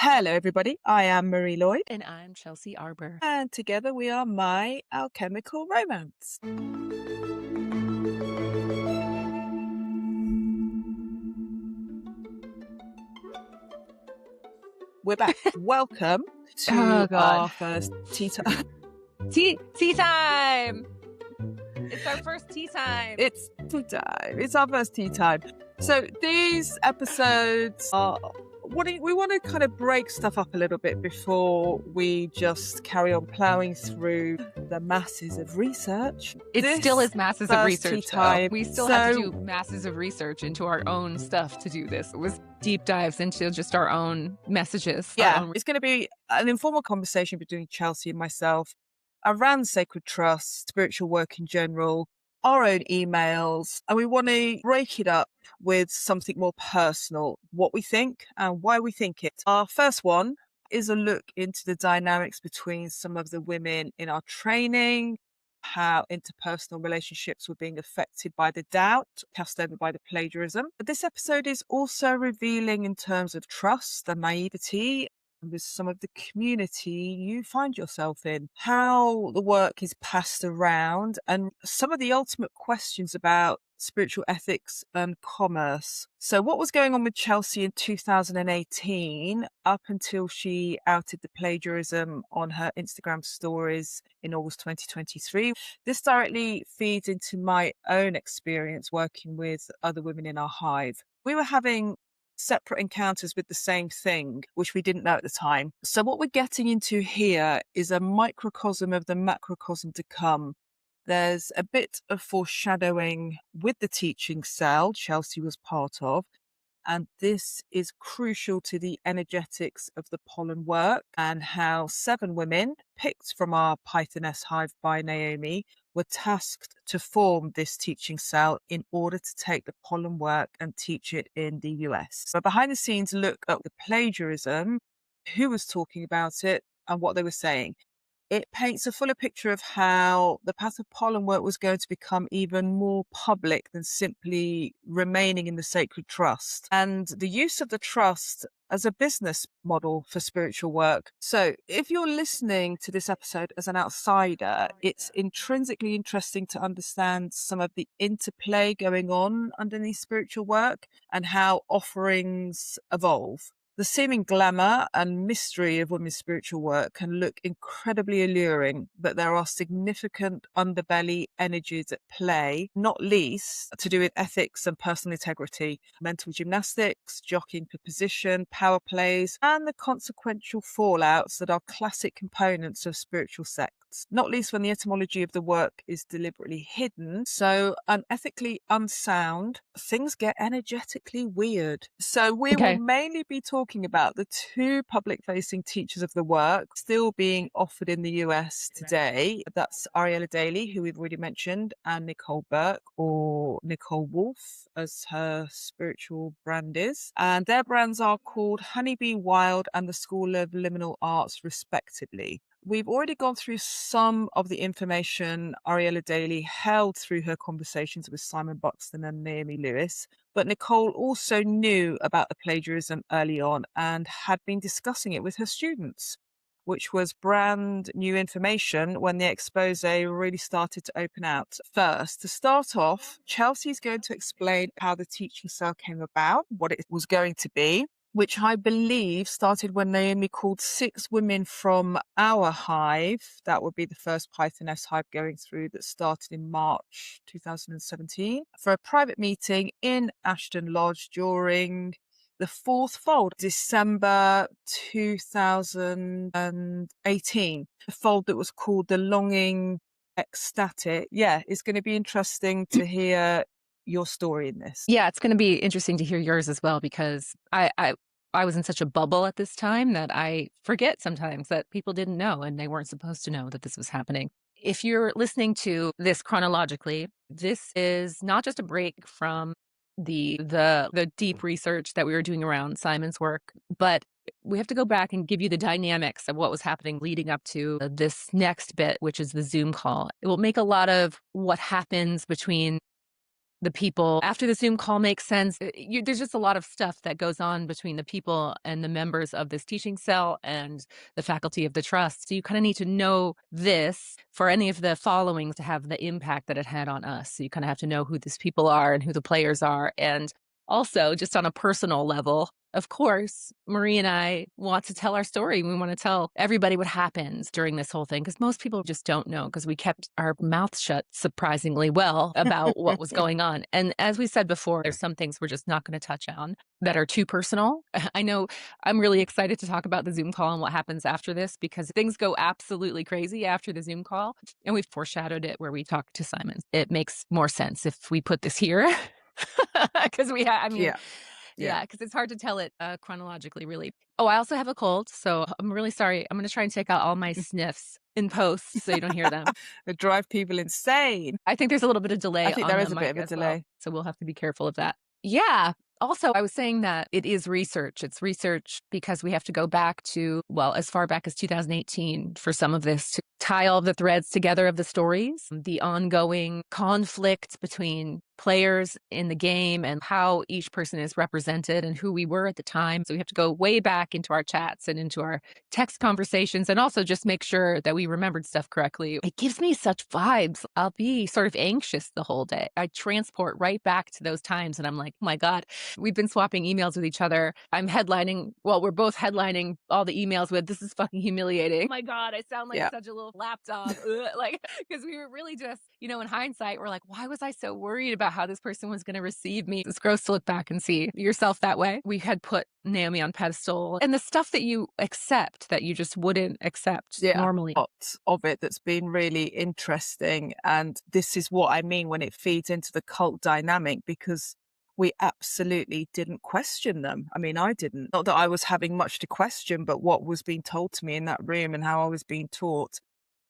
Hello, everybody. I am Marie Lloyd, And I'm Chelsea Arbor. and together we are My Alchemical Romance. We're back. Welcome Oh to God. our first tea time. Tea time. It's our first tea time. It's tea time. It's our first tea time. So these episodes are we want to kind of break stuff up a little bit before we just carry on plowing through the masses of research. It still is masses of first tea research, though. time. We still had to do masses of research into our own stuff to do this. It was deep dives into just our own messages. Yeah, it's going to be an informal conversation between Chelsea and myself around sacred trust, spiritual work in general, our own emails, and we want to break it up with something more personal, what we think and why we think it. Our first one is a look into the dynamics between some of the women in our training, how interpersonal relationships were being affected by the doubt cast over by the plagiarism. But this episode is also revealing in terms of trust and naivety with some of the community you find yourself in, how the work is passed around, and some of the ultimate questions about spiritual ethics and commerce. So what was going on with Chelsea in 2018 up until she outed the plagiarism on her Instagram stories in August 2023? This directly feeds into my own experience working with other women in our hive. We were having separate encounters with the same thing, which we didn't know at the time. So what we're getting into here is a microcosm of the macrocosm to come. There's a bit of foreshadowing with the teaching cell Chelsea was part of, and this is crucial to the energetics of the pollen work and how 7 women, picked from our Pythoness hive by Naomi, were tasked to form this teaching cell in order to take the pollen work and teach it in the US. So behind the scenes look at the plagiarism, who was talking about it and what they were saying. It paints a fuller picture of how the Path of Pollen work was going to become even more public than simply remaining in the sacred trust, and the use of the trust as a business model for spiritual work. So if you're listening to this episode as an outsider, it's intrinsically interesting to understand some of the interplay going on underneath spiritual work and how offerings evolve. The seeming glamour and mystery of women's spiritual work can look incredibly alluring, but there are significant underbelly energies at play, not least to do with ethics and personal integrity, mental gymnastics, jockeying for position, power plays, and the consequential fallouts that are classic components of spiritual sects, not least when the etymology of the work is deliberately hidden. So unethically unsound, things get energetically weird. So we will mainly be talking about the 2 public-facing teachers of the work still being offered in the US today. That's Ariella Daly, who we've already mentioned, and Nicole Burke, or Nicole Wolf, as her spiritual brand is. And their brands are called Honeybee Wild and the School of Liminal Arts, respectively. We've already gone through some of the information Ariella Daly held through her conversations with Simon Buxton and Naomi Lewis, but Nicole also knew about the plagiarism early on and had been discussing it with her students, which was brand new information when the expose really started to open out. First, to start off, Chelsea's going to explain how the teaching cell came about, what it was going to be, which I believe started when Naomi called 6 women from our hive. That would be the first Pythoness hive going through, that started in March 2017, for a private meeting in Ashton Lodge during the 4th fold, December 2018. A fold that was called The Longing Ecstatic. Yeah, it's going to be interesting to hear your story in this. Yeah, it's going to be interesting to hear yours as well, because I was in such a bubble at this time that I forget sometimes that people didn't know and they weren't supposed to know that this was happening. If you're listening to this chronologically, this is not just a break from the deep research that we were doing around Simon's work, but we have to go back and give you the dynamics of what was happening leading up to this next bit, which is the Zoom call. It will make a lot of what happens between the people after the Zoom call makes sense. There's just a lot of stuff that goes on between the people and the members of this teaching cell and the faculty of the trust. So you kind of need to know this for any of the followings to have the impact that it had on us. So you kind of have to know who these people are and who the players are. And also, just on a personal level, of course, Marie and I want to tell our story. We want to tell everybody what happens during this whole thing because most people just don't know because we kept our mouths shut surprisingly well about what was going on. And as we said before, there's some things we're just not going to touch on that are too personal. I know I'm really excited to talk about the Zoom call and what happens after this because things go absolutely crazy after the Zoom call. And we've foreshadowed it where we talked to Simon. It makes more sense if we put this here. Because Yeah. because it's hard to tell it chronologically, really. Oh, I also have a cold, so I'm really sorry. I'm going to try and take out all my sniffs in post so you don't hear them. It drive people insane. I think there's a little bit of delay I think on there the is a mic bit of a as well, delay. so we'll have to be careful of that. Yeah. Also, I was saying that it is research. It's research because we have to go back to, well, as far back as 2018 for some of this to tie all the threads together of the stories, the ongoing conflict between players in the game and how each person is represented and who we were at the time. So we have to go way back into our chats and into our text conversations and also just make sure that we remembered stuff correctly. It gives me such vibes. I'll be sort of anxious the whole day. I transport right back to those times and I'm like, oh my God, we've been swapping emails with each other. I'm headlining, well, we're both headlining all the emails with, this is fucking humiliating. Oh my God, I sound like such a little lapdog. Like, because we were really just, in hindsight, we're like, why was I so worried about how this person was going to receive me? It's gross to look back and see yourself that way. We had put Naomi on pedestal and the stuff that you accept that you just wouldn't accept normally. Lots of it that's been really interesting. And this is what I mean when it feeds into the cult dynamic because we absolutely didn't question them. I mean, I didn't. Not that I was having much to question, but what was being told to me in that room and how I was being taught.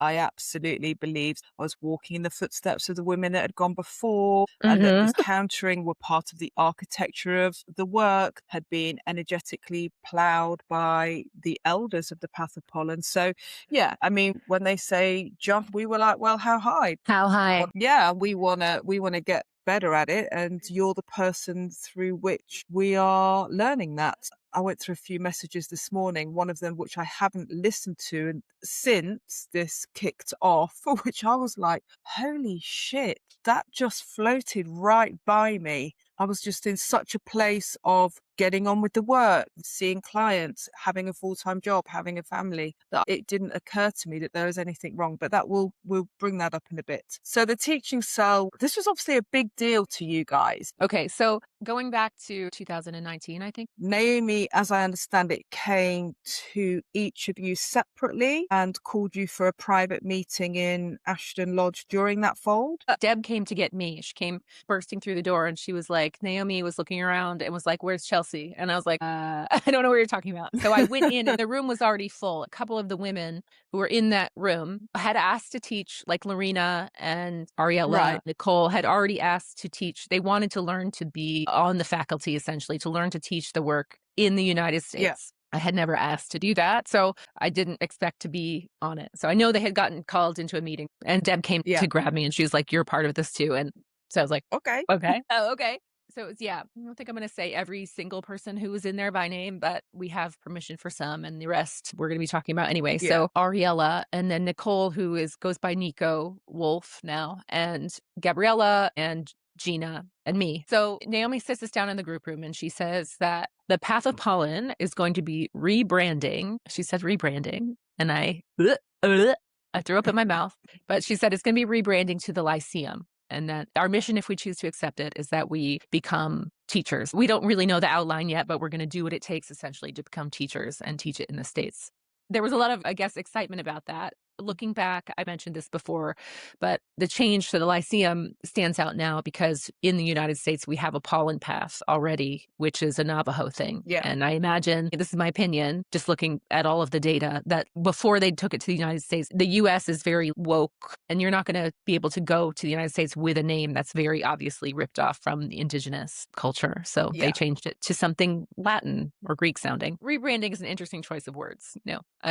I absolutely believed I was walking in the footsteps of the women that had gone before and that this countering were part of the architecture of the work, had been energetically ploughed by the elders of the Path of Pollen. So, yeah, I mean, when they say jump, we were like, well, how high? How high? Yeah, we wanna get better at it, and you're the person through which we are learning that. I went through a few messages this morning, one of them which I haven't listened to and since this kicked off, which I was like, holy shit, that just floated right by me. I was just in such a place of getting on with the work, seeing clients, having a full-time job, having a family, that it didn't occur to me that there was anything wrong. But we'll bring that up in a bit. So the teaching cell, this was obviously a big deal to you guys. Okay, so going back to 2019, I think. Naomi, as I understand it, came to each of you separately and called you for a private meeting in Ashton Lodge during that fold. Deb came to get me. She came bursting through the door and she was like, Naomi was looking around and was like, where's Chelsea? And I was like, I don't know what you're talking about. So I went in and the room was already full. A couple of the women who were in that room had asked to teach, like Lorena and Ariella, Right. Nicole had already asked to teach. They wanted to learn to be on the faculty, essentially, to learn to teach the work in the United States. Yeah. I had never asked to do that, so I didn't expect to be on it. So I know they had gotten called into a meeting, and Deb came to grab me, and she was like, you're part of this too. And so I was like, okay. Oh, okay. So it was, I don't think I'm going to say every single person who was in there by name, but we have permission for some, and the rest we're going to be talking about anyway. Yeah. So Ariella, and then Nicole, who goes by Nico Wolf now, and Gabriella, and Gina, and me. So Naomi sits us down in the group room and she says that the Path of Pollen is going to be rebranding. She said rebranding, and I threw up in my mouth, but she said it's going to be rebranding to the Lyceum. And that our mission, if we choose to accept it, is that we become teachers. We don't really know the outline yet, but we're going to do what it takes essentially to become teachers and teach it in the States. There was a lot of, I guess, excitement about that. Looking back, I mentioned this before, but the change to the Lyceum stands out now because in the United States, we have a pollen path already, which is a Navajo thing. Yeah. And I imagine, this is my opinion, just looking at all of the data, that before they took it to the United States, the US is very woke, and you're not going to be able to go to the United States with a name that's very obviously ripped off from the indigenous culture. So they changed it to something Latin or Greek sounding. Rebranding is an interesting choice of words,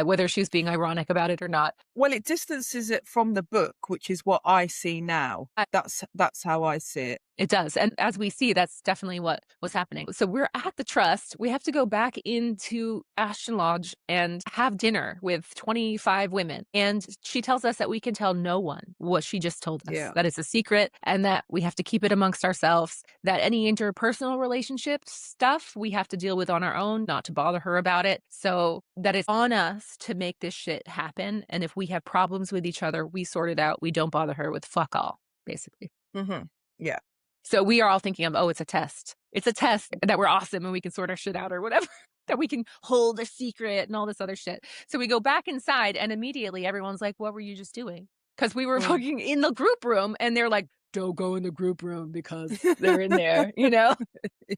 whether she was being ironic about it or not. Well, it distances it from the book, which is what I see now. That's how I see it. It does. And as we see, that's definitely what was happening. So we're at the trust. We have to go back into Ashton Lodge and have dinner with 25 women. And she tells us that we can tell no one what she just told us, Yeah. that it's a secret and that we have to keep it amongst ourselves, that any interpersonal relationship stuff we have to deal with on our own, not to bother her about it. So that it's on us to make this shit happen. And if we have problems with each other, we sort it out. We don't bother her with fuck all, basically. Hmm. Yeah. So we are all thinking of, oh, it's a test. It's a test that we're awesome and we can sort our shit out or whatever, that we can hold a secret and all this other shit. So we go back inside and immediately everyone's like, what were you just doing? Because we were Mm. fucking in the group room and they're like, don't go in the group room because they're in there, you know?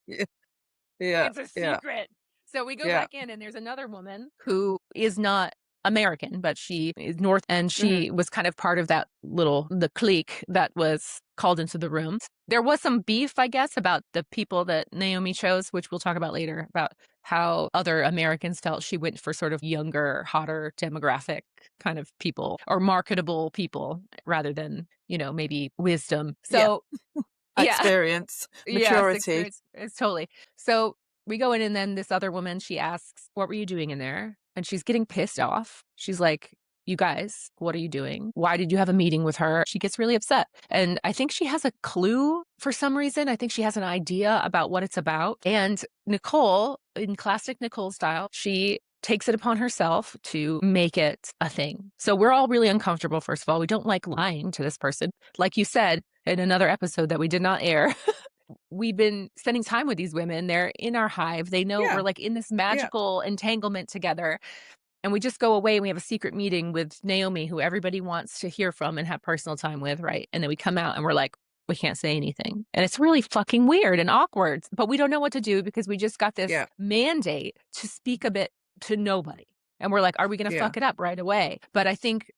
Yeah. Yeah. It's a Yeah. secret. So we go Yeah. back in, and there's another woman who is not American, but she is North, and Hmm. she was kind of part of that the clique that was called into the room. There was some beef, I guess, about the people that Naomi chose, which we'll talk about later, about how other Americans felt she went for sort of younger, hotter demographic kind of people or marketable people rather than, maybe wisdom. Yeah. So, yeah. Experience, Yes, maturity. experience. It's totally. So we go in, and then this other woman, she asks, what were you doing in there? And she's getting pissed off. She's like, you guys, what are you doing? Why did you have a meeting with her? She gets really upset. And I think she has a clue for some reason. I think she has an idea about what it's about. And Nicole, in classic Nicole style, she takes it upon herself to make it a thing. So we're all really uncomfortable, first of all. We don't like lying to this person. Like you said in another episode that we did not air, we've been spending time with these women. They're in our hive. They know we're Yeah. like in this Yeah. magical entanglement together. And we just go away and we have a secret meeting with Naomi, who everybody wants to hear from and have personal time with, right? And then we come out and we're like, we can't say anything. And it's really fucking weird and awkward, but we don't know what to do because we just got this Yeah. mandate to speak a bit to nobody. And we're like, are we going to Yeah. fuck it up right away? But I think,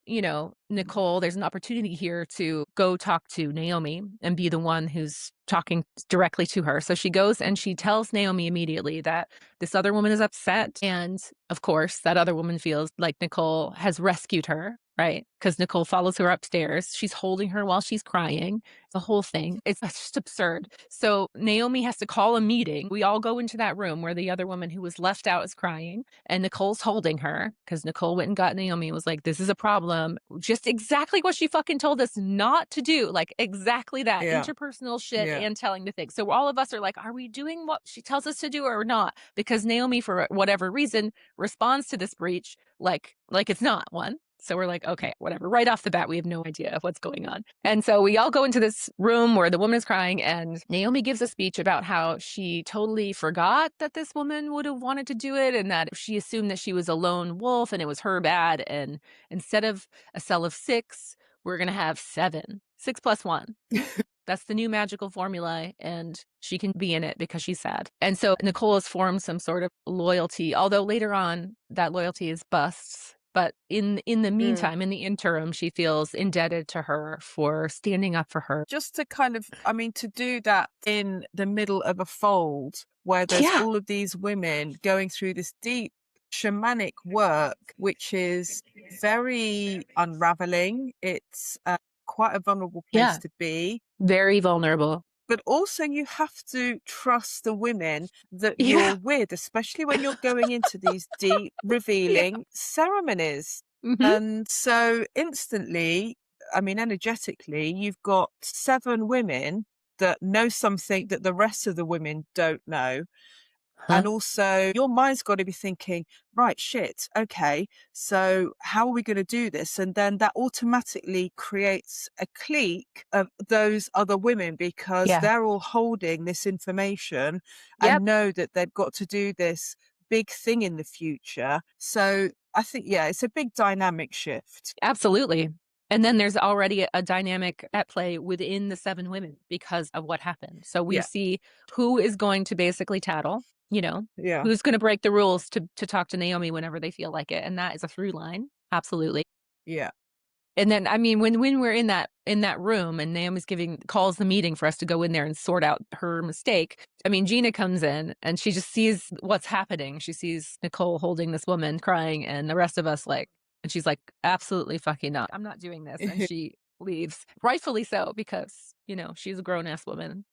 Nicole, there's an opportunity here to go talk to Naomi and be the one who's talking directly to her. So she goes and she tells Naomi immediately that this other woman is upset. And of course, that other woman feels like Nicole has rescued her, right? Because Nicole follows her upstairs. She's holding her while she's crying. The whole thing. It's just absurd. So Naomi has to call a meeting. We all go into that room where the other woman who was left out is crying, and Nicole's holding her because Nicole went and got Naomi and was like, this is a problem. Just exactly what she fucking told us not to do. Like exactly that Yeah. interpersonal shit Yeah. and telling the thing. So all of us are like, are we doing what she tells us to do or not? Because Naomi, for whatever reason, responds to this breach like it's not one. So we're like, okay, whatever. Right off the bat, we have no idea of what's going on. And so we all go into this room where the woman is crying, and Naomi gives a speech about how she totally forgot that this woman would have wanted to do it and that she assumed that she was a lone wolf and it was her bad. And instead of a cell of 6, we're going to have 7. 6 plus 1. That's the new magical formula, and she can be in it because she's sad. And so Nicole has formed some sort of loyalty, although later on that loyalty is busts. But in the Mm. meantime, in the interim, she feels indebted to her for standing up for her. Just to kind of, to do that in the middle of a fold where there's Yeah. all of these women going through this deep shamanic work, which is very unraveling. It's quite a vulnerable place Yeah. to be. Very vulnerable. But also you have to trust the women that you're Yeah. with, especially when you're going into these deep, Yeah. revealing ceremonies. Hmm. And so instantly, energetically, you've got 7 women that know something that the rest of the women don't know. Huh? And also your mind's got to be thinking, right, shit, okay, so how are we going to do this? And then that automatically creates a clique of those other women because Yeah. they're all holding this information Yep. and know that they've got to do this big thing in the future. So I think, yeah, it's a big dynamic shift. Absolutely. And then there's already a dynamic at play within the 7 women because of what happened. So we Yeah, see who is going to basically tattle, yeah, who's going to break the rules to talk to Naomi whenever they feel like it. And that is a through line. Absolutely. yeah. And then, I mean, when we're in that room and Naomi's calls the meeting for us to go in there and sort out her mistake. I mean, Gina comes in and she just sees what's happening. She sees Nicole holding this woman crying and the rest of us and she's like, absolutely fucking not. I'm not doing this. And she leaves, rightfully so, because, she's a grown ass woman.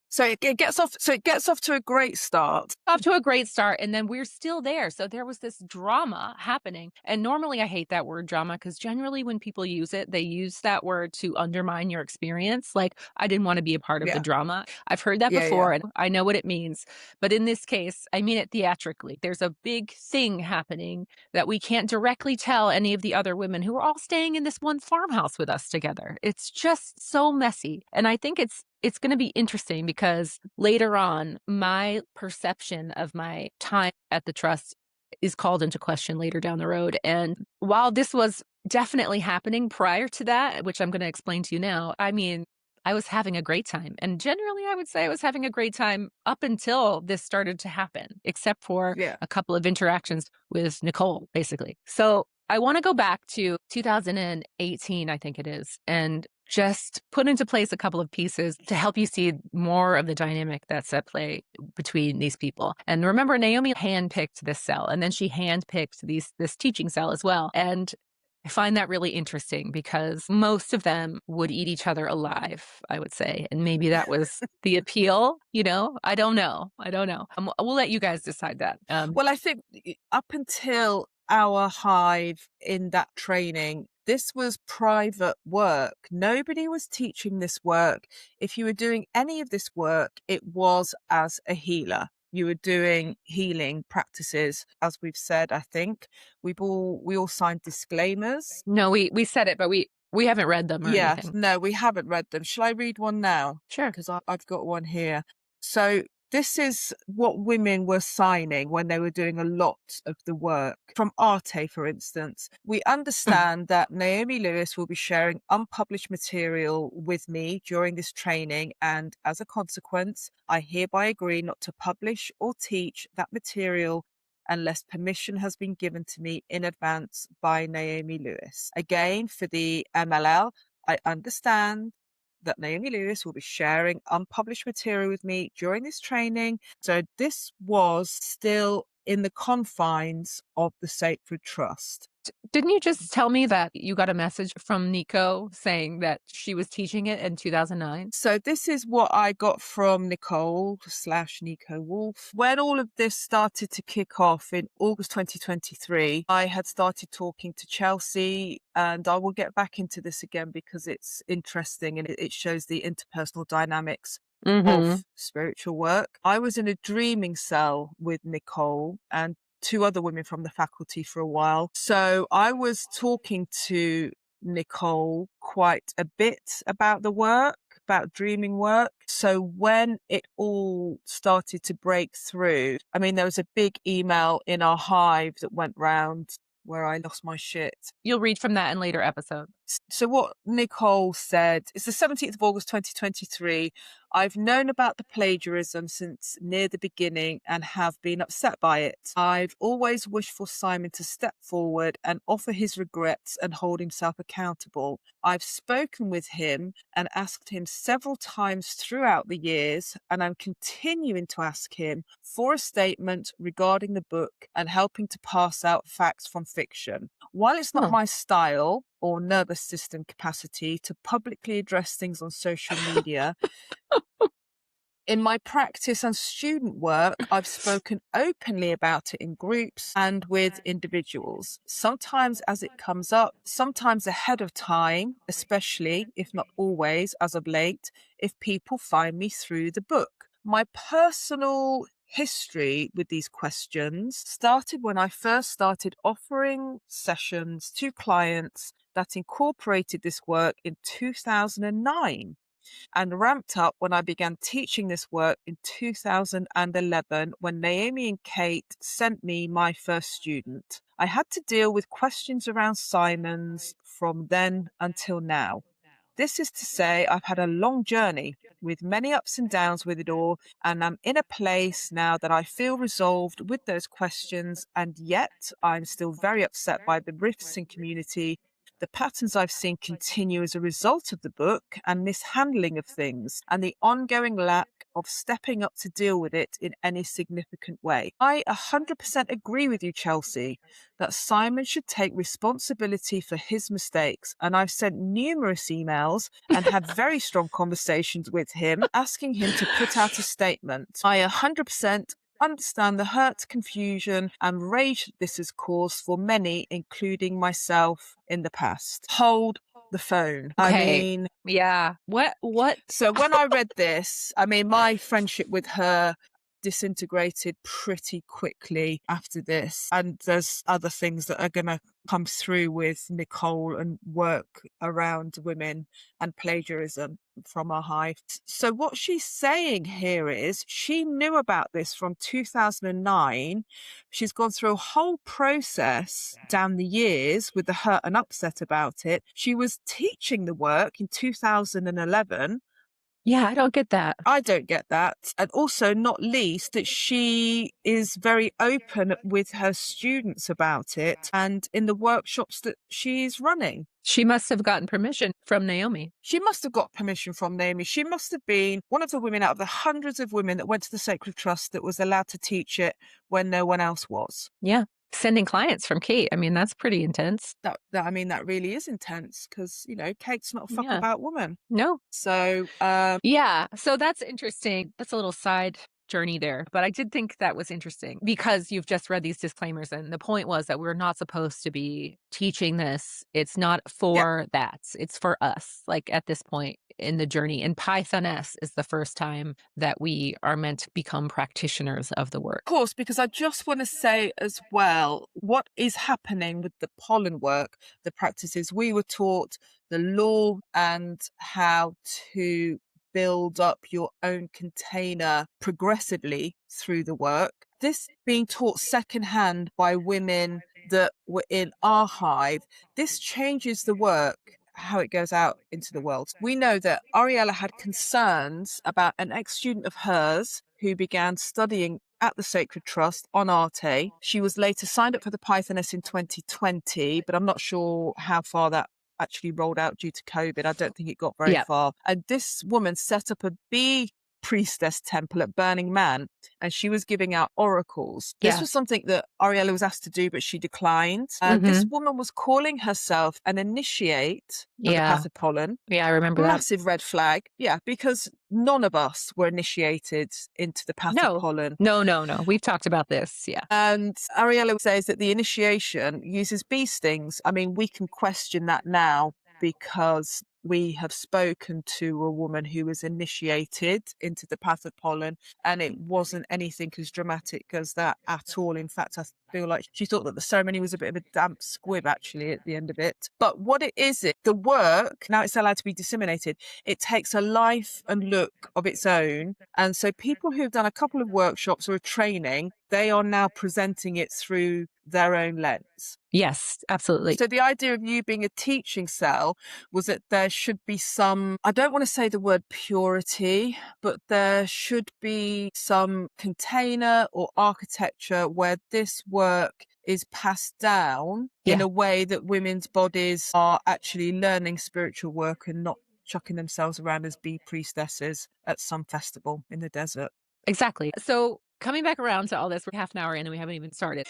So it gets off. So it gets off to a great start. off to a great start, and then we're still there. So there was this drama happening. And normally I hate that word drama because generally when people use it, they use that word to undermine your experience. Like, I didn't want to be a part of the Yeah, drama. I've heard that yeah, yeah. before and I know what it means. But in this case, I mean it theatrically. There's a big thing happening that we can't directly tell any of the other women who are all staying in this one farmhouse with us together. It's just so messy. And I think it's going to be interesting because later on, my perception of my time at the trust is called into question later down the road. And while this was definitely happening prior to that, which I'm going to explain to you now, I mean, I was having a great time. And generally, I would say I was having a great time up until this started to happen, except for Yeah. a couple of interactions with Nicole, basically. So I want to go back to 2018, I think it is, and just put into place a couple of pieces to help you see more of the dynamic that's at play between these people. And remember, Naomi handpicked this cell, and then she handpicked this teaching cell as well. And I find that really interesting because most of them would eat each other alive, I would say. And maybe that was the appeal, you know? I don't know. I don't know. We'll let you guys decide that. Well, I think up until our hive in that training, this was private work. Nobody was teaching this work. If you were doing any of this work, it was as a healer. You were doing healing practices, as we've said. I think we all signed disclaimers. No, we said it, but we haven't read them or Yes, anything. no, we haven't read them. Shall I read one now? Sure. Because I've got one here. So this is what women were signing when they were doing a lot of the work. From Arte, for instance, we understand that Naomi Lewis will be sharing unpublished material with me during this training, and as a consequence, I hereby agree not to publish or teach that material unless permission has been given to me in advance by Naomi Lewis. Again, for the MLL, I understand that Naomi Lewis will be sharing unpublished material with me during this training. So this was still in the confines of the sacred trust. Didn't you just tell me that you got a message from Nico saying that she was teaching it in 2009? So this is what I got from Nicole / Nico Wolf. When all of this started to kick off in August 2023, I had started talking to Chelsea, and I will get back into this again because it's interesting and it shows the interpersonal dynamics Mm-hmm. of spiritual work. I was in a dreaming cell with Nicole and two other women from the faculty for a while. So I was talking to Nicole quite a bit about the work, about dreaming work. So when it all started to break through, I mean, there was a big email in our hive that went round where I lost my shit. You'll read from that in later episodes. So what Nicole said, it's the 17th of August 2023. I've known about the plagiarism since near the beginning and have been upset by it. I've always wished for Simon to step forward and offer his regrets and hold himself accountable. I've spoken with him and asked him several times throughout the years, and I'm continuing to ask him for a statement regarding the book and helping to pass out facts from fiction. While it's not Huh. my style or nervous system capacity to publicly address things on social media, in my practice and student work, I've spoken openly about it in groups and with individuals, sometimes as it comes up, sometimes ahead of time, especially, if not always, as of late, if people find me through the book. My personal history with these questions started when I first started offering sessions to clients that incorporated this work in 2009 and ramped up when I began teaching this work in 2011 when Naomi and Kate sent me my first student. I had to deal with questions around Simons from then until now. This is to say, I've had a long journey with many ups and downs with it all, and I'm in a place now that I feel resolved with those questions, and yet I'm still very upset by the rifts in community, the patterns I've seen continue as a result of the book and mishandling of things, and the ongoing lack of stepping up to deal with it in any significant way. I 100% agree with you, Chelsea, that Simon should take responsibility for his mistakes. And I've sent numerous emails and had very strong conversations with him, asking him to put out a statement. I 100% understand the hurt, confusion, and rage this has caused for many, including myself in the past. Hold the phone. I Okay. mean, Yeah. What? so when I read this, I mean, my friendship with her disintegrated pretty quickly after this. And there's other things that are going to come through with Nicole and work around women and plagiarism from our hive. So what she's saying here is she knew about this from 2009. She's gone through a whole process down the years with the hurt and upset about it. She was teaching the work in 2011. Yeah, I don't get that. I don't get that. And also, not least, that she is very open with her students about it and in the workshops that she's running. She must have gotten permission from Naomi. She must have got permission from Naomi. She must have been one of the women out of the hundreds of women that went to the Sacred Trust that was allowed to teach it when no one else was. Yeah. Sending clients from Kate. I mean, that's pretty intense. That really is intense because, Kate's not a fuck Yeah. about woman. No. So, Yeah. So that's interesting. That's a little side journey there. But I did think that was interesting because you've just read these disclaimers. And the point was that we're not supposed to be teaching this. It's not for that. It's for us, like at this point in the journey. And Pythoness is the first time that we are meant to become practitioners of the work. Of course, because I just want to say as well, what is happening with the pollen work, the practices we were taught, the law and how to build up your own container progressively through the work. This being taught secondhand by women that were in our hive, this changes the work, how it goes out into the world. We know that Ariella had concerns about an ex-student of hers who began studying at the Sacred Trust on Arte. She was later signed up for the Pythoness in 2020, but I'm not sure how far that actually rolled out due to COVID. I don't think it got very far. And this woman set up a bee priestess temple at Burning Man, and she was giving out oracles. This was something that Ariella was asked to do, but she declined. And this woman was calling herself an initiate of the Path of Pollen. Yeah, I remember Massive red flag. Yeah, because none of us were initiated into the Path of Pollen. No. We've talked about this. Yeah. And Ariella says that the initiation uses bee stings. I mean, we can question that now because we have spoken to a woman who was initiated into the Path of Pollen, and it wasn't anything as dramatic as that at all. In fact, I feel like she thought that the ceremony was a bit of a damp squib actually at the end of it. But what it is, the work, now it's allowed to be disseminated, it takes a life and look of its own. And so people who've done a couple of workshops or a training, they are now presenting it through their own lens. Yes, absolutely. So the idea of you being a teaching cell was that there should be some, I don't want to say the word purity, but there should be some container or architecture where this work is passed down in a way that women's bodies are actually learning spiritual work and not chucking themselves around as bee priestesses at some festival in the desert. Exactly. So coming back around to all this, we're half an hour in and we haven't even started.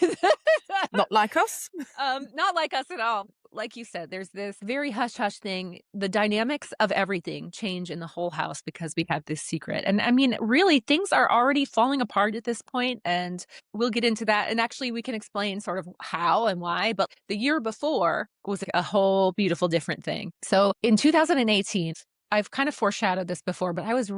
Not like us. Not like us at all. Like you said, there's this very hush-hush thing. The dynamics of everything change in the whole house because we have this secret. And I mean, really, things are already falling apart at this point, and we'll get into that. And actually, we can explain sort of how and why. But the year before was a whole beautiful different thing. So in 2018, I've kind of foreshadowed this before, but I was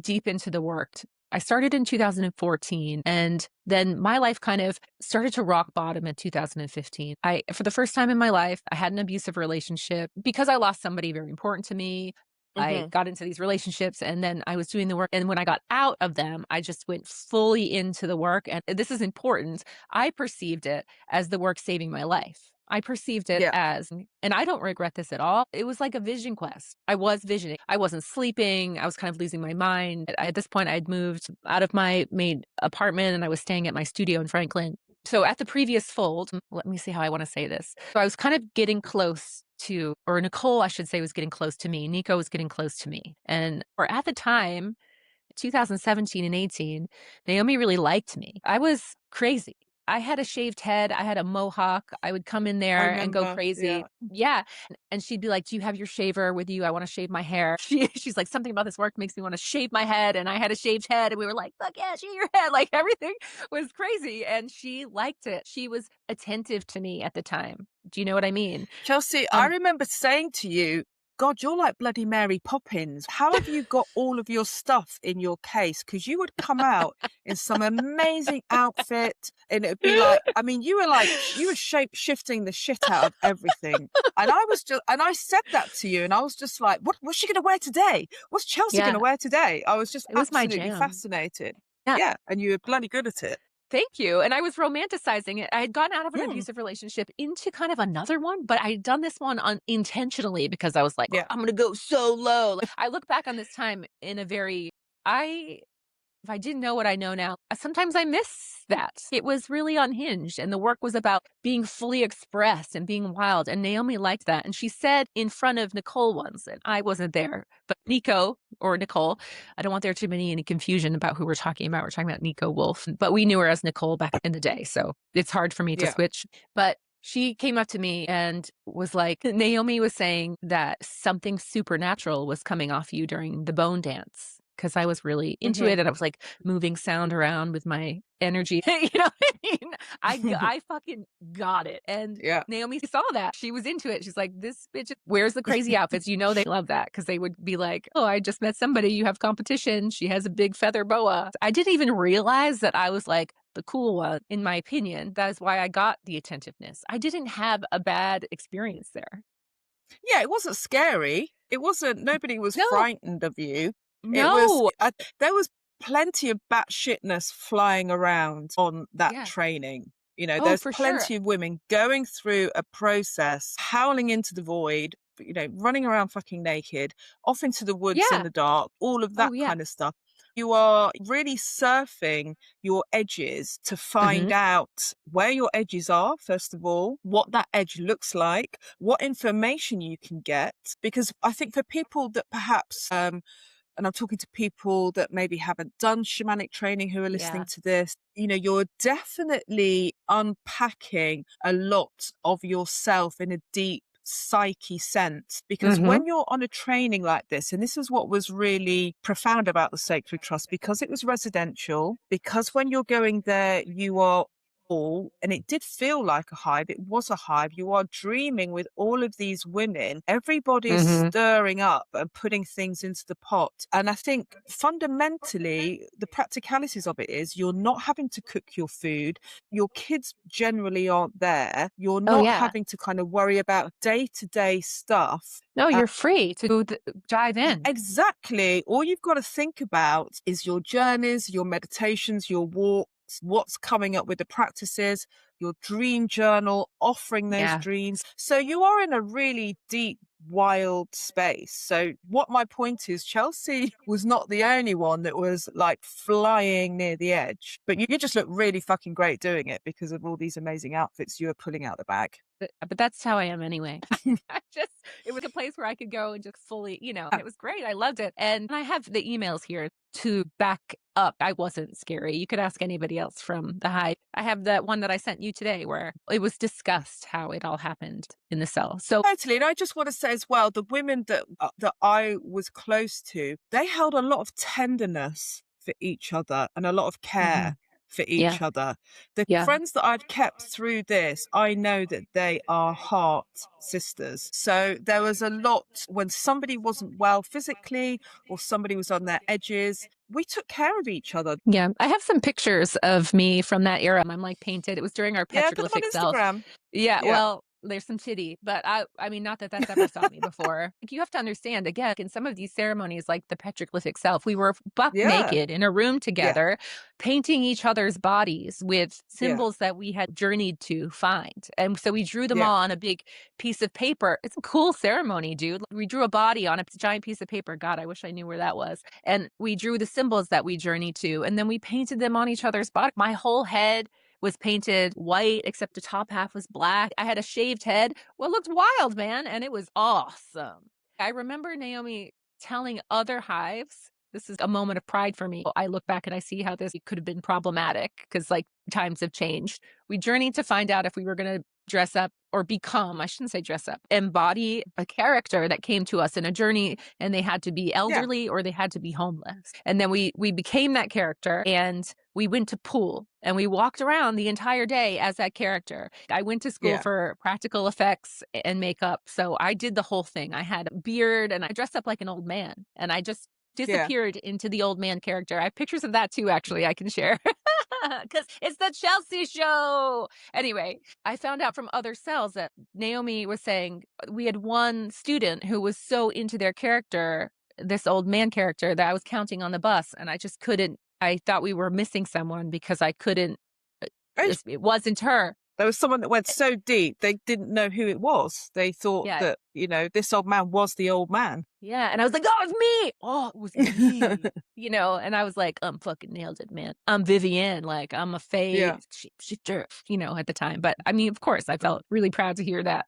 deep into the work. I started in 2014, and then my life kind of started to rock bottom in 2015. For the first time in my life, I had an abusive relationship because I lost somebody very important to me. I got into these relationships and then I was doing the work. And when I got out of them, I just went fully into the work. And this is important. I perceived it as the work saving my life. I perceived it as, and I don't regret this at all, it was like a vision quest. I was visioning. I wasn't sleeping. I was kind of losing my mind. At this point, I'd moved out of my main apartment and I was staying at my studio in Franklin. So at the previous fold, let me see how I want to say this. So I was kind of getting close to, or Nicole, I should say, was getting close to me. Nico was getting close to me. Or at the time, 2017 and 18, Naomi really liked me. I was crazy. I had a shaved head. I had a mohawk. I would come in I there and go remember. crazy. Yeah. Yeah. And she'd be like, "Do you have your shaver with you? I want to shave my hair." She's like, "Something about this work makes me want to shave my head." And I had a shaved head. And we were like, "Fuck yeah, shave your head." Like everything was crazy. And she liked it. She was attentive to me at the time. Do you know what I mean? Chelsea, I Um, remember saying to you, God, you're like bloody Mary Poppins. How have you got all of your stuff in your case? Because you would come out in some amazing outfit and it'd be like, I mean, you were like, you were shape shifting the shit out of everything. And I was just, and I said that to you and I was just like, what's she going to wear today? What's Chelsea going yeah, to wear today? I was just it was my absolutely jam. fascinated. Yeah. Yeah. And you were bloody good at it. Thank you. And I was romanticizing it. I had gotten out of an Mm, abusive relationship into kind of another one, but I had done this one intentionally because I was like, yeah. I'm going to go so low. Like, I look back on this time in a very, I if I didn't know what I know now, sometimes I miss that. It was really unhinged, and the work was about being fully expressed and being wild. And Naomi liked that. And she said in front of Nicole once, and I wasn't there, but Nico or Nicole, I don't want there to be any confusion about who we're talking about. We're talking about Nico Wolf, but we knew her as Nicole back in the day. So it's hard for me to Yeah. switch. But she came up to me and was like, Naomi was saying that something supernatural was coming off you during the bone dance. Cause I was really into Hmm. it and I was like moving sound around with my energy. You know what I mean? I fucking got it. And Yeah. Naomi saw that. She was into it. She's like, this bitch wears the crazy outfits. You know, they love that because they would be like, oh, I just met somebody. You have competition. She has a big feather boa. I didn't even realize that I was like the cool one, in my opinion. That is why I got the attentiveness. I didn't have a bad experience there. Yeah, it wasn't scary. It wasn't, nobody was No, frightened of you. It was, no. there was plenty of batshitness flying around on that Yeah. training. You know, Oh, there's for sure. plenty of women going through a process, howling into the void, running around fucking naked, off into the woods in Yeah. the dark, all of Oh, that yeah. kind of stuff. You are really surfing your edges to find Mhm. out where your edges are, first of all, what that edge looks like, what information you can get. Because I think for people that perhaps, and I'm talking to people that maybe haven't done shamanic training who are listening Yeah. to this, you're definitely unpacking a lot of yourself in a deep psyche sense. Because Mhm. when you're on a training like this, and this is what was really profound about the Sacred Trust, because it was residential, because when you're going there, you are all, and it did feel like a hive. It was a hive. You are dreaming with all of these women. Everybody is Mhm. stirring up and putting things into the pot. And I think fundamentally, the practicalities of it is you're not having to cook your food. Your kids generally aren't there. You're Oh, not yeah. having to kind of worry about day to day stuff. No, you're free to dive in. Exactly. All you've got to think about is your journeys, your meditations, your walks, what's coming up with the practices, your dream journal, offering those Yeah. dreams. So you are in a really deep, wild space. So what my point is, Chelsea was not the only one that was like flying near the edge, but you just look really fucking great doing it because of all these amazing outfits you were pulling out the bag. But that's how I am anyway. I just it was a place where I could go and just fully, and it was great. I loved it. And I have the emails here to back up. I wasn't scary. You could ask anybody else from the hive. I have that one that I sent you today where it was discussed how it all happened in the cell. So, Totally. And I just want to say as well, the women that I was close to, they held a lot of tenderness for each other and a lot of care mhm. for Yeah. each other. The Yeah. friends that I've kept through this, I know that they are heart sisters. So there was a lot when somebody wasn't well physically or somebody was on their edges, we took care of each other. Yeah. I have some pictures of me from that era. I'm like painted. It was during our Yeah, put them on petroglyphic self. Instagram. Yeah, Yeah. well, there's some titty, but I mean, not that that's ever stopped me before. Like, you have to understand, again, in some of these ceremonies, like the petroglyphic self, we were buck Yeah. naked in a room Yeah. together, painting each other's bodies with Yeah. symbols that we had journeyed to find. And so we drew them Yeah. all on a big piece of paper. It's a cool ceremony, dude. We drew a body on a giant piece of paper. God, I wish I knew where that was. And we drew the symbols that we journeyed to, and then we painted them on each other's body. My whole head was painted white, except the top half was black. I had a shaved head. Well, it looked wild, man, and it was awesome. I remember Naomi telling other hives This is a moment of pride for me. I look back and I see how this could have been problematic because like times have changed. We journeyed to find out if we were going to dress up or become, I shouldn't say dress up, embody a character that came to us in a journey, and they had to be Yeah. elderly or they had to be homeless. And then we became that character, and we went to pool and we walked around the entire day as that character. I went to school Yeah. for practical effects and makeup. So I did the whole thing. I had a beard and I dressed up like an old man, and I just Yeah. disappeared into the old man character. I have pictures of that too, actually, I can share. Because it's the Chelsea show. Anyway, I found out from other cells that Naomi was saying we had one student who was so into their character, this old man character, that I was counting on the bus, and I just couldn't. I thought we were missing someone because I couldn't. Oh, It wasn't her. there was someone that went so deep they didn't know who it was. They thought Yeah. that, this old man was the old man. Yeah. And I was like, oh, it's me. Oh, it was me. And I was like, fucking nailed it, man. I'm Vivienne. Like, I'm a Yeah. shifter, at the time. But I mean, of course, I felt really proud to hear that.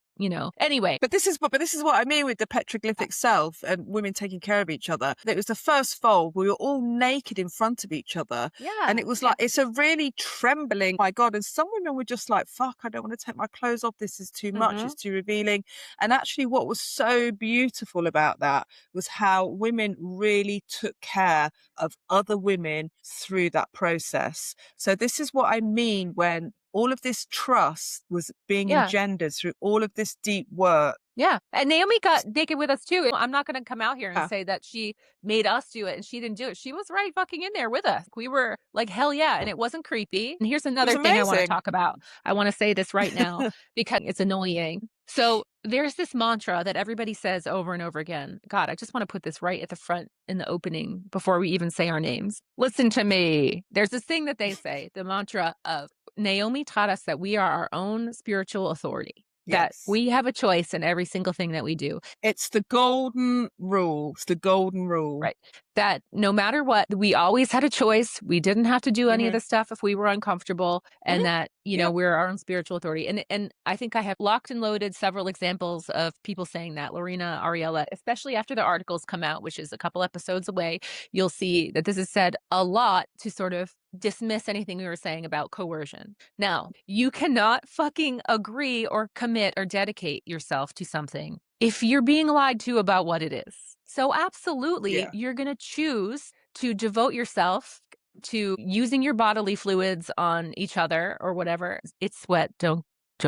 Anyway. But this is what I mean with the petroglyphic self and women taking care of each other. It was the first fold. We were all naked in front of each other. Yeah. And it was like, it's a really trembling, my God. And some women were just like, fuck, I don't want to take my clothes off. This is too much. It's too revealing. And actually what was so beautiful about that was how women really took care of other women through that process. So this is what I mean when all of this trust was being engendered through all of this deep work. Yeah. And Naomi got naked with us too. I'm not going to come out here and say that she made us do it and she didn't do it. She was right fucking in there with us. We were like, hell yeah. And it wasn't creepy. And here's another thing I want to talk about. I want to say this right now because it's annoying. So there's this mantra that everybody says over and over again. God, I just want to put this right at the front in the opening before we even say our names. Listen to me. There's this thing that they say, the mantra of Naomi taught us that we are our own spiritual authority. That we have a choice in every single thing that we do. It's the golden rule. It's the golden rule. Right. That no matter what, we always had a choice. We didn't have to do any of the stuff if we were uncomfortable. And that, we're our own spiritual authority. And I think I have locked and loaded several examples of people saying that. Lorena, Ariella, especially after the articles come out, which is a couple episodes away, you'll see that this is said a lot to sort of dismiss anything we were saying about coercion. Now, you cannot fucking agree or commit or dedicate yourself to something if you're being lied to about what it is. So absolutely, you're going to choose to devote yourself to using your bodily fluids on each other or whatever. It's sweat. Don't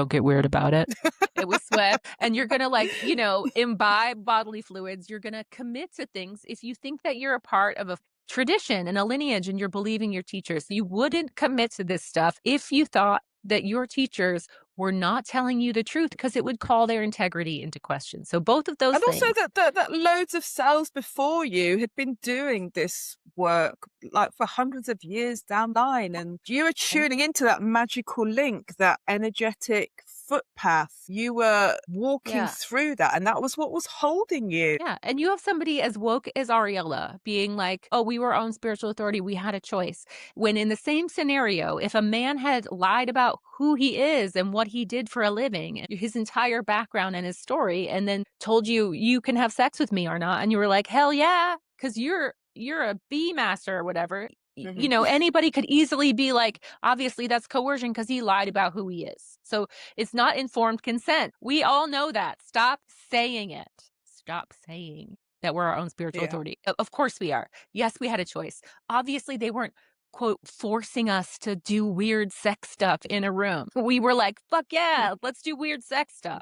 get weird about it. It was sweat. And you're going to imbibe bodily fluids. You're going to commit to things. If you think that you're a part of a tradition and a lineage and you're believing your teachers, you wouldn't commit to this stuff if you thought that your teachers were not telling you the truth, because it would call their integrity into question. So both of those and things. And also that loads of cells before you had been doing this work like for hundreds of years down the line. And you were tuning into that magical link, that energetic footpath. You were walking through that, and that was what was holding you. Yeah. And you have somebody as woke as Ariella being like, oh, we were our own spiritual authority. We had a choice. When in the same scenario, if a man had lied about who he is and what he did for a living, his entire background and his story, and then told you, you can have sex with me or not, and you were like, hell yeah, because you're a bee master or whatever. Anybody could easily be like, obviously that's coercion because he lied about who he is. So it's not informed consent. We all know that. Stop saying it. Stop saying that we're our own spiritual authority. Of course we are. Yes, we had a choice. Obviously they weren't, quote, forcing us to do weird sex stuff in a room. We were like, fuck yeah, let's do weird sex stuff.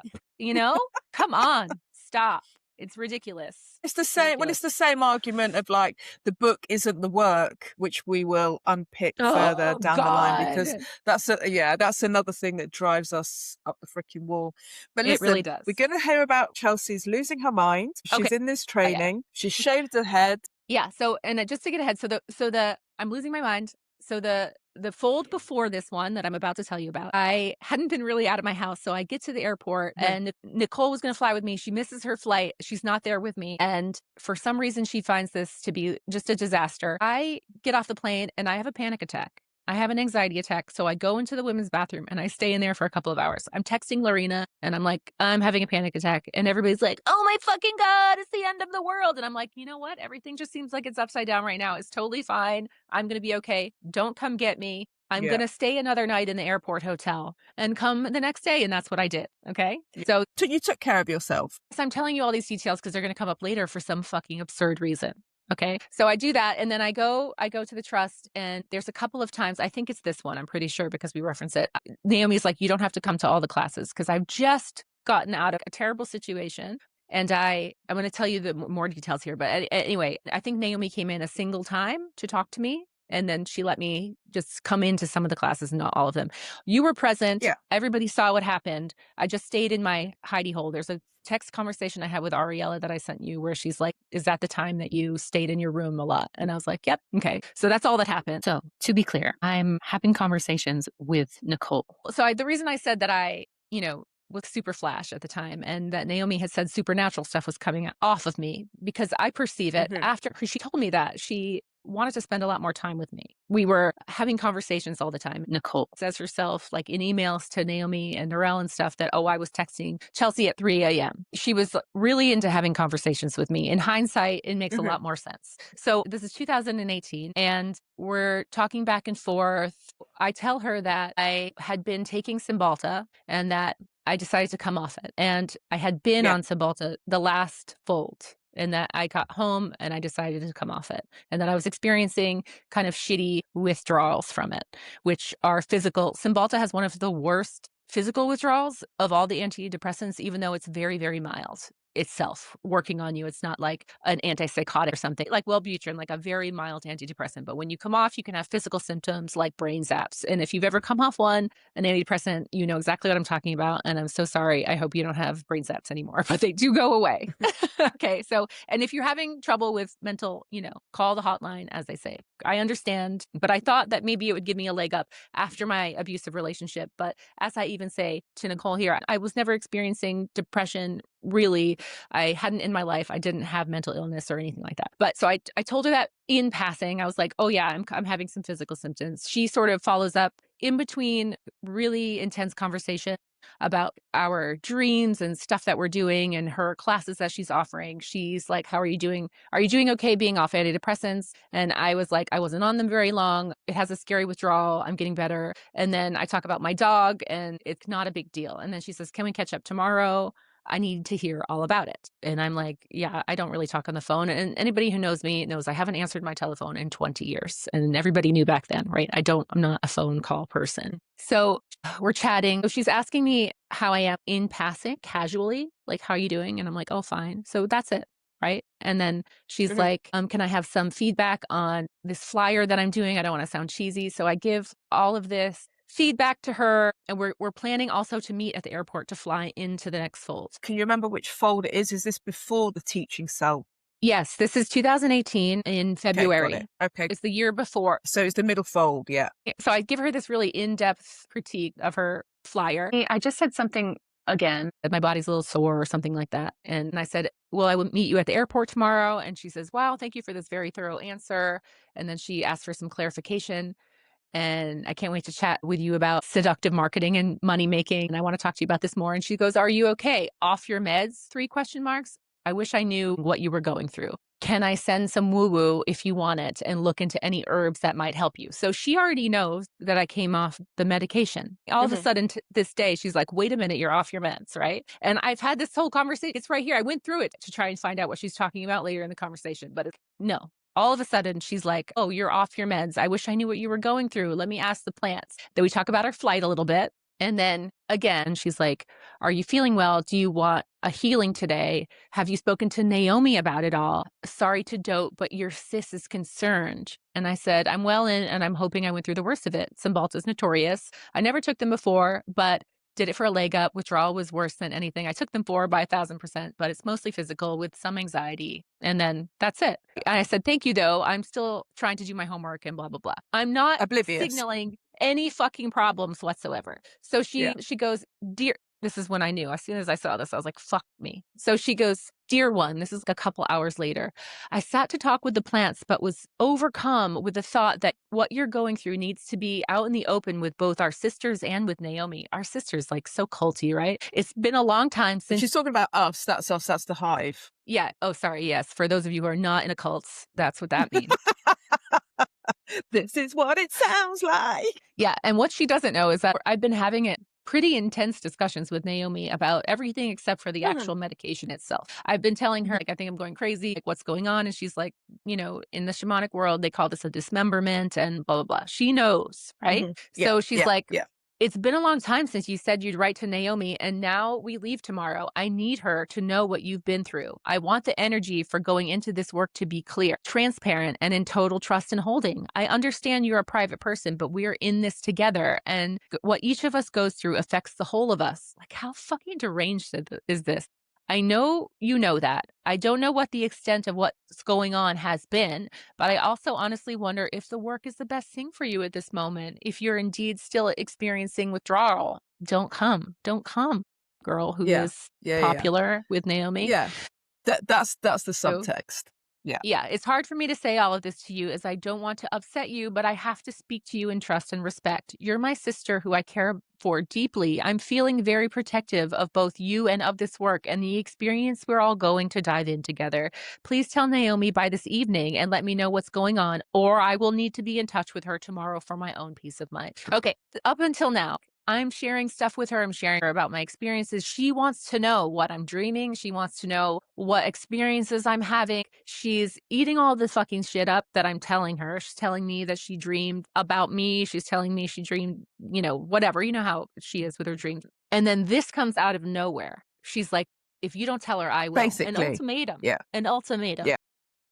Come on, stop. It's ridiculous. It's the same. Well, it's the same argument of like the book isn't the work, which we will unpick further down the line, because that's another thing that drives us up the freaking wall. But listen, it really does. We're going to hear about Chelsea's losing her mind. She's in this training. She shaved her head. Yeah. So, and just to get ahead, I'm losing my mind. So the fold before this one that I'm about to tell you about, I hadn't been really out of my house. So I get to the airport and Nicole was going to fly with me. She misses her flight. She's not there with me. And for some reason, she finds this to be just a disaster. I get off the plane and I have a panic attack. I have an anxiety attack. So I go into the women's bathroom and I stay in there for a couple of hours. I'm texting Lorena and I'm like, I'm having a panic attack. And everybody's like, oh my fucking God, it's the end of the world. And I'm like, you know what? Everything just seems like it's upside down right now. It's totally fine. I'm going to be okay. Don't come get me. I'm Yeah. going to stay another night in the airport hotel and come the next day. And that's what I did. Okay. So You took care of yourself. I'm telling you all these details because they're going to come up later for some fucking absurd reason. Okay. So I do that. And then I go to the trust, and there's a couple of times, I think it's this one, I'm pretty sure because we reference it. Naomi's like, you don't have to come to all the classes because I've just gotten out of a terrible situation. And I'm going to tell you the more details here. But anyway, I think Naomi came in a single time to talk to me. And then she let me just come into some of the classes, not all of them. You were present. Yeah. Everybody saw what happened. I just stayed in my hidey hole. There's a text conversation I had with Ariella that I sent you where she's like, is that the time that you stayed in your room a lot? And I was like, yep. Okay. So that's all that happened. So to be clear, I'm having conversations with Nicole. So the reason I said that I, was super flash at the time and that Naomi had said supernatural stuff was coming off of me because I perceive it after she told me that she wanted to spend a lot more time with me. We were having conversations all the time. Nicole says herself, like in emails to Naomi and Norelle and stuff, that, I was texting Chelsea at 3 a.m. She was really into having conversations with me. In hindsight, it makes a lot more sense. So this is 2018 and we're talking back and forth. I tell her that I had been taking Cymbalta and that I decided to come off it. And I had been on Cymbalta the last fold. And that I got home and I decided to come off it. And that I was experiencing kind of shitty withdrawals from it, which are physical. Cymbalta has one of the worst physical withdrawals of all the antidepressants, even though it's very, very mild itself working on you. It's not like an antipsychotic or something like Wellbutrin, like a very mild antidepressant. But when you come off, you can have physical symptoms like brain zaps. And if you've ever come off an antidepressant, you know exactly what I'm talking about. And I'm so sorry. I hope you don't have brain zaps anymore, but they do go away. Okay. So, and if you're having trouble with mental, call the hotline, as they say. I understand, but I thought that maybe it would give me a leg up after my abusive relationship. But as I even say to Nicole here, I was never experiencing depression. Really, I hadn't in my life. I didn't have mental illness or anything like that. But so I told her that in passing. I was like, oh yeah, I'm having some physical symptoms. She sort of follows up in between really intense conversation about our dreams and stuff that we're doing and her classes that she's offering. She's like, how are you doing? Are you doing okay being off antidepressants? And I was like, I wasn't on them very long. It has a scary withdrawal. I'm getting better. And then I talk about my dog and it's not a big deal. And then she says, can we catch up tomorrow? I need to hear all about it. And I'm like, yeah, I don't really talk on the phone. And anybody who knows me knows I haven't answered my telephone in 20 years. And everybody knew back then, right? I'm not a phone call person. So we're chatting. So she's asking me how I am in passing, casually, like, how are you doing? And I'm like, oh, fine. So that's it. Right. And then she's like, can I have some feedback on this flyer that I'm doing? I don't want to sound cheesy. So I give all of this feedback to her, and we're planning also to meet at the airport to fly into the next fold. Can you remember which fold it is? Is this before the teaching cell? Yes, this is 2018 in February. Okay. It's the year before. So it's the middle fold, yeah. So I give her this really in-depth critique of her flyer. I just said something again, that my body's a little sore or something like that. And I said, well, I will meet you at the airport tomorrow. And she says, wow, thank you for this very thorough answer. And then she asked for some clarification. And I can't wait to chat with you about seductive marketing and money making. And I want to talk to you about this more. And she goes, are you okay? Off your meds? 3 question marks. I wish I knew what you were going through. Can I send some woo-woo if you want it and look into any herbs that might help you? So she already knows that I came off the medication. All of a sudden, this day, she's like, wait a minute, you're off your meds, right? And I've had this whole conversation. It's right here. I went through it to try and find out what she's talking about later in the conversation. But no. All of a sudden, she's like, oh, you're off your meds. I wish I knew what you were going through. Let me ask the plants. Then we talk about our flight a little bit. And then again, she's like, are you feeling well? Do you want a healing today? Have you spoken to Naomi about it all? Sorry to dote, but your sis is concerned. And I said, I'm well in, and I'm hoping I went through the worst of it. Cymbalta's notorious. I never took them before, but did it for a leg up. Withdrawal was worse than anything I took them for by 1,000%, but it's mostly physical with some anxiety. And then that's it. And I said, thank you, though. I'm still trying to do my homework and blah, blah, blah. I'm not Oblivious. signaling any fucking problems whatsoever. So she goes, dear, This is when I knew. As soon as I saw this, I was like, "Fuck me." So she goes, "Dear one," this is a couple hours later, "I sat to talk with the plants, but was overcome with the thought that what you're going through needs to be out in the open with both our sisters and with Naomi." Our sisters, like, so culty, right? "It's been a long time And since." she's talking about us. That's us. That's the hive. Yeah. Oh, sorry. Yes. For those of you who are not in occults, that's what that means. This is what it sounds like. Yeah, and what she doesn't know is that I've been having it pretty intense discussions with Naomi about everything except for the Mhm, actual medication itself. I've been telling her, mhm, like, "I think I'm going crazy, like, what's going on?" And she's like, "In the shamanic world, they call this a dismemberment and blah, blah, blah." She knows, right? mhm. Yeah, So she's yeah, like, yeah. "It's been a long time since you said you'd write to Naomi, and now we leave tomorrow. I need her to know what you've been through. I want the energy for going into this work to be clear, transparent, and in total trust and holding. I understand you're a private person, but we're in this together, and what each of us goes through affects the whole of us." Like, how fucking deranged is this? "I know you know that. I don't know what the extent of what's going on has been, but I also honestly wonder if the work is the best thing for you at this moment. If you're indeed still experiencing withdrawal, don't come. Don't come." Girl who Yeah, is yeah, yeah, yeah. popular with Naomi. Yeah. That's the So subtext. Yeah. yeah, it's hard for me to say all of this to you as I don't want to upset you, but I have to speak to you in trust and respect. You're my sister who I care for deeply. I'm feeling very protective of both you and of this work and the experience we're all going to dive in together. Please tell Naomi by this evening and let me know what's going on, or I will need to be in touch with her tomorrow for my own peace of mind. Okay, up until now, I'm sharing stuff with her. I'm sharing her about my experiences. She wants to know what I'm dreaming. She wants to know what experiences I'm having. She's eating all the fucking shit up that I'm telling her. She's telling me that she dreamed about me. She's telling me she dreamed, whatever. You know how she is with her dreams. And then this comes out of nowhere. She's like, "If you don't tell her, I will." An Basically. ultimatum. Yeah, An ultimatum. yeah.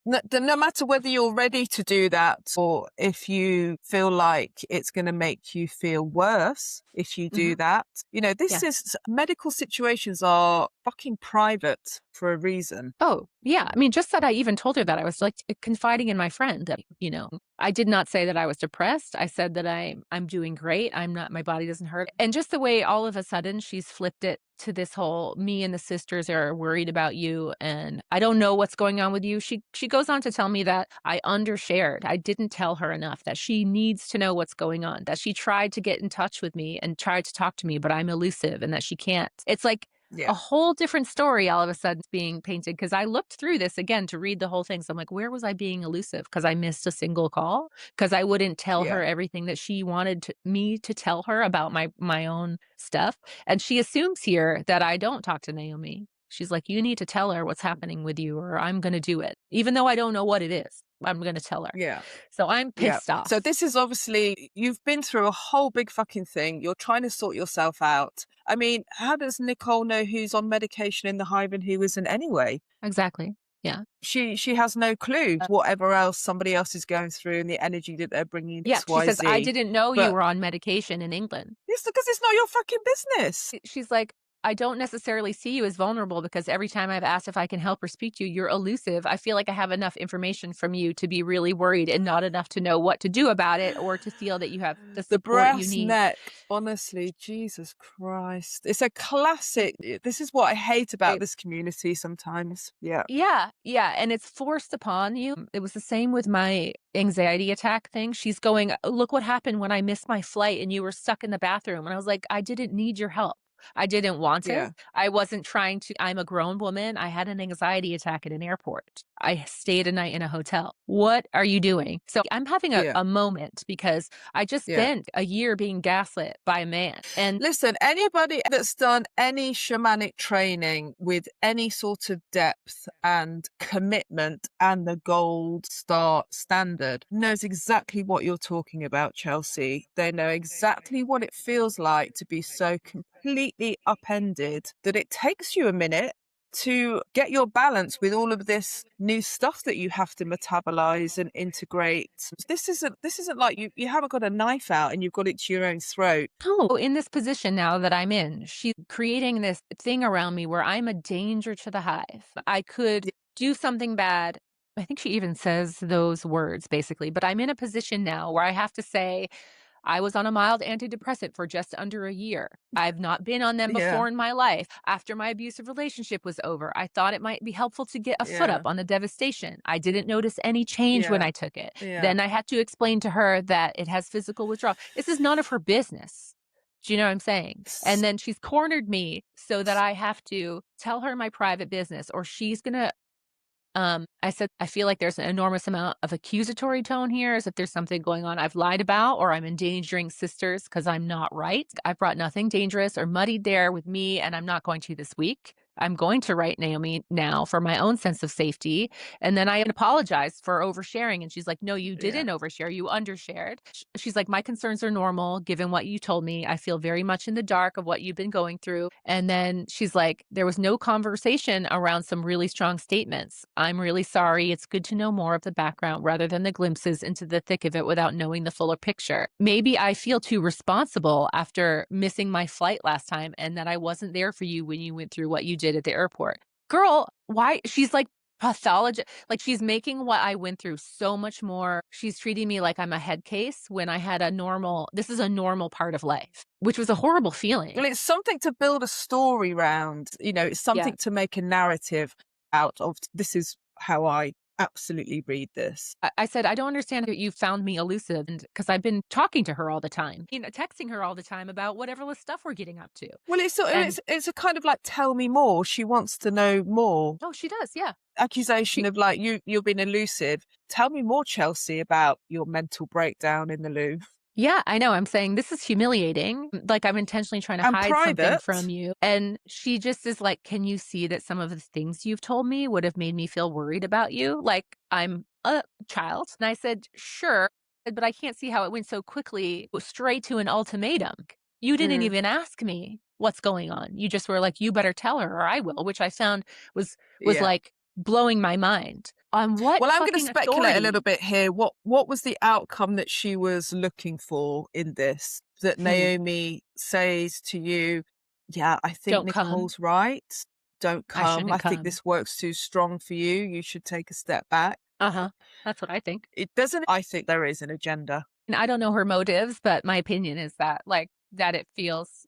No matter whether you're ready to do that or if you feel like it's going to make you feel worse if you do Hmm. that, this Yeah. is medical situations are fucking private for a reason. Oh, yeah. I mean, just that I even told her that I was like confiding in my friend that, I did not say that I was depressed. I said that I'm doing great. I'm not, my body doesn't hurt. And just the way all of a sudden she's flipped it to this whole me and the sisters are worried about you and I don't know what's going on with you. She goes on to tell me that I undershared. I didn't tell her enough, that she needs to know what's going on, that she tried to get in touch with me and tried to talk to me, but I'm elusive and that she can't. It's like Yeah, a whole different story all of a sudden being painted because I looked through this again to read the whole thing. So I'm like, where was I being elusive? Because I missed a single call? Because I wouldn't tell yeah, her everything that she wanted me to tell her about my own stuff. And she assumes here that I don't talk to Naomi. She's like, you need to tell her what's happening with you, or I'm going to do it. Even though I don't know what it is, I'm going to tell her. yeah. So I'm Yeah. pissed So off. this is obviously, you've been through a whole big fucking thing. You're trying to sort yourself out. I mean, how does Nicole know who's on medication in the hive and who isn't anyway? Exactly. Yeah. She has no clue whatever else somebody else is going through and the energy that they're bringing Yeah. She says, I XYZ. didn't know you But were on medication in England. it's because it's not your fucking business. She's like, "I don't necessarily see you as vulnerable because every time I've asked if I can help or speak to you, you're elusive. I feel like I have enough information from you to be really worried and not enough to know what to do about it or to feel that you have the The support you brass need." neck, honestly, Jesus Christ. It's a classic. This is what I hate about this community sometimes. Yeah. Yeah, yeah, and it's forced upon you. It was the same with my anxiety attack thing. She's going, "Look what happened when I missed my flight and you were stuck in the bathroom." And I was like, "I didn't need your help. I didn't want it. Yeah. I wasn't trying to. I'm a grown woman. I had an anxiety attack at an airport. I stayed a night in a hotel. What are you doing?" So I'm having a, Yeah. a moment because I just Yeah. spent a year being gaslit by a man. And Listen, anybody that's done any shamanic training with any sort of depth and commitment and the gold star standard knows exactly what you're talking about, Chelsea. They know exactly what it feels like to be so completely upended that it takes you a minute to get your balance with all of this new stuff that you have to metabolize and integrate. This isn't like you haven't got a knife out and you've got it to your own throat. oh, in this position now that I'm in, she's creating this thing around me where I'm a danger to the hive. I could do something bad. I think she even says those words basically, but I'm in a position now where I have to say, I was on a mild antidepressant for just under a year. I've not been on them Yeah. before in my life. After my abusive relationship was over, I thought it might be helpful to get a foot up Yeah. on the devastation. I didn't notice any change when Yeah. I took it. Yeah. Then I had to explain to her that it has physical withdrawal. This is none of her business. Do you know what I'm saying? And S- then she's cornered me so that I have to tell her my private business or she's going to I said, I feel like there's an enormous amount of accusatory tone here as if there's something going on I've lied about or I'm endangering sisters because I'm not right. I've brought nothing dangerous or muddied there with me, and I'm not going to this week. I'm going to write Naomi now for my own sense of safety. And then I apologized for oversharing. And she's like, no, you yeah. didn't overshare. You undershared. She's like, my concerns are normal given what you told me. I feel very much in the dark of what you've been going through. And then she's like, there was no conversation around some really strong statements. I'm really sorry. It's good to know more of the background rather than the glimpses into the thick of it without knowing the fuller picture. Maybe I feel too responsible after missing my flight last time and that I wasn't there for you when you went through what you did at the airport. Girl, why? She's like, pathologist, like she's making what I went through so much more. She's treating me like I'm a head case when I had this is a normal part of life, which was a horrible feeling. Well, it's something to build a story round. It's Yeah. something to make a narrative out of. This is how I absolutely read this. I said, I don't understand that you found me elusive because I've been talking to her all the time, texting her all the time about whatever stuff we're getting up to. Well, And it's a kind of like tell me more. She wants to know more. oh, she does. Yeah. Accusation She, of like you've been elusive. Tell me more, Chelsea, about your mental breakdown in the loo. yeah, I know. I'm saying this is humiliating. Like I'm intentionally trying to And hide something private. from you. And she just is like, can you see that some of the things you've told me would have made me feel worried about you? Like I'm a child. And I said, sure, but I can't see how it went so quickly straight to an ultimatum. You didn't Mm, even ask me what's going on. You just were like, you better tell her or I will, which I found was yeah. like blowing my mind. On what Well, I'm going to fucking speculate a little authority? bit here. What was the outcome that she was looking for in this? That Hmm. Naomi says to you, "Yeah, I think Don't come. Nicole's right. Don't I come. I shouldn't think come. this works too strong for you. You should take a step back." Uh-huh. That's what I think. It doesn't. I think there is an agenda. And I don't know her motives, but my opinion is that, like, that it feels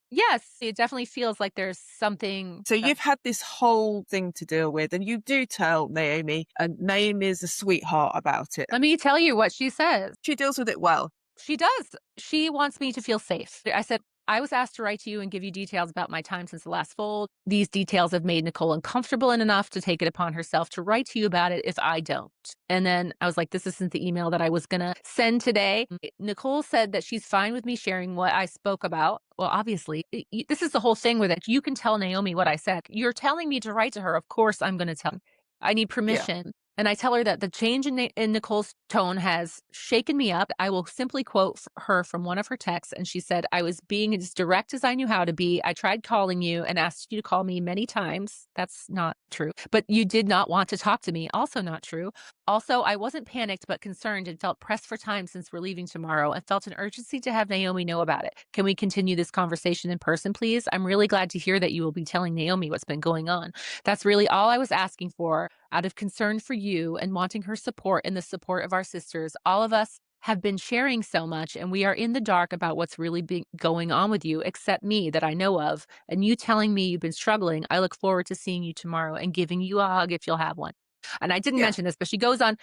yes, it definitely feels like there's something So you've had this whole thing to deal with, and you do tell Naomi, and Naomi is a sweetheart about it. let me tell you what she says. She deals with it well. She does. She wants me to feel safe. I said, I was asked to write to you and give you details about my time since the last fold. These details have made Nicole uncomfortable enough to take it upon herself to write to you about it if I don't. And then I was like, this isn't the email that I was going to send today. Nicole said that she's fine with me sharing what I spoke about. Well, obviously, this is the whole thing with it. You can tell Naomi what I said. You're telling me to write to her. Of course, I'm going to tell. I need Yeah. permission. And I tell her that the change in Nicole's tone has shaken me up. I will simply quote her from one of her texts. And she said, I was being as direct as I knew how to be. I tried calling you and asked you to call me many times. That's not true. But you did not want to talk to me. Also not true. Also, I wasn't panicked, but concerned and felt pressed for time since we're leaving tomorrow and felt an urgency to have Naomi know about it. Can we continue this conversation in person, please? I'm really glad to hear that you will be telling Naomi what's been going on. That's really all I was asking for out of concern for you and wanting her support and the support of our sisters. All of us have been sharing so much and we are in the dark about what's really been going on with you, except me that I know of. And you telling me you've been struggling, I look forward to seeing you tomorrow and giving you a hug if you'll have one. And I didn't Yeah. mention this, but she goes on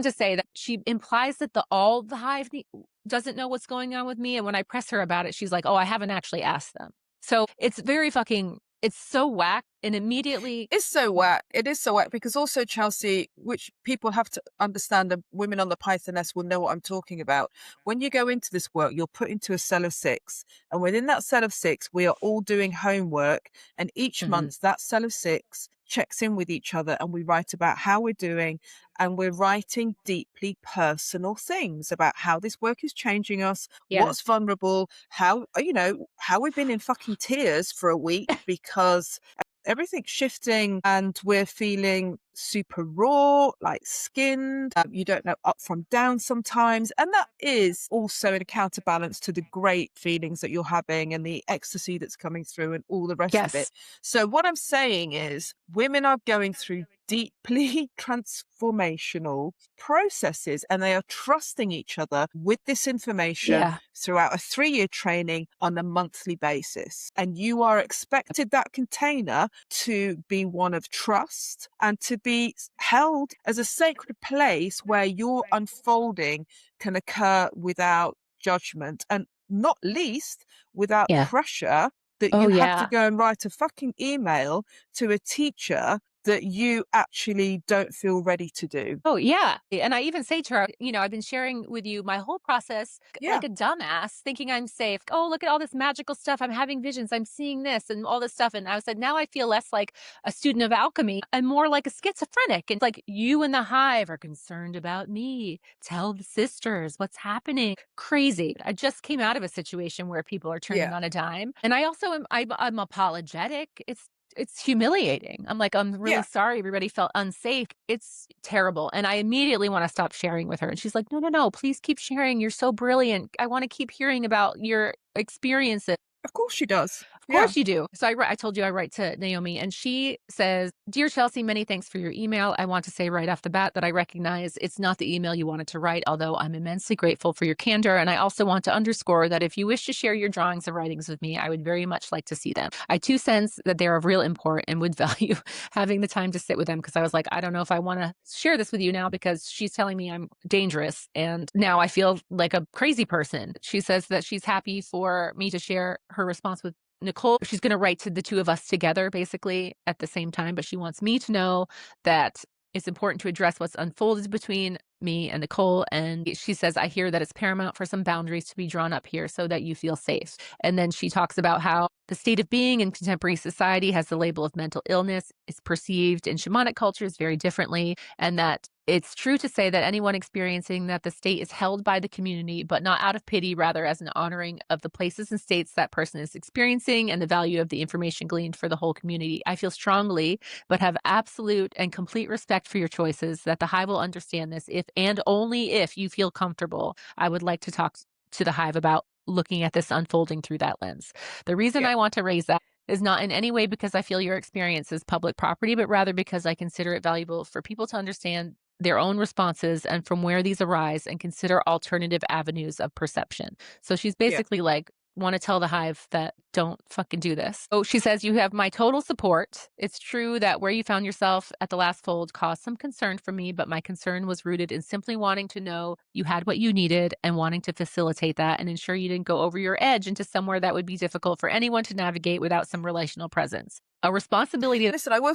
to say that she implies that the hive doesn't know what's going on with me. And when I press her about it, she's like, oh, I haven't actually asked them. So it's very fucking, it's so whack. And immediately, It's so whack. It is so whack because also, Chelsea, which people have to understand, and women on the Pythoness will know what I'm talking about. When you go into this work, you're put into a cell of 6. And within that cell of 6, we are all doing homework. And each Mhm. month, that cell of 6 checks in with each other and we write about how we're doing. And we're writing deeply personal things about how this work is changing us, Yeah. what's vulnerable, how we've been in fucking tears for a week because everything's shifting and we're feeling super raw, like skinned. You don't know up from down sometimes. And that is also in a counterbalance to the great feelings that you're having and the ecstasy that's coming through and all the rest of it. Yes. So what I'm saying is women are going through deeply transformational processes and they are trusting each other with this information Yeah. throughout a 3-year training on a monthly basis. And you are expected that container to be one of trust and to be held as a sacred place where your unfolding can occur without judgment and not least without Yeah. pressure that Oh, you have to yeah. go and write a fucking email to a teacher that you actually don't feel ready to do. Oh, yeah. And I even say to her, I've been sharing with you my whole process Yeah, like a dumbass, thinking I'm safe. Oh, look at all this magical stuff. I'm having visions. I'm seeing this and all this stuff. And I said, now I feel less like a student of alchemy and more like a schizophrenic. And like you and the hive are concerned about me. Tell the sisters what's happening. Crazy. I just came out of a situation where people are turning yeah, on a dime. And I also I'm apologetic. It's humiliating. I'm like, I'm really yeah. sorry everybody felt unsafe. It's terrible. And I immediately want to stop sharing with her. And she's like, no, no, no, please keep sharing. You're so brilliant. I want to keep hearing about your experiences. Of course she does. Of Yeah, course you do. So I told you I write to Naomi, and she says, "Dear Chelsea, many thanks for your email. I want to say right off the bat that I recognize it's not the email you wanted to write, although I'm immensely grateful for your candor. And I also want to underscore that if you wish to share your drawings and writings with me, I would very much like to see them. I too sense that they're of real import and would value having the time to sit with them because I was like, I don't know if I want to share this with you now because she's telling me I'm dangerous. And now I feel like a crazy person." She says that she's happy for me to share her response with Nicole. She's going to write to the two of us together, basically at the same time, but she wants me to know that it's important to address what's unfolded between me and Nicole. And she says, I hear that it's paramount for some boundaries to be drawn up here so that you feel safe. And then she talks about how the state of being in contemporary society has the label of mental illness. It's perceived in shamanic cultures very differently, and that it's true to say that anyone experiencing that the state is held by the community, but not out of pity, rather as an honoring of the places and states that person is experiencing and the value of the information gleaned for the whole community. I feel strongly, but have absolute and complete respect for your choices, that the hive will understand this if and only if you feel comfortable. I would like to talk to the hive about looking at this unfolding through that lens. The reason yeah, I want to raise that is not in any way because I feel your experience is public property, but rather because I consider it valuable for people to understand their own responses and from where these arise and consider alternative avenues of perception. So she's yeah. basically like, want to tell the hive that don't fucking do this. So she says, you have my total support. It's true that where you found yourself at the last fold caused some concern for me, but my concern was rooted in simply wanting to know you had what you needed and wanting to facilitate that and ensure you didn't go over your edge into somewhere that would be difficult for anyone to navigate without some relational presence. A responsibility. Listen, I will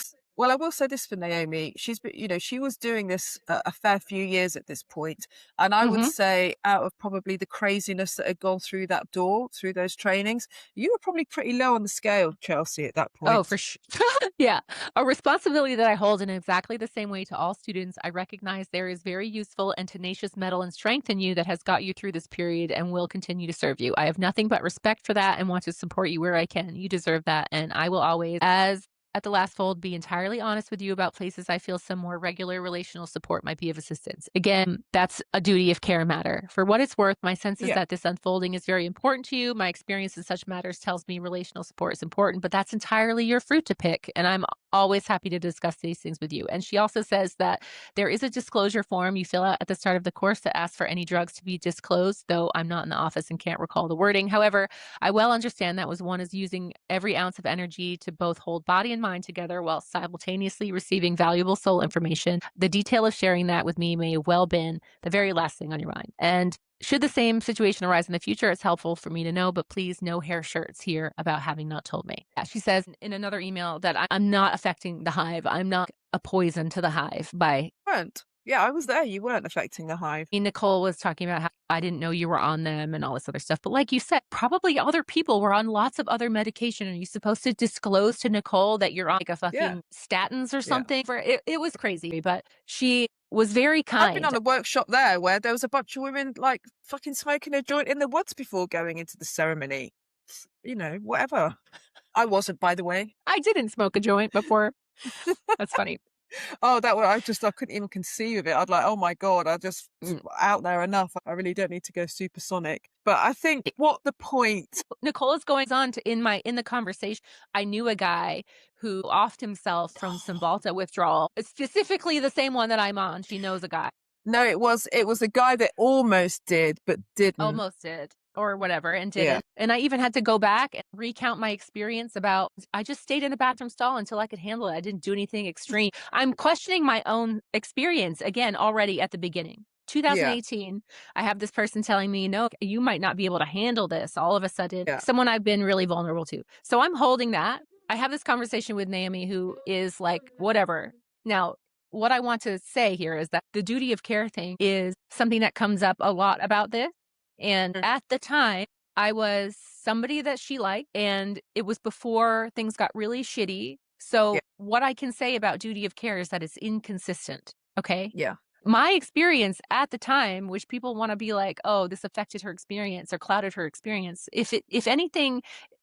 say this for Naomi. She's been, she was doing this a fair few years at this point, and I would Mhm. say, out of probably the craziness that had gone through that door, through those trainings, you were probably pretty low on the scale, Chelsea, at that Oh, for point. sure. Yeah. A responsibility that I hold in exactly the same way to all students. I recognize there is very useful and tenacious metal and strength in you that has got you through this period and will continue to serve you. I have nothing but respect for that and want to support you where I can. You deserve that. And I will always, as at the last fold, be entirely honest with you about places I feel some more regular relational support might be of assistance. Again, that's a duty of care matter. For what it's worth, my sense is Yeah, that this unfolding is very important to you. My experience in such matters tells me relational support is important, but that's entirely your fruit to pick. And I'm always happy to discuss these things with you. And she also says that there is a disclosure form you fill out at the start of the course that asks for any drugs to be disclosed, though I'm not in the office and can't recall the wording. However, I well understand that was one is using every ounce of energy to both hold body and mind together while simultaneously receiving valuable soul information. The detail of sharing that with me may have well been the very last thing on your mind. And should the same situation arise in the future, it's helpful for me to know, but please no hair shirts here about having not told me. She says in another email that I'm not affecting the hive. I'm not a poison to the hive by weren't. Yeah, I was there. You weren't affecting the hive. Nicole was talking about how I didn't know you were on them and all this other stuff. But like you said, probably other people were on lots of other medication. Are you supposed to disclose to Nicole that you're on like a Yeah, fucking statins or yeah. something? For it was crazy, but she was very I've been kind. on a workshop there where there was a bunch of women like fucking smoking a joint in the woods before going into the ceremony. Whatever. I wasn't, by the way. I didn't smoke a joint before. That's funny. Oh, that one, I couldn't even conceive of it. I'd like, oh my God, I just Mm. out there enough. I really don't need to go supersonic. But I think what the point. Nicole is going on to in the conversation. I knew a guy who offed himself from Cymbalta withdrawal. It's specifically the same one that I'm on. She knows a guy. No, it was a guy that almost did, but didn't. Almost did or whatever and Yeah. didn't. And I even had to go back and recount my experience about I just stayed in a bathroom stall until I could handle it. I didn't do anything extreme. I'm questioning my own experience again already at the beginning. Yeah. 2018, I have this person telling me, no, you might not be able to handle this. All of a sudden, Yeah. someone I've been really vulnerable to. So I'm holding that. I have this conversation with Naomi, who is like, whatever. Now, what I want to say here is that the duty of care thing is something that comes up a lot about this. And Mm. at the time, I was somebody that she liked, and it was before things got really shitty. So Yeah. what I can say about duty of care is that it's inconsistent. Okay. Yeah. My experience at the time, which people want to be like, oh, this affected her experience or clouded her experience. If anything,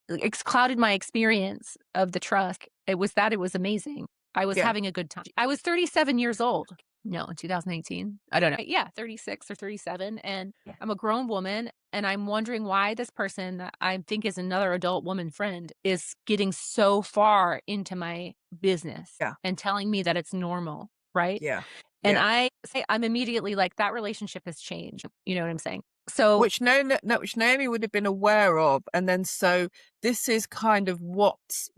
it's clouded my experience of the trust. It was amazing. I was Yeah. having a good time. I was 37 years old. No, in 2018. I don't know. Yeah, 36 or 37. And I'm a grown woman. And I'm wondering why this person that I think is another adult woman friend is getting so far into my business Yeah. and telling me that it's normal. Right. Yeah. And Yeah. I say, I'm immediately like, that relationship has changed. You know what I'm saying? So, Which which Naomi would have been aware of, and then so this is kind of what's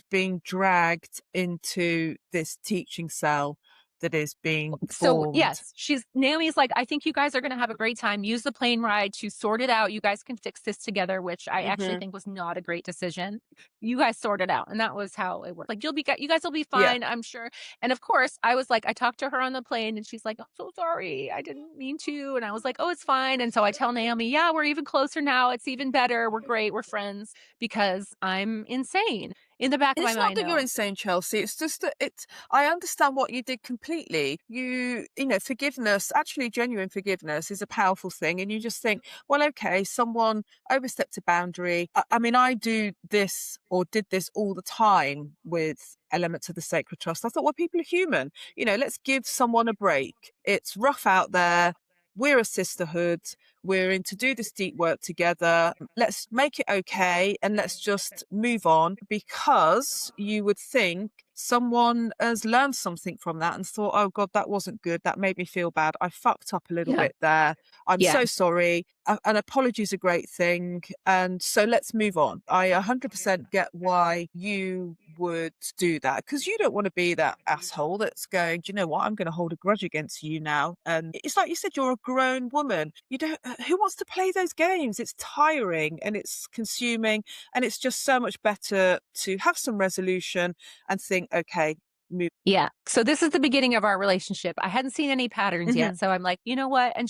being dragged into this teaching cell that is being formed. yes, Naomi's like, I think you guys are going to have a great time. Use the plane ride to sort it out. You guys can fix this together, which I actually Hmm. think was not a great decision. You guys sort it out. And that was how it worked. Like, you guys will be Yeah. fine, I'm sure. And of course, I was like, I talked to her on the plane and she's like, I'm so sorry. I didn't mean to. And I was like, oh, it's fine. And so I tell Naomi, yeah, we're even closer now. It's even better. We're great. We're friends because I'm insane. In the back of And my it's not mind, that you're though. insane, Chelsea. It's just that I understand what you did completely. Forgiveness, actually genuine forgiveness is a powerful thing. And you just think, well, okay, someone overstepped a boundary. I mean, I do this or did this all the time with elements of the sacred trust. I thought, well, people are human. Let's give someone a break. It's rough out there. We're a sisterhood. We're in to do this deep work together. Let's make it okay and let's just move on, because you would think someone has learned something from that and thought, oh God, that wasn't good. That made me feel bad. I fucked up a little Yeah. bit there. I'm Yeah. so sorry. An apology is a great thing. And so let's move on. I 100% get why you would do that, because you don't want to be that asshole that's going, do you know what? I'm going to hold a grudge against you now. And it's like you said, you're a grown woman. You don't, who wants to play those games? It's tiring and it's consuming, and it's just so much better to have some resolution and think, okay, move. Yeah. So this is the beginning of our relationship. I hadn't seen any patterns Mhm. yet. So I'm like, you know what? And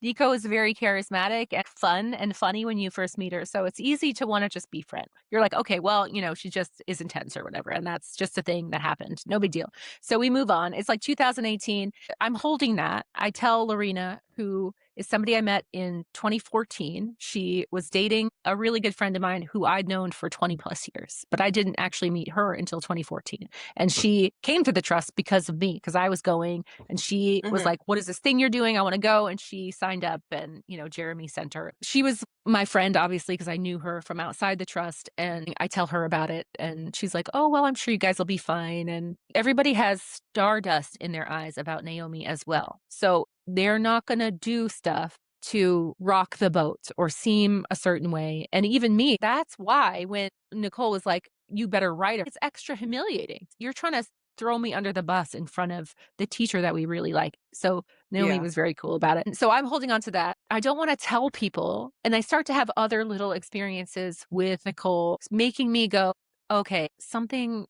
Nico is very charismatic and fun and funny when you first meet her. So it's easy to want to just be friends. You're like, okay, well, she just is intense or whatever. And that's just a thing that happened. No big deal. So we move on. It's like 2018. I'm holding that. I tell Lorena, who is somebody I met in 2014. She was dating a really good friend of mine who I'd known for 20 plus years, but I didn't actually meet her until 2014. And she came to the trust because of me, because I was going, and she was Mhm. like, what is this thing you're doing? I want to go. And she signed up, and, Jeremy sent her. She was my friend, obviously, because I knew her from outside the trust. And I tell her about it. And she's like, oh, well, I'm sure you guys will be fine. And everybody has stardust in their eyes about Naomi as well. So they're not going to do stuff to rock the boat or seem a certain way. And even me, that's why when Nicole was like, you better write her, it's extra humiliating. You're trying to throw me under the bus in front of the teacher that we really like. So Naomi Yeah. was very cool about it. And so I'm holding on to that. I don't want to tell people. And I start to have other little experiences with Nicole, making me go, okay,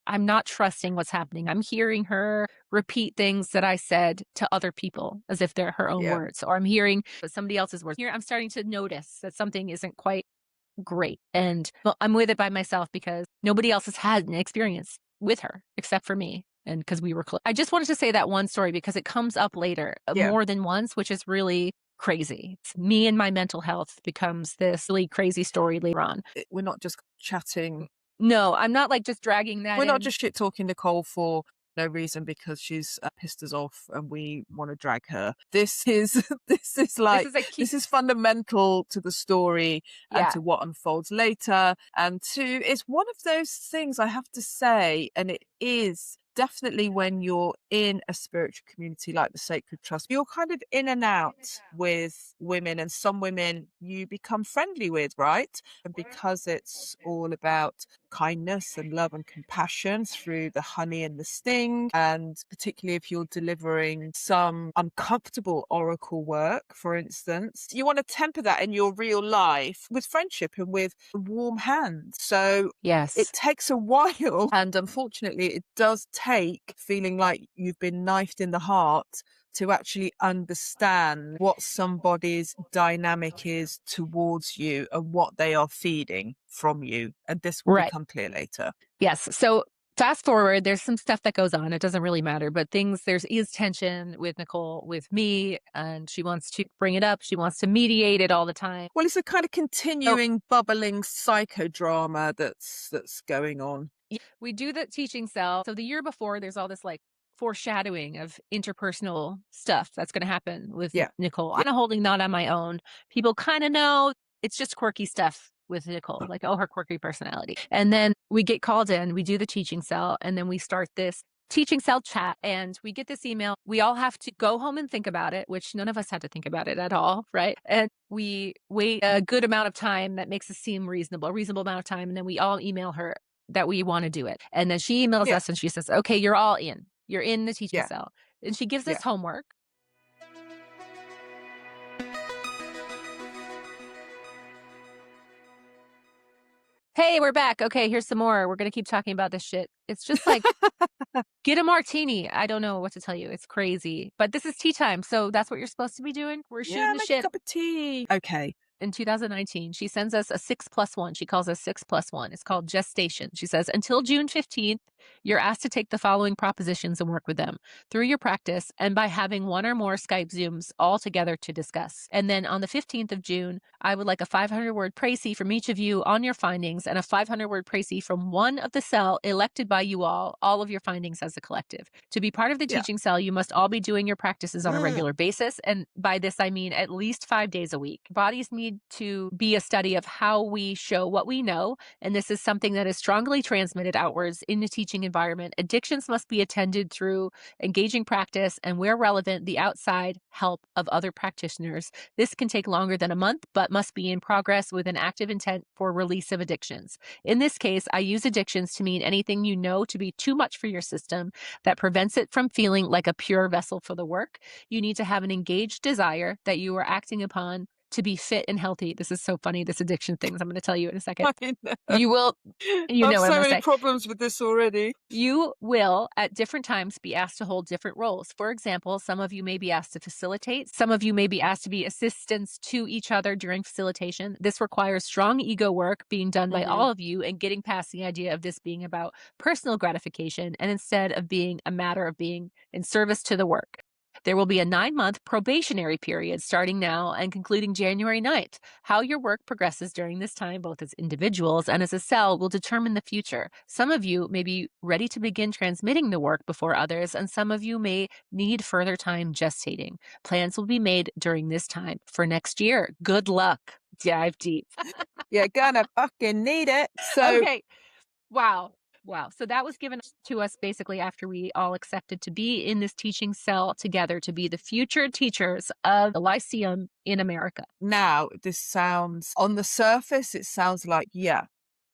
I'm not trusting what's happening. I'm hearing her repeat things that I said to other people as if they're her own Yeah. words, or I'm hearing somebody else's words. Here, I'm starting to notice that something isn't quite great. And I'm with it by myself because nobody else has had an experience with her except for me. And because we were close. I just wanted to say that one story because it comes up later Yeah. more than once, which is really crazy. It's me and my mental health becomes this really crazy story later on. We're not just chatting. No, I'm not like just dragging that We're not in. just shit talking Nicole for no reason because she's pissed us off and we want to drag her. This is this is This like is a key. this is fundamental to the story and Yeah. to what unfolds later. And two, it's one of those things I have to say, and it is definitely when you're in a spiritual community like the Sacred Trust, you're kind of in and out with women, and some women you become friendly with, right? And because it's all about kindness and love and compassion through the honey and the sting, and particularly if you're delivering some uncomfortable oracle work, for instance, you want to temper that in your real life with friendship and with a warm hand. So Yes. it takes a while, and unfortunately it does take feeling like you've been knifed in the heart to actually understand what somebody's dynamic is towards you and what they are feeding from you. And this will Right. become clear later. Yes. So fast forward, there's some stuff that goes on. It doesn't really matter, but there is tension with Nicole, with me, and she wants to bring it up. She wants to mediate it all the time. Well, it's a kind of continuing, bubbling psychodrama that's going on. We do the teaching cell. So the year before, there's all this like foreshadowing of interpersonal stuff that's going to happen with Nicole. I'm holding that on my own. People kind of know it's just quirky stuff with Nicole, like, oh, her quirky personality. And then we get called in, we do the teaching cell, and then we start this teaching cell chat, and we get this email. We all have to go home and think about it, which none of us had to think about it at all, right? And we wait a good amount of time that makes us seem reasonable, a reasonable amount of time, and then we all email her that we want to do it. And then she emails us and she says, okay, you're all in. You're in the teaching cell. And she gives us homework. Hey, we're back. Okay, here's some more. We're going to keep talking about this shit. It's just like, get a martini. I don't know what to tell you. It's crazy. But this is tea time. So that's what you're supposed to be doing. We're shooting the shit. A cup of tea. Okay. In 2019, she sends us a 6+1. She calls us 6+1. It's called gestation. She says, until June 15th, you're asked to take the following propositions and work with them through your practice and by having one or more Skype Zooms all together to discuss. And then on the 15th of June, I would like a 500-word précis from each of you on your findings and a 500-word précis from one of the cell elected by you all of your findings as a collective. To be part of the teaching cell, you must all be doing your practices on a regular basis. And by this, I mean at least 5 days a week. Bodies need to be a study of how we show what we know, and this is something that is strongly transmitted outwards in the teaching environment. Addictions must be attended through engaging practice and, where relevant, the outside help of other practitioners. This can take longer than a month, but must be in progress with an active intent for release of addictions. In this case, I use addictions to mean anything you know to be too much for your system that prevents it from feeling like a pure vessel for the work. You need to have an engaged desire that you are acting upon to be fit and healthy. This is so funny, this addiction things. I'm going to tell you in a second. You will, you know what I'm going to say. I have so many problems with this already. You will, at different times, be asked to hold different roles. For example, some of you may be asked to facilitate. Some of you may be asked to be assistants to each other during facilitation. This requires strong ego work being done by all of you and getting past the idea of this being about personal gratification and instead of being a matter of being in service to the work. There will be a 9-month probationary period starting now and concluding January 9th. How your work progresses during this time, both as individuals and as a cell, will determine the future. Some of you may be ready to begin transmitting the work before others, and some of you may need further time gestating. Plans will be made during this time. For next year, good luck. Dive deep. You're gonna fucking need it. So okay. Wow. So that was given to us basically after we all accepted to be in this teaching cell together to be the future teachers of the Lyceum in America. Now, this sounds, on the surface, it sounds like,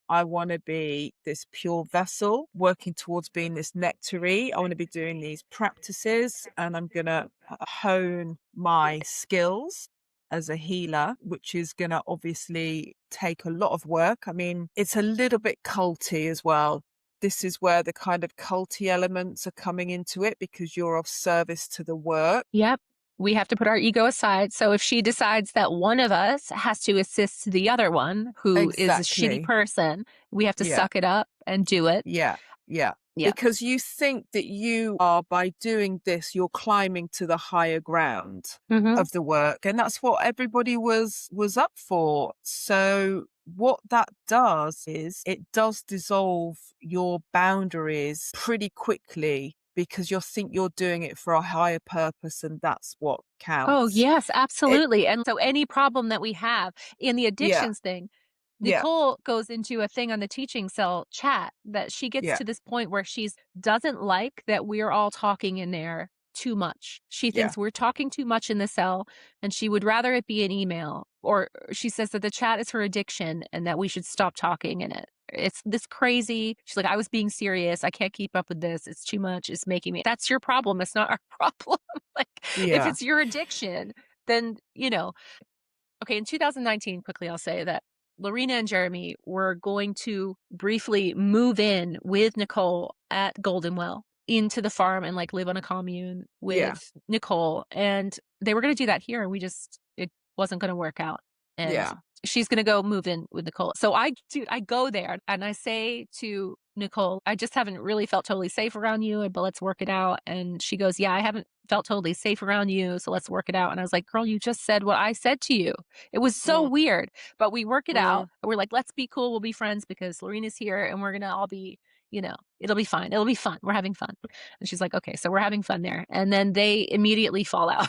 I want to be this pure vessel working towards being this nectary. I want to be doing these practices and I'm going to hone my skills as a healer, which is going to obviously take a lot of work. I mean, it's a little bit culty as well. This is where the kind of culty elements are coming into it because you're of service to the work. Yep. We have to put our ego aside. So if she decides that one of us has to assist the other one who is a shitty person, we have to suck it up and do it. Yeah. Because you think that you are, by doing this, you're climbing to the higher ground of the work. And that's what everybody was up for. So what that does is it does dissolve your boundaries pretty quickly because you think you're doing it for a higher purpose and that's what Oh, counts. yes, It absolutely, and so any problem that we have in the Yeah, addictions thing, yeah, Nicole goes into a thing on the teaching cell chat that she gets yeah, to this point where she's doesn't like that we're all talking in there too much. She yeah. thinks we're talking too much in the cell, and she would rather it be an email, or she says that the chat is her addiction and that we should stop talking in it. It's this crazy. She's like, I was being serious. I can't keep up with this. It's too much. It's making me. That's your problem. It's not our problem. Like, if Yeah. it's your addiction, then, okay, in 2019, quickly, I'll say that Lorena and Jeremy were going to briefly move in with Nicole at Golden Well into the farm and like live on a commune Yeah. with Nicole. And they were going to do that here. And it wasn't going to work out. And Yeah. she's going to go move in with Nicole. So I go there and I say to Nicole, I just haven't really felt totally safe around you, but let's work it out. And she goes, yeah, I haven't felt totally safe around you. So let's work it out. And I was like, girl, you just said what I said to you. It was so Mm, weird, but we work it mm, out. We're like, let's be cool. We'll be friends because Lorena's here and we're going to all be, it'll be fine. It'll be fun. We're having fun. And she's like, okay, so we're having fun there. And then they immediately fall out.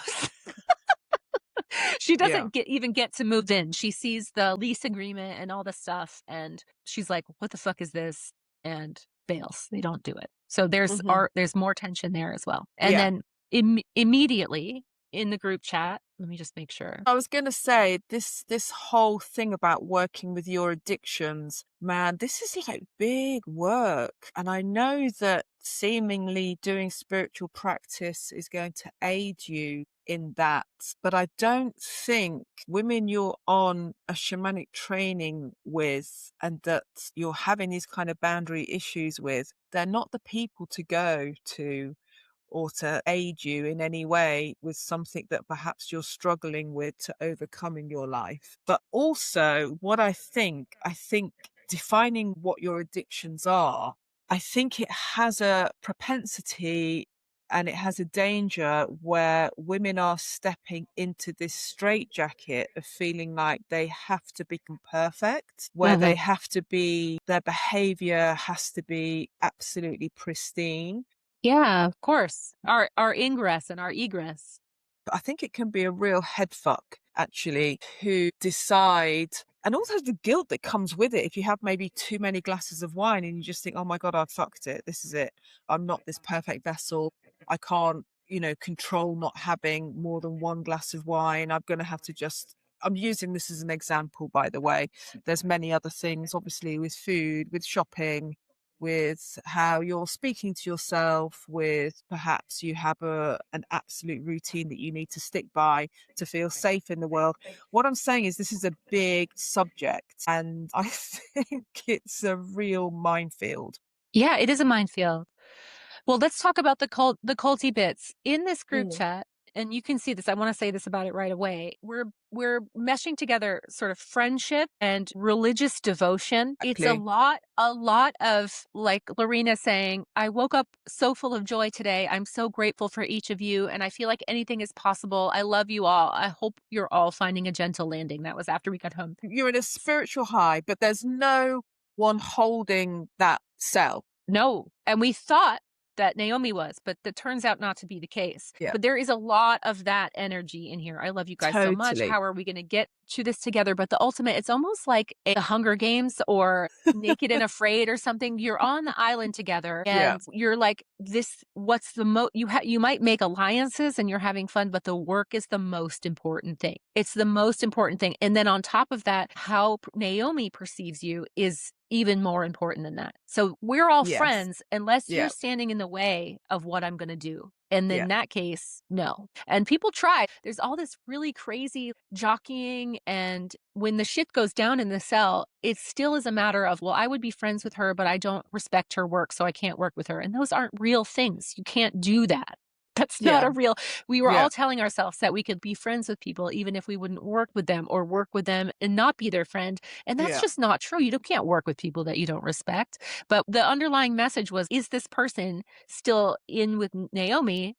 She yeah. doesn't even get to move in. She sees the lease agreement and all the stuff. And she's like, what the fuck is this? And bails. They don't do it. So Hmm. there's more tension there as well. And Yeah. then immediately in the group chat, let me just make sure. I was going to say this whole thing about working with your addictions, man, this is like big work. And I know that seemingly doing spiritual practice is going to aid you in that, but I don't think women you're on a shamanic training with and that you're having these kind of boundary issues with, they're not the people to go to or to aid you in any way with something that perhaps you're struggling with to overcome in your life. But also, what I think defining what your addictions are, I think it has a propensity and it has a danger where women are stepping into this straitjacket of feeling like they have to become perfect, where they Mhm. have to be, their behavior has to be absolutely pristine. Yeah, of course. Our ingress and our egress. I think it can be a real head fuck actually to decide, and also the guilt that comes with it if you have maybe too many glasses of wine and you just think, oh my God, I've fucked it. This is it. I'm not this perfect vessel. I can't, control not having more than one glass of wine. I'm going to have to just, I'm using this as an example, by the way. There's many other things, obviously, with food, with shopping, with how you're speaking to yourself, with perhaps you have an absolute routine that you need to stick by to feel safe in the world. What I'm saying is this is a big subject and I think it's a real minefield. Yeah, it is a minefield. Well, let's talk about the culty bits. In this group Mm. chat, and you can see this, I want to say this about it right away. We're meshing together sort of friendship and religious devotion. It's Exactly. a lot of like Lorena saying, I woke up so full of joy today. I'm so grateful for each of you, and I feel like anything is possible. I love you all. I hope you're all finding a gentle landing. That was after we got home. You're in a spiritual high, but there's no one holding that cell. No. And we thought that Naomi was, but that turns out not to be the case. Yeah, But there is a lot of that energy in here. I love you guys so much. totally. How are we going to get to this together? But the ultimate, it's almost like a Hunger Games or Naked and Afraid or something. You're on the island together Yeah, and you're like, this, what's the you might make alliances and you're having fun, but the work is the most important thing. It's the most important thing. And then on top of that, how Naomi perceives you is even more important than that. So we're all yes, friends unless you're yeah, standing in the way of what I'm going to do. And yeah, in that case, no. And people try. There's all this really crazy jockeying. And when the shit goes down in the cell, it still is a matter of, well, I would be friends with her, but I don't respect her work, so I can't work with her. And those aren't real things. You can't do that. That's not yeah, a real. We were yeah, all telling ourselves that we could be friends with people, even if we wouldn't work with them or work with them and not be their friend. And that's yeah, just not true. You can't work with people that you don't respect. But the underlying message was, is this person still in with Naomi?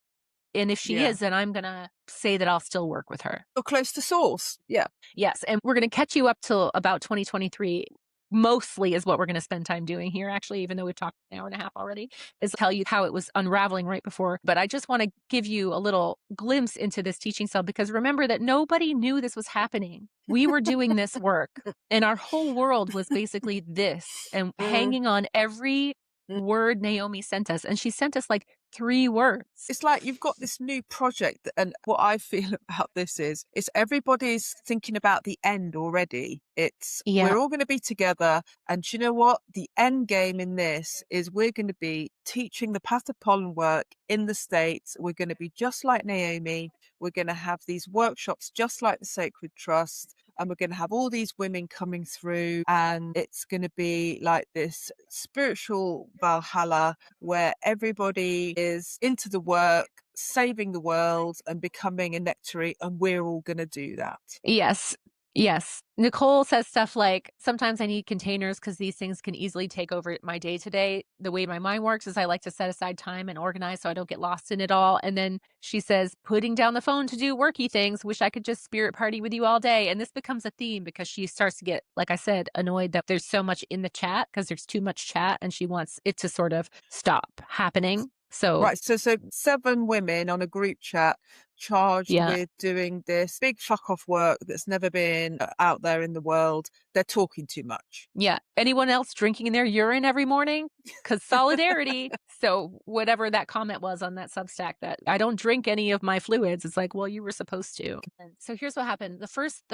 And if she yeah. is, then I'm going to say that I'll still work with her. You're close to source. Yeah. Yes. And we're going to catch you up till about 2023. mostly is what we're going to spend time doing here, actually, even though we've talked an hour and a half already, is tell you how it was unraveling right before. But I just want to give you a little glimpse into this teaching cell because remember that nobody knew this was happening. We were doing this work and our whole world was basically this and Mm, hanging on every mm. word Naomi sent us. And she sent us like 3 words. It's like you've got this new project, and what I feel about this is everybody's thinking about the end already. It's Yeah. we're all going to be together, and do you know what? The end game in this is we're going to be teaching the Path of Pollen work in the States. We're going to be just like Naomi. We're going to have these workshops just like the Sacred Trust, and we're going to have all these women coming through, and it's going to be like this spiritual Valhalla where everybody is into the work, saving the world and becoming a nectary, and we're all going to do that. Yes. Yes. Nicole says stuff like, sometimes I need containers because these things can easily take over my day to day. The way my mind works is I like to set aside time and organize so I don't get lost in it all. And then she says, putting down the phone to do worky things, wish I could just spirit party with you all day. And this becomes a theme because she starts to get, like I said, annoyed that there's so much in the chat because there's too much chat and she wants it to sort of stop happening. So, Right. So 7 women on a group chat charged yeah. with doing this big fuck off work that's never been out there in the world. They're talking too much. Yeah. Anyone else drinking their urine every morning? Because solidarity. So whatever that comment was on that Substack that I don't drink any of my fluids. It's like, well, you were supposed to. And so here's what happened. The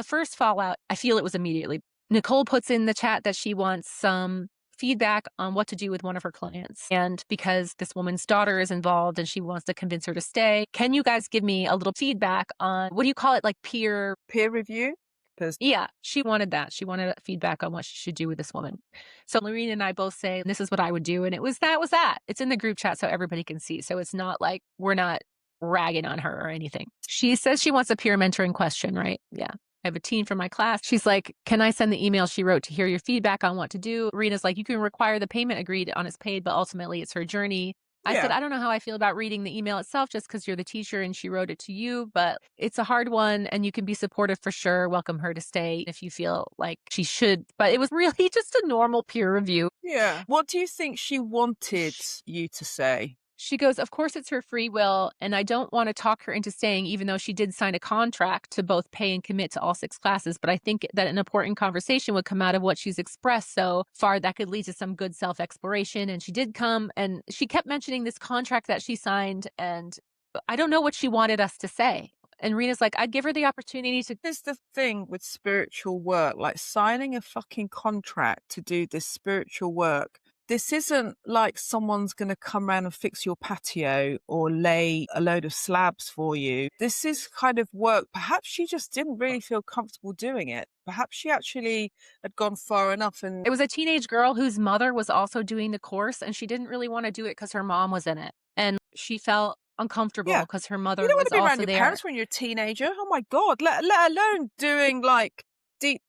first fallout, I feel it was immediately. Nicole puts in the chat that she wants some feedback on what to do with one of her clients. And because this woman's daughter is involved and she wants to convince her to stay, can you guys give me a little feedback on what do you call it? Like peer. Peer review? Because Yeah, she wanted that. She wanted feedback on what she should do with this woman. So Lorene and I both say, this is what I would do. And it was that. It's in the group chat so everybody can see. So it's not like we're not ragging on her or anything. She says she wants a peer mentoring question, right? Yeah. I have a teen from my class. She's like, can I send the email she wrote to hear your feedback on what to do? Rena's like, you can require the payment agreed on it's paid, but ultimately it's her journey. I said, yeah, I don't know how I feel about reading the email itself just because you're the teacher and she wrote it to you, but it's a hard one and you can be supportive for sure. Welcome her to stay if you feel like she should. But it was really just a normal peer review. yeah. What do you think she wanted you to say? She goes, of course, it's her free will. And I don't want to talk her into staying, even though she did sign a contract to both pay and commit to all 6 classes. But I think that an important conversation would come out of what she's expressed so far that could lead to some good self exploration. And she did come and she kept mentioning this contract that she signed. And I don't know what she wanted us to say. And Rena's like, I'd give her the opportunity to. Here's the thing with spiritual work, like signing a fucking contract to do this spiritual work. This isn't like someone's going to come around and fix your patio or lay a load of slabs for you. This is kind of work. Perhaps she just didn't really feel comfortable doing it. Perhaps she actually had gone far enough and It was a teenage girl whose mother was also doing the course, and she didn't really want to do it because her mom was in it. And she felt uncomfortable yeah. because her You mother don't want was to be around also your there. parents when you're a teenager. Oh my God. Let alone doing like deep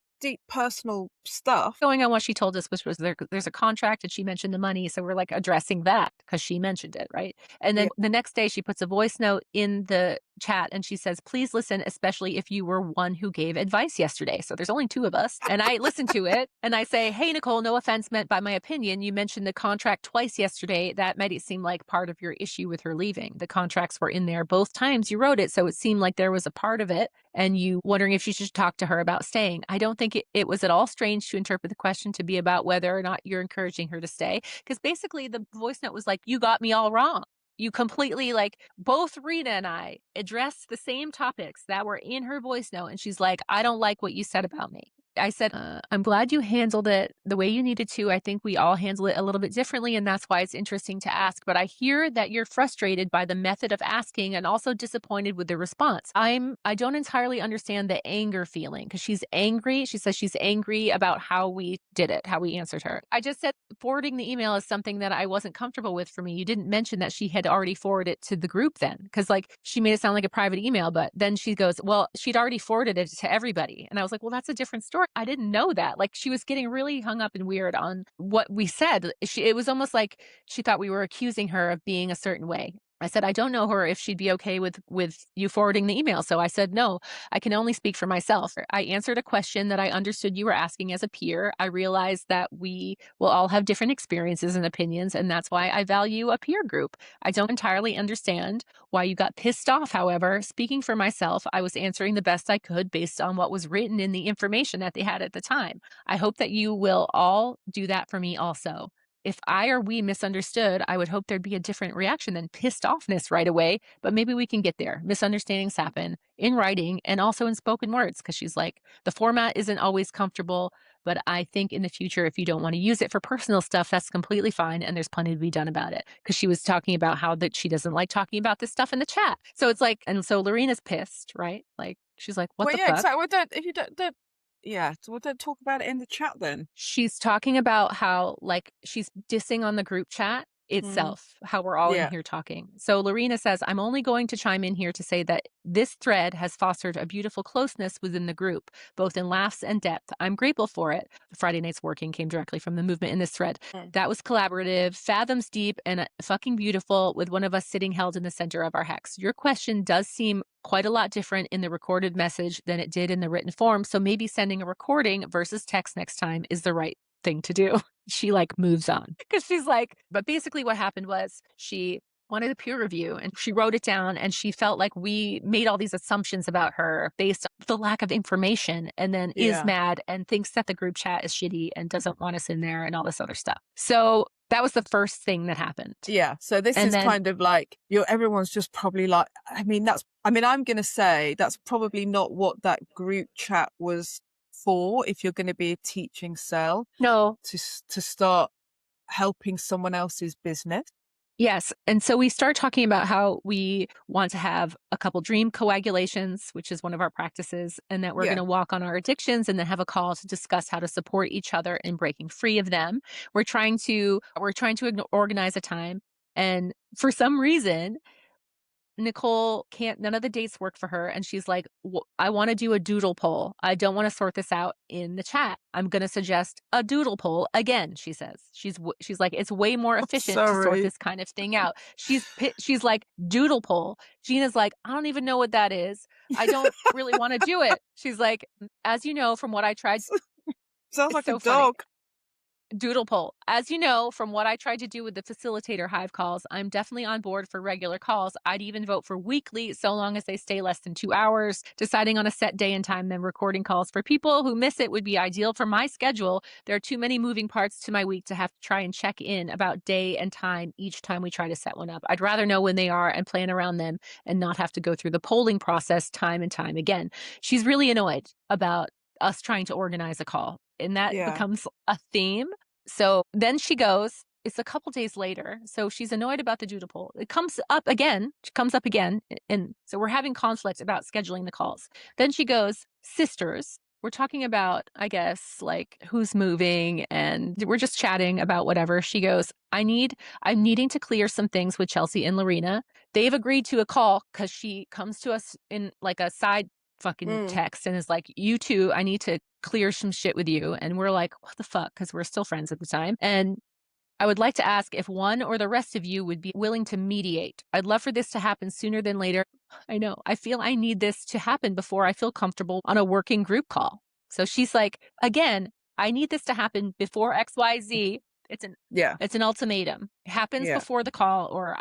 personal stuff. Going on what she told us, which was there's a contract and she mentioned the money. So we're like addressing that because she mentioned it, right? And Yeah. then the next day she puts a voice note in the chat and she says, please listen, especially if you were one who gave advice yesterday. So there's only 2 of us. And I listen to it and I say, hey, Nicole, no offense meant by my opinion. You mentioned the contract twice yesterday. That made it seem like part of your issue with her leaving. The contracts were in there both times you wrote it. So it seemed like there was a part of it and you wondering if you should talk to her about staying. I don't think it was at all strange to interpret the question to be about whether or not you're encouraging her to stay. Because basically the voice note was like, you got me all wrong. You completely like both Rita and I addressed the same topics that were in her voice note. And she's like, I don't like what you said about me. I said, I'm glad you handled it the way you needed to. I think we all handle it a little bit differently, and that's why it's interesting to ask. But I hear that you're frustrated by the method of asking and also disappointed with the response. I don't entirely understand the anger feeling because she's angry. She says she's angry about how we did it, how we answered her. I just said forwarding the email is something that I wasn't comfortable with for me. You didn't mention that she had already forwarded it to the group then, because like she made it sound like a private email, but then she goes, well, she'd already forwarded it to everybody. And I was like, well, that's a different story. I didn't know that. Like she was getting really hung up and weird on what we said. It was almost like she thought we were accusing her of being a certain way. I said, I don't know her if she'd be okay with you forwarding the email. So I said, no, I can only speak for myself. I answered a question that I understood you were asking as a peer. I realized that we will all have different experiences and opinions, and that's why I value a peer group. I don't entirely understand why you got pissed off. However, speaking for myself, I was answering the best I could based on what was written in the information that they had at the time. I hope that you will all do that for me also. If I or we misunderstood, I would hope there'd be a different reaction than pissed offness right away, but maybe we can get there. Misunderstandings happen in writing and also in spoken words, because she's like, the format isn't always comfortable, but I think in the future, if you don't want to use it for personal stuff, that's completely fine. And there's plenty to be done about it. Because she was talking about how that she doesn't like talking about this stuff in the chat. So it's like, and so Lorena's pissed, right? Like, she's like, what Well, the yeah, fuck? exactly. Well, don't if you don't yeah. So, well, don't talk about it in the chat then. She's talking about how, like, she's dissing on the group chat Mm, itself, how we're all in yeah. here talking. So Lorena says, I'm only going to chime in here to say that this thread has fostered a beautiful closeness within the group, both in laughs and depth. I'm grateful for it. The Friday Nights Working came directly from the movement in this thread. Mm. That was collaborative, fathoms deep, and fucking beautiful, with one of us sitting held in the center of our hex. Your question does seem quite a lot different in the recorded message than it did in the written form. So maybe sending a recording versus text next time is the right thing to do. She like moves on because she's like, but basically what happened was she wanted a peer review and she wrote it down, and she felt like we made all these assumptions about her based on the lack of information, and then is Yeah. mad and thinks that the group chat is shitty and doesn't want us in there and all this other stuff. So that was the first thing that happened. Yeah. So this And is then kind of like everyone's just probably like, I'm going to say that's probably not what that group chat was for. If you're going to be a teaching cell no, to start helping someone else's business. yes. And so we start talking about how we want to have a couple dream coagulations, which is one of our practices, and that we're going Yeah. to walk on our addictions and then have a call to discuss how to support each other in breaking free of them. We're trying to organize a time. And for some reason, Nicole can't, none of the dates work for her. And she's like, I want to do a doodle poll. I don't want to sort this out in the chat. I'm going to suggest a doodle poll again, she says. She's like, it's way more efficient to sort Sorry. this kind of thing out. She's like, doodle poll. Gina's like, I don't even know what that is. I don't really want to do it. She's like, as you know, from what I tried, Sounds it's like a so funny. dog. Doodle poll. As you know, from what I tried to do with the facilitator hive calls, I'm definitely on board for regular calls. I'd even vote for weekly, so long as they stay less than 2 hours. Deciding on a set day and time, then recording calls for people who miss it would be ideal for my schedule. There are too many moving parts to my week to have to try and check in about day and time each time we try to set one up. I'd rather know when they are and plan around them and not have to go through the polling process time and time again. She's really annoyed about us trying to organize a call, and that Yeah. becomes a theme. So then she goes, it's a couple days later. So she's annoyed about the doodle poll. It comes up again. She comes up again. And so we're having conflict about scheduling the calls. Then she goes, sisters. We're talking about, I guess, like who's moving, and we're just chatting about whatever. She goes, I'm needing to clear some things with Chelsea and Lorena. They've agreed to a call because she comes to us in like a side fucking text and is like, you two, I need to clear some shit with you. And we're like, what the fuck? Because we're still friends at the time. And I would like to ask if one or the rest of you would be willing to mediate. I'd love for this to happen sooner than later. I know. I feel I need this to happen before I feel comfortable on a working group call. So she's like, again, I need this to happen before XYZ. Yeah. It's an ultimatum. It happens Yeah. before the call, or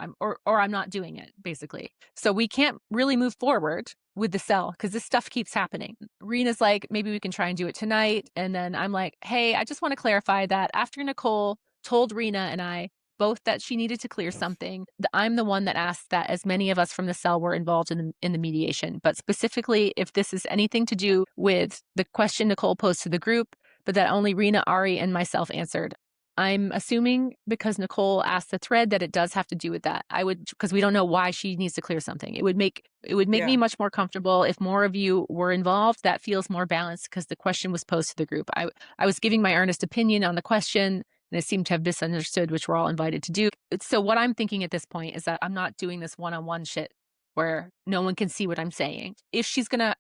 I'm not doing it, basically. So we can't really move forward with the cell because this stuff keeps happening. Rena's like, maybe we can try and do it tonight. And then I'm like, hey, I just want to clarify that after Nicole told Rena and I both that she needed to clear something, I'm the one that asked that as many of us from the cell were involved in the mediation. But specifically, if this is anything to do with the question Nicole posed to the group, but that only Rena, Ari, and myself answered. I'm assuming because Nicole asked the thread that it does have to do with that. Because we don't know why she needs to clear something. It would make me much more comfortable if more of you were involved. That feels more balanced because the question was posed to the group. I was giving my earnest opinion on the question, and it seemed to have misunderstood, which we're all invited to do. So what I'm thinking at this point is that I'm not doing this one-on-one shit where no one can see what I'm saying. If she's going to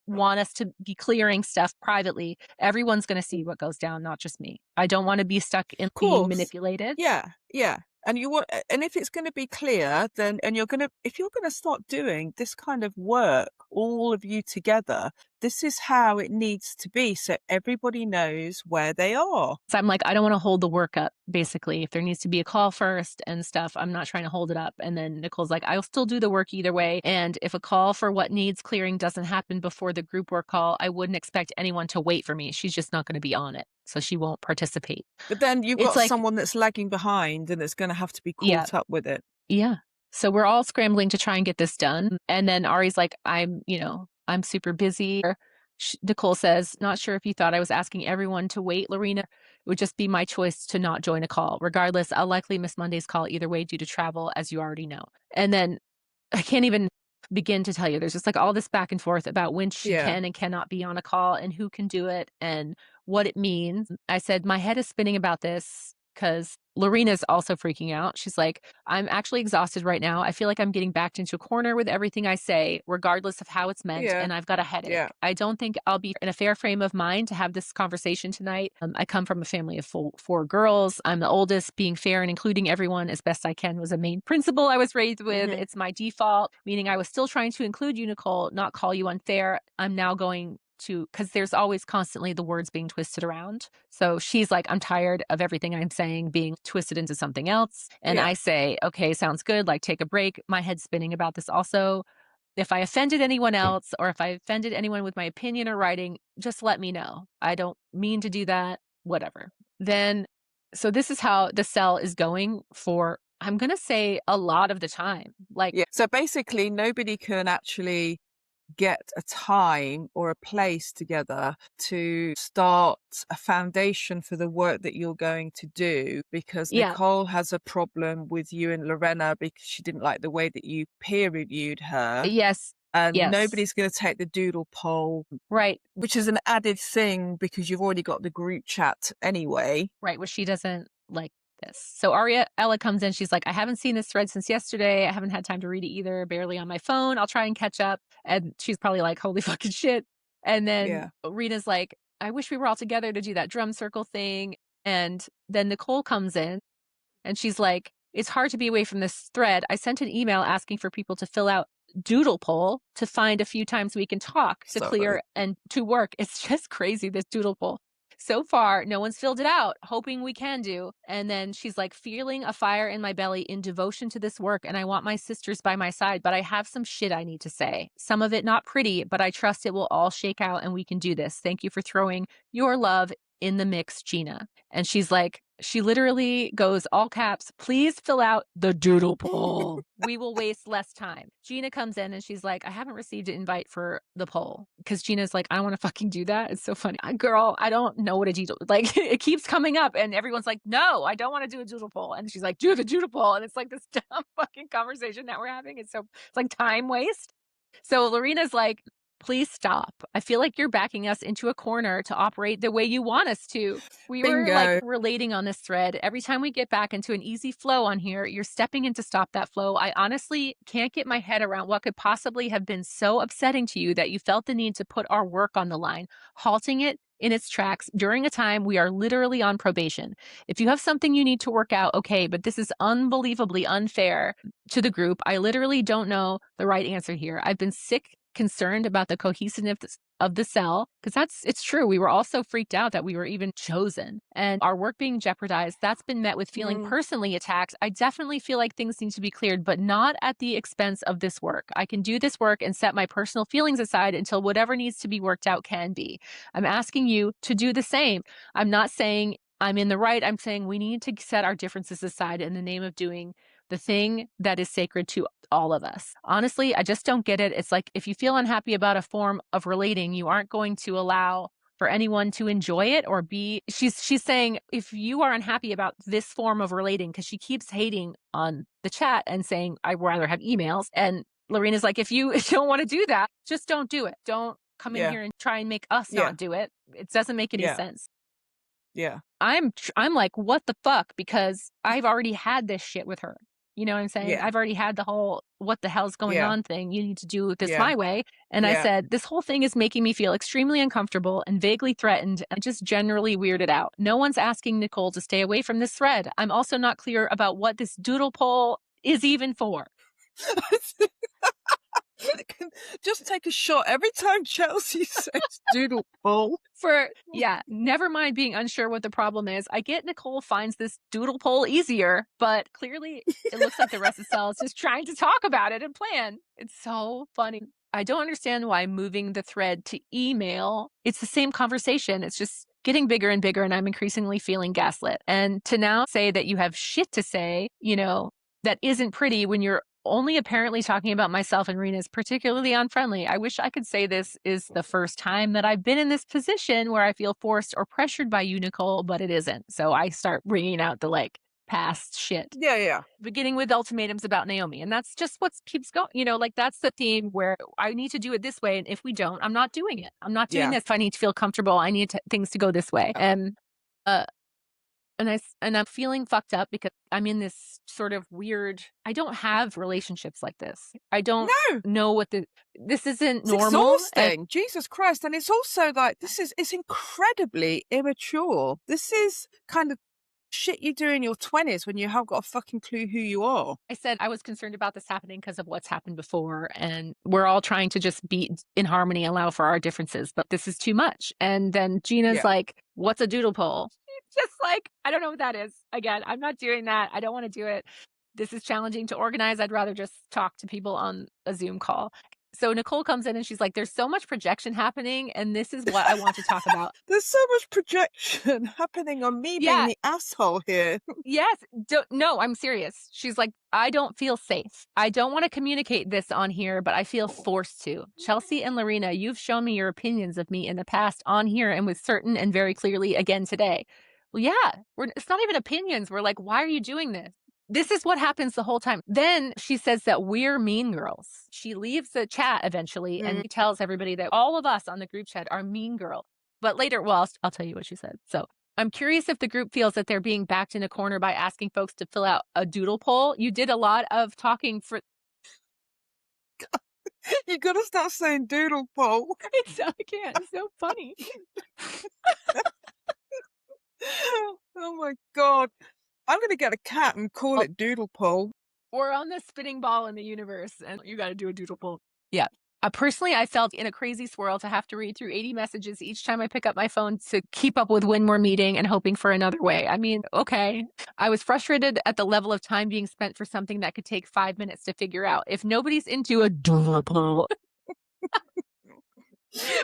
want us to be clearing stuff privately, everyone's going to see what goes down, not just me. I don't want to be stuck in Of being course. manipulated. Yeah. Yeah. And you want, and if it's going to be clear, then, and if you're going to start doing this kind of work, all of you together, this is how it needs to be. So everybody knows where they are. So I'm like, I don't want to hold the work up, basically. If there needs to be a call first and stuff, I'm not trying to hold it up. And then Nicole's like, I'll still do the work either way. And if a call for what needs clearing doesn't happen before the group work call, I wouldn't expect anyone to wait for me. She's just not going to be on it. So she won't participate. But then you've It's got like, someone that's lagging behind and that's going to have to be yeah, caught up with it. yeah. So we're all scrambling to try and get this done. And then Ari's like, I'm super busy. Nicole says, not sure if you thought I was asking everyone to wait, Lorena. It would just be my choice to not join a call. Regardless, I'll likely miss Monday's call either way due to travel, as you already know. And then I can't even begin to tell you. There's just like all this back and forth about when she Yeah. can and cannot be on a call and who can do it and what it means. I said, my head is spinning about this because Lorena's also freaking out. She's like, I'm actually exhausted right now. I feel like I'm getting backed into a corner with everything I say, regardless of how it's meant. Yeah. And I've got a headache. Yeah. I don't think I'll be in a fair frame of mind to have this conversation tonight. I come from a family of four girls. I'm the oldest. Being fair and including everyone as best I can was a main principle I was raised with. Mhm. It's my default, meaning I was still trying to include you, Nicole, not call you unfair. I'm now going to, because there's always constantly the words being twisted around. So she's like, I'm tired of everything I'm saying being twisted into something else. And Yeah. I say, okay, sounds good. Like, take a break. My head's spinning about this also. If I offended anyone else or if I offended anyone with my opinion or writing, just let me know. I don't mean to do that, whatever. Then, so this is how the cell is going for, I'm going to say, a lot of the time. Like, Yeah. So basically, nobody can actually get a time or a place together to start a foundation for the work that you're going to do, because yeah, Nicole has a problem with you and Lorena because she didn't like the way that you peer reviewed her. yes, And yes, nobody's going to take the Doodle poll, right. which is an added thing because you've already got the group chat anyway. Right, where she doesn't like this. So Ariella comes in. She's like, I haven't seen this thread since yesterday. I haven't had time to read it either, barely on my phone. I'll try and catch up. And she's probably like, holy fucking shit. And then Yeah. Rita's like, I wish we were all together to do that drum circle thing. And then Nicole comes in and she's like, it's hard to be away from this thread. I sent an email asking for people to fill out Doodle poll to find a few times we can talk to Sorry. clear and to work. It's just crazy, this Doodle poll. So far, no one's filled it out, hoping we can do. And then she's like, feeling a fire in my belly in devotion to this work. And I want my sisters by my side, but I have some shit I need to say. Some of it not pretty, but I trust it will all shake out and we can do this. Thank you for throwing your love in the mix, Gina. And she's like, she literally goes all caps, please fill out the Doodle poll. We will waste less time. Gina comes in and she's like, I haven't received an invite for the poll. Because Gina's like, I don't want to fucking do that. It's so funny. Girl, I don't know what a doodle, like it keeps coming up and everyone's like, no, I don't want to do a doodle poll. And she's like, do the doodle poll. And it's like this dumb fucking conversation that we're having. It's like time waste. So Lorena's like, please stop. I feel like you're backing us into a corner to operate the way you want us to. We were like Bingo. relating on this thread. Every time we get back into an easy flow on here, you're stepping in to stop that flow. I honestly can't get my head around what could possibly have been so upsetting to you that you felt the need to put our work on the line, halting it in its tracks during a time we are literally on probation. If you have something you need to work out, okay, but this is unbelievably unfair to the group. I literally don't know the right answer here. I've been concerned about the cohesiveness of the cell, because it's true. We were all so freaked out that we were even chosen and our work being jeopardized. That's been met with feeling personally attacked. I definitely feel like things need to be cleared, but not at the expense of this work. I can do this work and set my personal feelings aside until whatever needs to be worked out can be. I'm asking you to do the same. I'm not saying I'm in the right. I'm saying we need to set our differences aside in the name of doing the thing that is sacred to all of us. Honestly, I just don't get it. It's like, if you feel unhappy about a form of relating, you aren't going to allow for anyone to enjoy it or be, she's saying, if you are unhappy about this form of relating, because she keeps hating on the chat and saying, I'd rather have emails. And Lorena's like, if you don't want to do that, just don't do it. Don't come in Yeah. here and try and make us Yeah. not do it. It doesn't make any Yeah. sense. Yeah. I'm like, what the fuck? Because I've already had this shit with her. You know what I'm saying? Yeah. I've already had the whole what the hell's going Yeah. on thing. You need to do this Yeah. my way. And I Yeah. said, this whole thing is making me feel extremely uncomfortable and vaguely threatened and just generally weirded out. No one's asking Nicole to stay away from this thread. I'm also not clear about what this doodle poll is even for. Just take a shot every time Chelsea says doodle poll. Never mind being unsure what the problem is. I get Nicole finds this doodle poll easier, but clearly it looks like the rest of Cell is just trying to talk about it and plan. It's so funny. I don't understand why moving the thread to email, it's the same conversation. It's just getting bigger and bigger, and I'm increasingly feeling gaslit. And to now say that you have shit to say, that isn't pretty when you're only apparently talking about myself and Rena is particularly unfriendly. I wish I could say this is the first time that I've been in this position where I feel forced or pressured by you, Nicole, but it isn't. So I start bringing out the past shit. Yeah. Beginning with ultimatums about Naomi. And that's just what keeps going. That's the theme where I need to do it this way. And if we don't, I'm not doing it. I'm not doing this. If I need to feel comfortable, I need things to go this way. And I'm feeling fucked up because I'm in this sort of weird, I don't have relationships like this. I don't know what this isn't It's normal. exhausting. Jesus Christ. And it's also like, it's incredibly immature. This is kind of shit you do in your 20s when you haven't got a fucking clue who you are. I said I was concerned about this happening because of what's happened before. And we're all trying to just be in harmony, allow for our differences. But this is too much. And then Gina's like, what's a doodle poll? Just like, I don't know what that is. Again, I'm not doing that. I don't want to do it. This is challenging to organize. I'd rather just talk to people on a Zoom call. So Nicole comes in and she's like, there's so much projection happening. And this is what I want to talk about. There's so much projection happening on me being the asshole here. Yes. No, I'm serious. She's like, I don't feel safe. I don't want to communicate this on here, but I feel forced to. Chelsea and Lorena, you've shown me your opinions of me in the past on here and with certain and very clearly again today. Well, yeah, it's not even opinions. We're like, why are you doing this? This is what happens the whole time. Then she says that we're mean girls. She leaves the chat eventually and she tells everybody that all of us on the group chat are mean girls. But later, well, I'll tell you what she said. So I'm curious if the group feels that they're being backed in a corner by asking folks to fill out a doodle poll. You did a lot of talking for... You gotta start saying doodle poll. I can't. It's so funny. Oh my God. I'm going to get a cat and call it doodle poll. We're on the spinning ball in the universe and you got to do a doodle poll. Yeah. Personally, I felt in a crazy swirl to have to read through 80 messages each time I pick up my phone to keep up with when we're meeting and hoping for another way. I mean, okay. I was frustrated at the level of time being spent for something that could take 5 minutes to figure out. If nobody's into a doodle poll,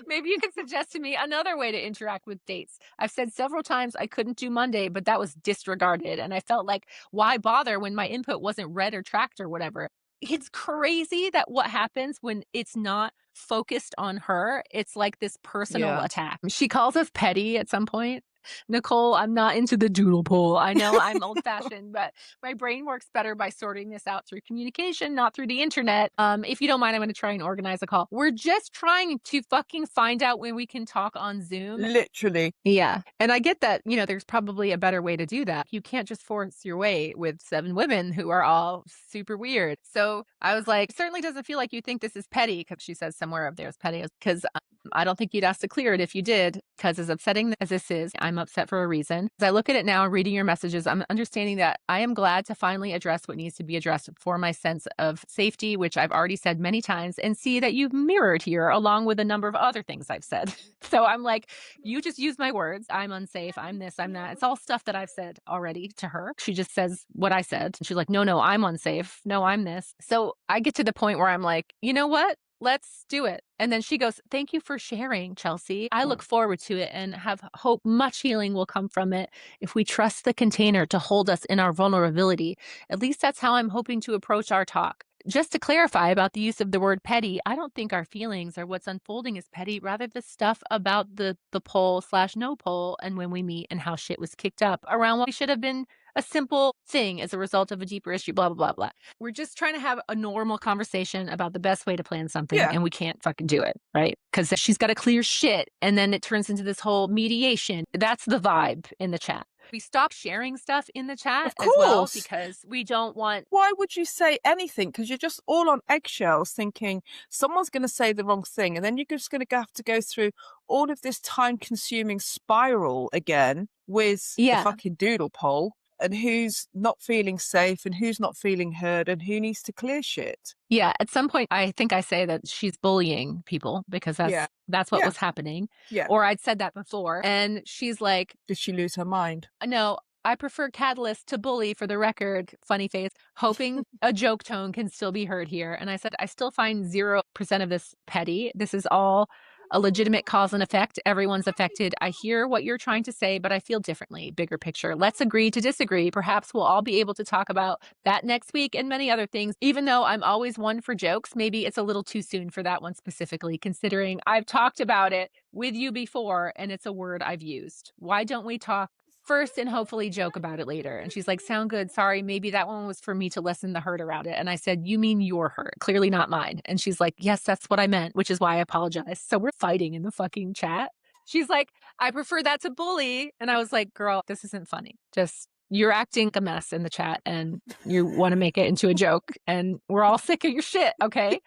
maybe you could suggest to me another way to interact with dates. I've said several times I couldn't do Monday, but that was disregarded. And I felt like, why bother when my input wasn't read or tracked or whatever? It's crazy that what happens when it's not focused on her, it's like this personal attack. She calls us petty at some point. Nicole, I'm not into the doodle poll. I know I'm old fashioned, but my brain works better by sorting this out through communication, not through the internet. If you don't mind, I'm going to try and organize a call. We're just trying to fucking find out when we can talk on Zoom. Literally. Yeah. And I get that, there's probably a better way to do that. You can't just force your way with 7 women who are all super weird. So I was like, certainly doesn't feel like you think this is petty, because she says somewhere up there is petty, because I don't think you'd ask to clear it if you did, because as upsetting as this is, I'm upset for a reason. As I look at it now, reading your messages, I'm understanding that I am glad to finally address what needs to be addressed for my sense of safety, which I've already said many times, and see that you've mirrored here along with a number of other things I've said. So I'm like, you just use my words. I'm unsafe. I'm this, I'm that. It's all stuff that I've said already to her. She just says what I said. And she's like, no, I'm unsafe. No, I'm this. So I get to the point where I'm like, you know what? Let's do it. And then she goes, thank you for sharing, Chelsea. I look forward to it and have hope much healing will come from it if we trust the container to hold us in our vulnerability. At least that's how I'm hoping to approach our talk. Just to clarify about the use of the word petty, I don't think our feelings or what's unfolding is petty, rather the stuff about the poll/no poll and when we meet and how shit was kicked up around what should have been a simple thing as a result of a deeper issue, blah, blah, blah, blah. We're just trying to have a normal conversation about the best way to plan something, and we can't fucking do it, right? Because she's got to clear shit, and then it turns into this whole mediation. That's the vibe in the chat. We stopped sharing stuff in the chat Of as well course. because we don't want. Why would you say anything? Because you're just all on eggshells thinking someone's going to say the wrong thing. And then you're just going to have to go through all of this time consuming spiral again with the Yeah. fucking doodle poll and who's not feeling safe and who's not feeling heard and who needs to clear shit. Yeah, at some point, I think I say that she's bullying people because Yeah. that's what Yeah. was happening. Yeah. Or I'd said that before, and she's like, Did she lose her mind? "No, I prefer Catalyst to bully for the record," funny face, hoping a joke tone can still be heard here. And I said, "I still find 0% of this petty. This is all a legitimate cause and effect. Everyone's affected. I hear what you're trying to say, but I feel differently. Bigger picture. Let's agree to disagree. Perhaps we'll all be able to talk about that next week and many other things. Even though I'm always one for jokes, maybe it's a little too soon for that one specifically, considering I've talked about it with you before and it's a word I've used. Why don't we talk first and hopefully joke about it later?" And she's like, "Sound good. Sorry, maybe that one was for me to lessen the hurt around it." And I said, "You mean your hurt, clearly not mine." And she's like, "Yes, that's what I meant," which is why I apologize. So we're fighting in the fucking chat. She's like, "I prefer that to bully." And I was like, "Girl, this isn't funny. Just you're acting a mess in the chat and you want to make it into a joke and we're all sick of your shit, okay?"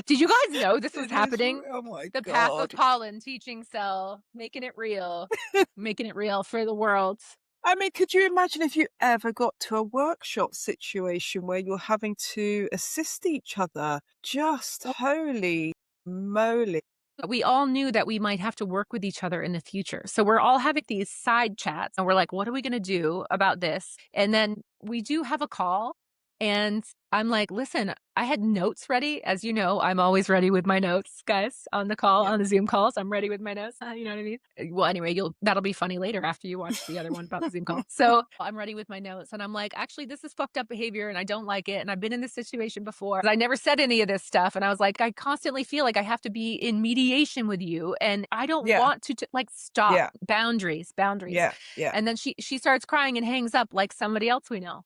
Did you guys know this was It is. happening? Oh my The Path of God. Pollen teaching cell, making it real for the world. I mean, could you imagine if you ever got to a workshop situation where you're having to assist each other? Just holy moly. We all knew that we might have to work with each other in the future. So we're all having these side chats and we're like, what are we going to do about this? And then we do have a call. And I'm like, listen, I had notes ready. As you know, I'm always ready with my notes, guys, on the call, Yeah. on the Zoom calls. I'm ready with my notes. You know what I mean? Well, anyway, that'll be funny later after you watch the other one about the Zoom call. So I'm ready with my notes. And I'm like, actually, this is fucked up behavior and I don't like it. And I've been in this situation before. I never said any of this stuff. And I was like, I constantly feel like I have to be in mediation with you. And I don't Yeah. want to like stop. Yeah. Boundaries. Yeah. Yeah. And then she starts crying and hangs up like somebody else we know,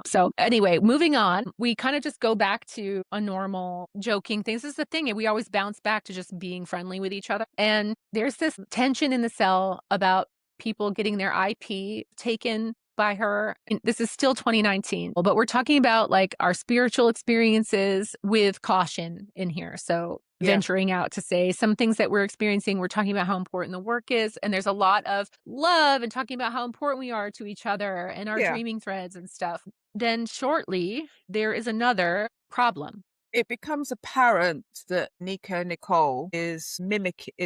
So anyway, moving on, we kind of just go back to a normal joking thing. This is the thing. We always bounce back to just being friendly with each other. And there's this tension in the cell about people getting their IP taken by her. And this is still 2019, but we're talking about like our spiritual experiences with caution in here. So venturing out to say some things that we're experiencing. We're talking about how important the work is. And there's a lot of love and talking about how important we are to each other and our dreaming threads and stuff. Then shortly, there is another problem. It becomes apparent that Nico Nicole is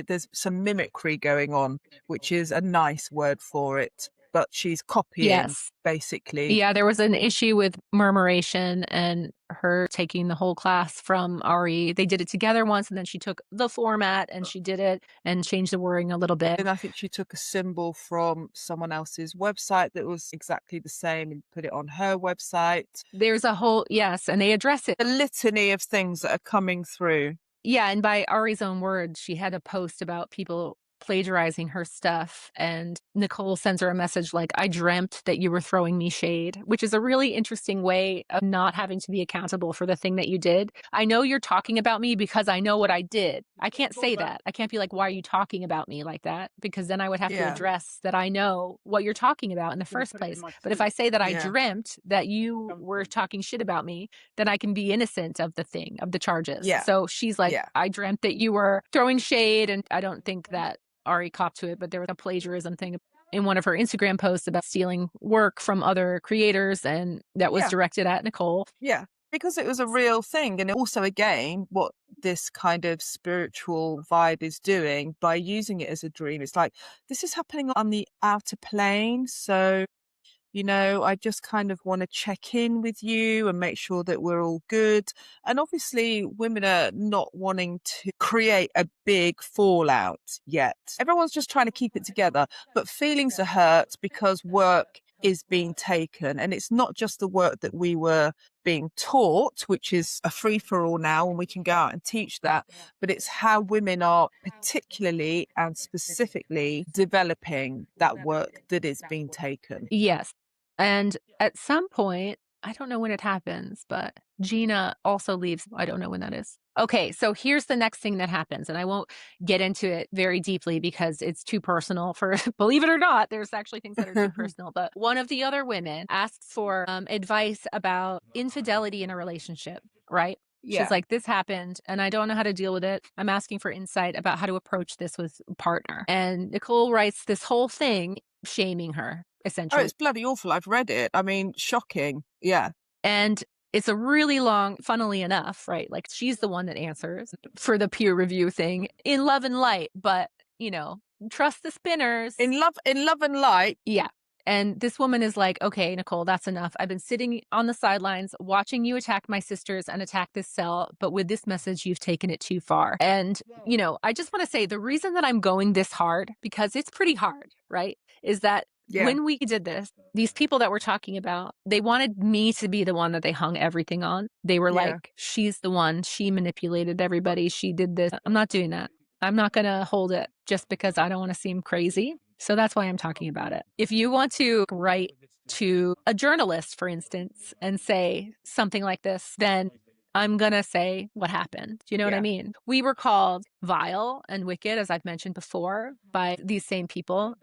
there's some mimicry going on, which is a nice word for it, but she's copying basically. Yeah, there was an issue with murmuration and her taking the whole class from Ari. They did it together once and then she took the format and she did it and changed the wording a little bit. And I think she took a symbol from someone else's website that was exactly the same and put it on her website. There's a whole, and they address it. A litany of things that are coming through. Yeah, and by Ari's own words, she had a post about people plagiarizing her stuff. And Nicole sends her a message like, "I dreamt that you were throwing me shade," which is a really interesting way of not having to be accountable for the thing that you did. I know you're talking about me because I know what I did. I can't say that. I can't be like, "Why are you talking about me like that?" Because then I would have to address that I know what you're talking about in the first place. But if I say that I dreamt that you were talking shit about me, then I can be innocent of the charges. Yeah. So she's like, "I dreamt that you were throwing shade," and I don't think that Ari copped to it, but there was a plagiarism thing in one of her Instagram posts about stealing work from other creators, and that was directed at Nicole. Yeah, because it was a real thing. And also, again, what this kind of spiritual vibe is doing by using it as a dream, it's like, this is happening on the outer plane. So, I just kind of want to check in with you and make sure that we're all good. And obviously, women are not wanting to create a big fallout yet. Everyone's just trying to keep it together, but feelings are hurt because work is being taken. And it's not just the work that we were being taught, which is a free for all now, and we can go out and teach that, but it's how women are particularly and specifically developing that work that is being taken. Yes. And at some point, I don't know when it happens, but Gina also leaves. I don't know when that is. Okay, so here's the next thing that happens, and I won't get into it very deeply because it's too personal for, believe it or not, there's actually things that are too personal. But one of the other women asks for advice about infidelity in a relationship, right? She's Yeah. like, this happened and I don't know how to deal with it. I'm asking for insight about how to approach this with a partner. And Nicole writes this whole thing shaming her, Oh, essentially. it's bloody awful. I've read it. I mean, shocking. Yeah. And it's a really long, funnily enough, right? Like she's the one that answers for the peer review thing in love and light, but trust the spinners. In love and light. Yeah. And this woman is like, okay, Nicole, that's enough. I've been sitting on the sidelines watching you attack my sisters and attack this cell, but with this message, you've taken it too far. And, I just want to say the reason that I'm going this hard, because it's pretty hard, right? Is that Yeah. when we did this, these people that we're talking about, they wanted me to be the one that they hung everything on. They were Yeah. like, she's the one. She manipulated everybody. She did this. I'm not doing that. I'm not going to hold it just because I don't want to seem crazy. So that's why I'm talking about it. If you want to write to a journalist, for instance, and say something like this, then I'm going to say what happened. Do you know what I Yeah. mean? We were called vile and wicked, as I've mentioned before, by these same people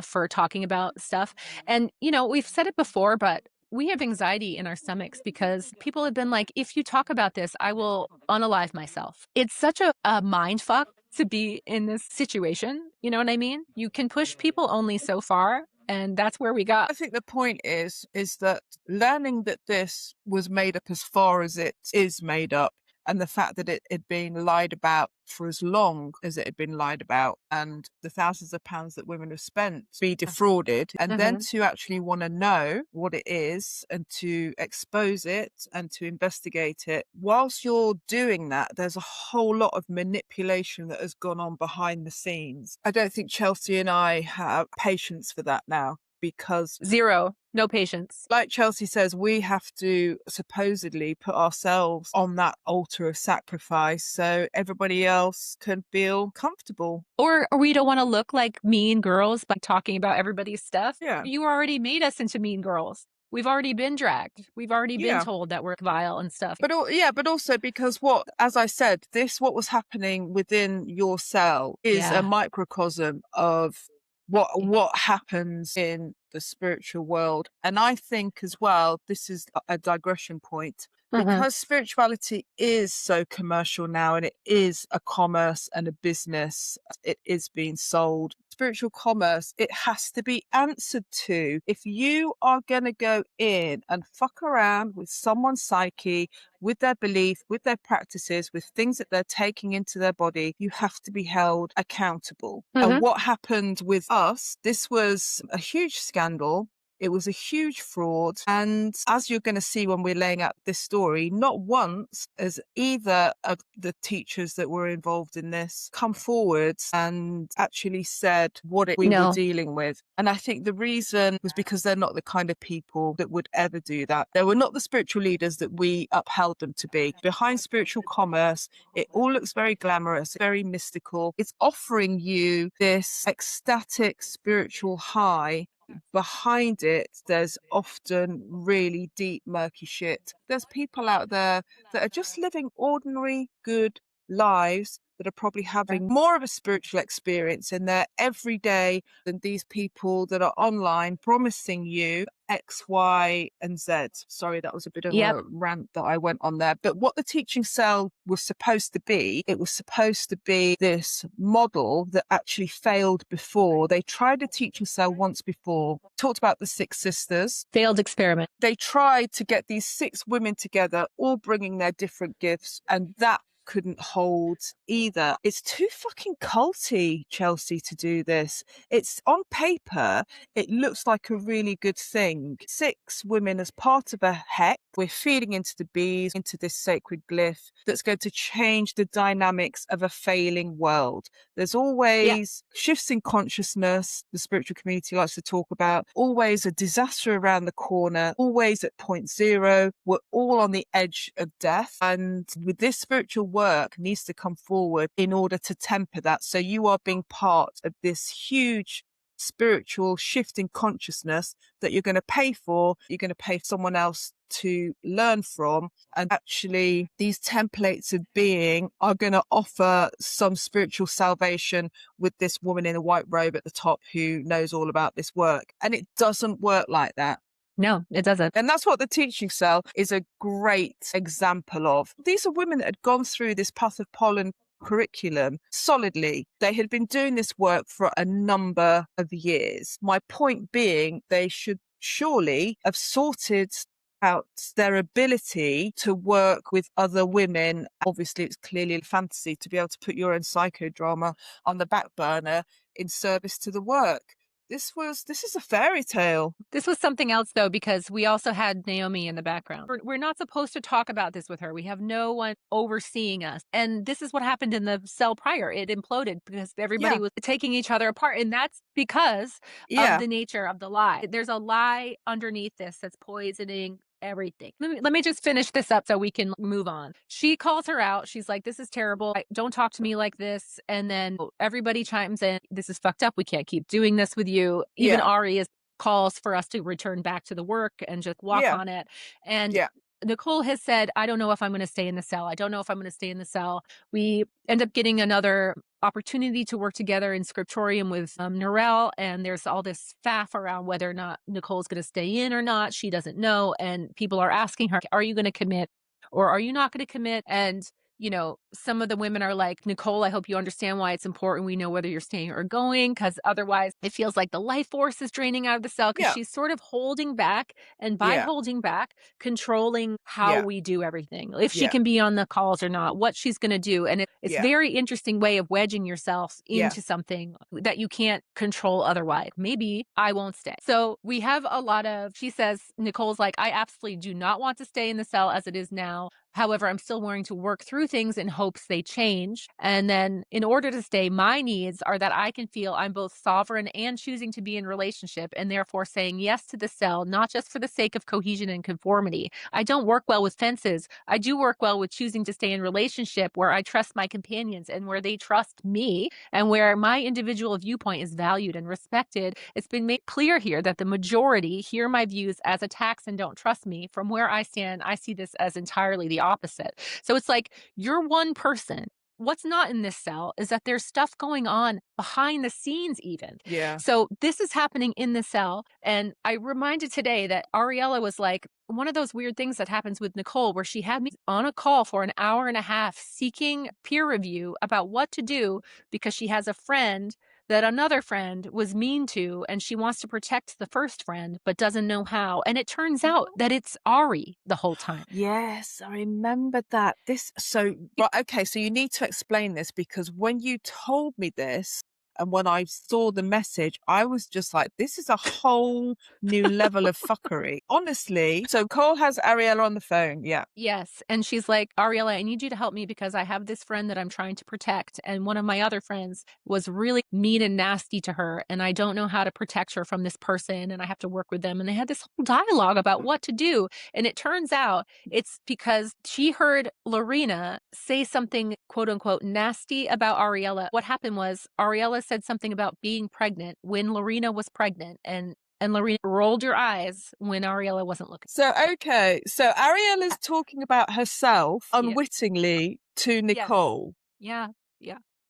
for talking about stuff. And, we've said it before, but we have anxiety in our stomachs because people have been like, if you talk about this, I will unalive myself. It's such a mind fuck to be in this situation. You know what I mean? You can push people only so far. And that's where we got. I think the point is that learning that this was made up as far as it is made up, and the fact that it had been lied about for as long as it had been lied about, and the thousands of pounds that women have spent to be defrauded, and then to actually want to know what it is and to expose it and to investigate it. Whilst you're doing that, there's a whole lot of manipulation that has gone on behind the scenes. I don't think Chelsea and I have patience for that now, because Zero. No patience. like Chelsea says, we have to supposedly put ourselves on that altar of sacrifice so everybody else can feel comfortable. Or we don't want to look like mean girls by talking about everybody's stuff. Yeah. You already made us into mean girls. We've already been dragged. We've already been told that we're vile and stuff. But also because as I said, what was happening within your cell is a microcosm of what happens in the spiritual world. And I think as well, this is a digression point, because spirituality is so commercial now, and it is a commerce and a business. It is being sold. Spiritual commerce, it has to be answered to. If you are going to go in and fuck around with someone's psyche, with their belief, with their practices, with things that they're taking into their body, you have to be held accountable. And what happened with us, this was a huge scandal. It was a huge fraud. And as you're going to see when we're laying out this story, not once has either of the teachers that were involved in this come forward and actually said what we were dealing with. And I think the reason was because they're not the kind of people that would ever do that. They were not the spiritual leaders that we upheld them to be. Behind spiritual commerce, it all looks very glamorous, very mystical. It's offering you this ecstatic spiritual high. Behind it, there's often really deep, murky shit. There's people out there that are just living ordinary, good lives that are probably having more of a spiritual experience in their everyday than these people that are online promising you X, Y, and Z. Sorry, that was a bit of a rant that I went on there. But what the teaching cell was supposed to be, it was supposed to be this model that actually failed before. They tried a teaching cell once before, talked about the six sisters. Failed experiment. They tried to get these six women together, all bringing their different gifts, and that couldn't hold either. It's too fucking culty, Chelsea, to do this. It's on paper, it looks like a really good thing. Six women as part of a hex. We're feeding into the bees, into this sacred glyph that's going to change the dynamics of a failing world. There's always shifts in consciousness, the spiritual community likes to talk about, always a disaster around the corner, always at point zero. We're all on the edge of death. And with this spiritual work needs to come forward in order to temper that. So you are being part of this huge spiritual shift in consciousness that you're going to pay for. You're going to pay someone else to learn from. And actually, these templates of being are going to offer some spiritual salvation with this woman in a white robe at the top who knows all about this work. And it doesn't work like that. No, it doesn't. And that's what the teaching cell is a great example of. These are women that had gone through this Path of Pollen curriculum solidly. They had been doing this work for a number of years. My point being, they should surely have sorted out their ability to work with other women. Obviously, it's clearly a fantasy to be able to put your own psychodrama on the back burner in service to the work. This is a fairy tale. This was something else, though, because we also had Naomi in the background. We're not supposed to talk about this with her. We have no one overseeing us. And this is what happened in the cell prior. It imploded because everybody was taking each other apart. And that's because of the nature of the lie. There's a lie underneath this that's poisoning everything. Let me just finish this up so we can move on. She calls her out. She's like, this is terrible. Don't talk to me like this. And then everybody chimes in. This is fucked up. We can't keep doing this with you. Even Ari calls for us to return back to the work and just walk on it. And Nicole has said, I don't know if I'm going to stay in the cell. I don't know if I'm going to stay in the cell. We end up getting another opportunity to work together in scriptorium with Narelle, and there's all this faff around whether or not Nicole's going to stay in or not. She doesn't know, and people are asking her, are you going to commit or are you not going to commit? And you know, some of the women are like, Nicole, I hope you understand why it's important we know whether you're staying or going, because otherwise it feels like the life force is draining out of the cell, because she's sort of holding back, and by holding back, controlling how we do everything. If she can be on the calls or not, what she's going to do. And it's a very interesting way of wedging yourself into something that you can't control otherwise. Maybe I won't stay. So we have a lot of, she says, Nicole's like, I absolutely do not want to stay in the cell as it is now. However, I'm still willing to work through things in hopes they change. And then in order to stay, my needs are that I can feel I'm both sovereign and choosing to be in relationship, and therefore saying yes to the cell, not just for the sake of cohesion and conformity. I don't work well with fences. I do work well with choosing to stay in relationship where I trust my companions and where they trust me, and where my individual viewpoint is valued and respected. It's been made clear here that the majority hear my views as attacks and don't trust me. From where I stand, I see this as entirely the opposite. So it's like, you're one person. What's not in this cell is that there's stuff going on behind the scenes even. So this is happening in the cell. And I reminded today that Ariella was like, one of those weird things that happens with Nicole, where she had me on a call for an hour and a half seeking peer review about what to do because she has a friend that another friend was mean to, and she wants to protect the first friend, but doesn't know how. And it turns out that it's Ari the whole time. Yes, I remember that. So you need to explain this, because when you told me this, and when I saw the message, I was just like, this is a whole new level of fuckery. Honestly. So Cole has Ariella on the phone. Yeah. Yes. And she's like, Ariella, I need you to help me because I have this friend that I'm trying to protect. And one of my other friends was really mean and nasty to her. And I don't know how to protect her from this person. And I have to work with them. And they had this whole dialogue about what to do. And it turns out it's because she heard Lorena say something, quote unquote, nasty about Ariella. What happened was Ariella said something about being pregnant when Lorena was pregnant, and Lorena rolled her eyes when Ariella wasn't looking. So Ariella's talking about herself unwittingly to Nicole. Yeah.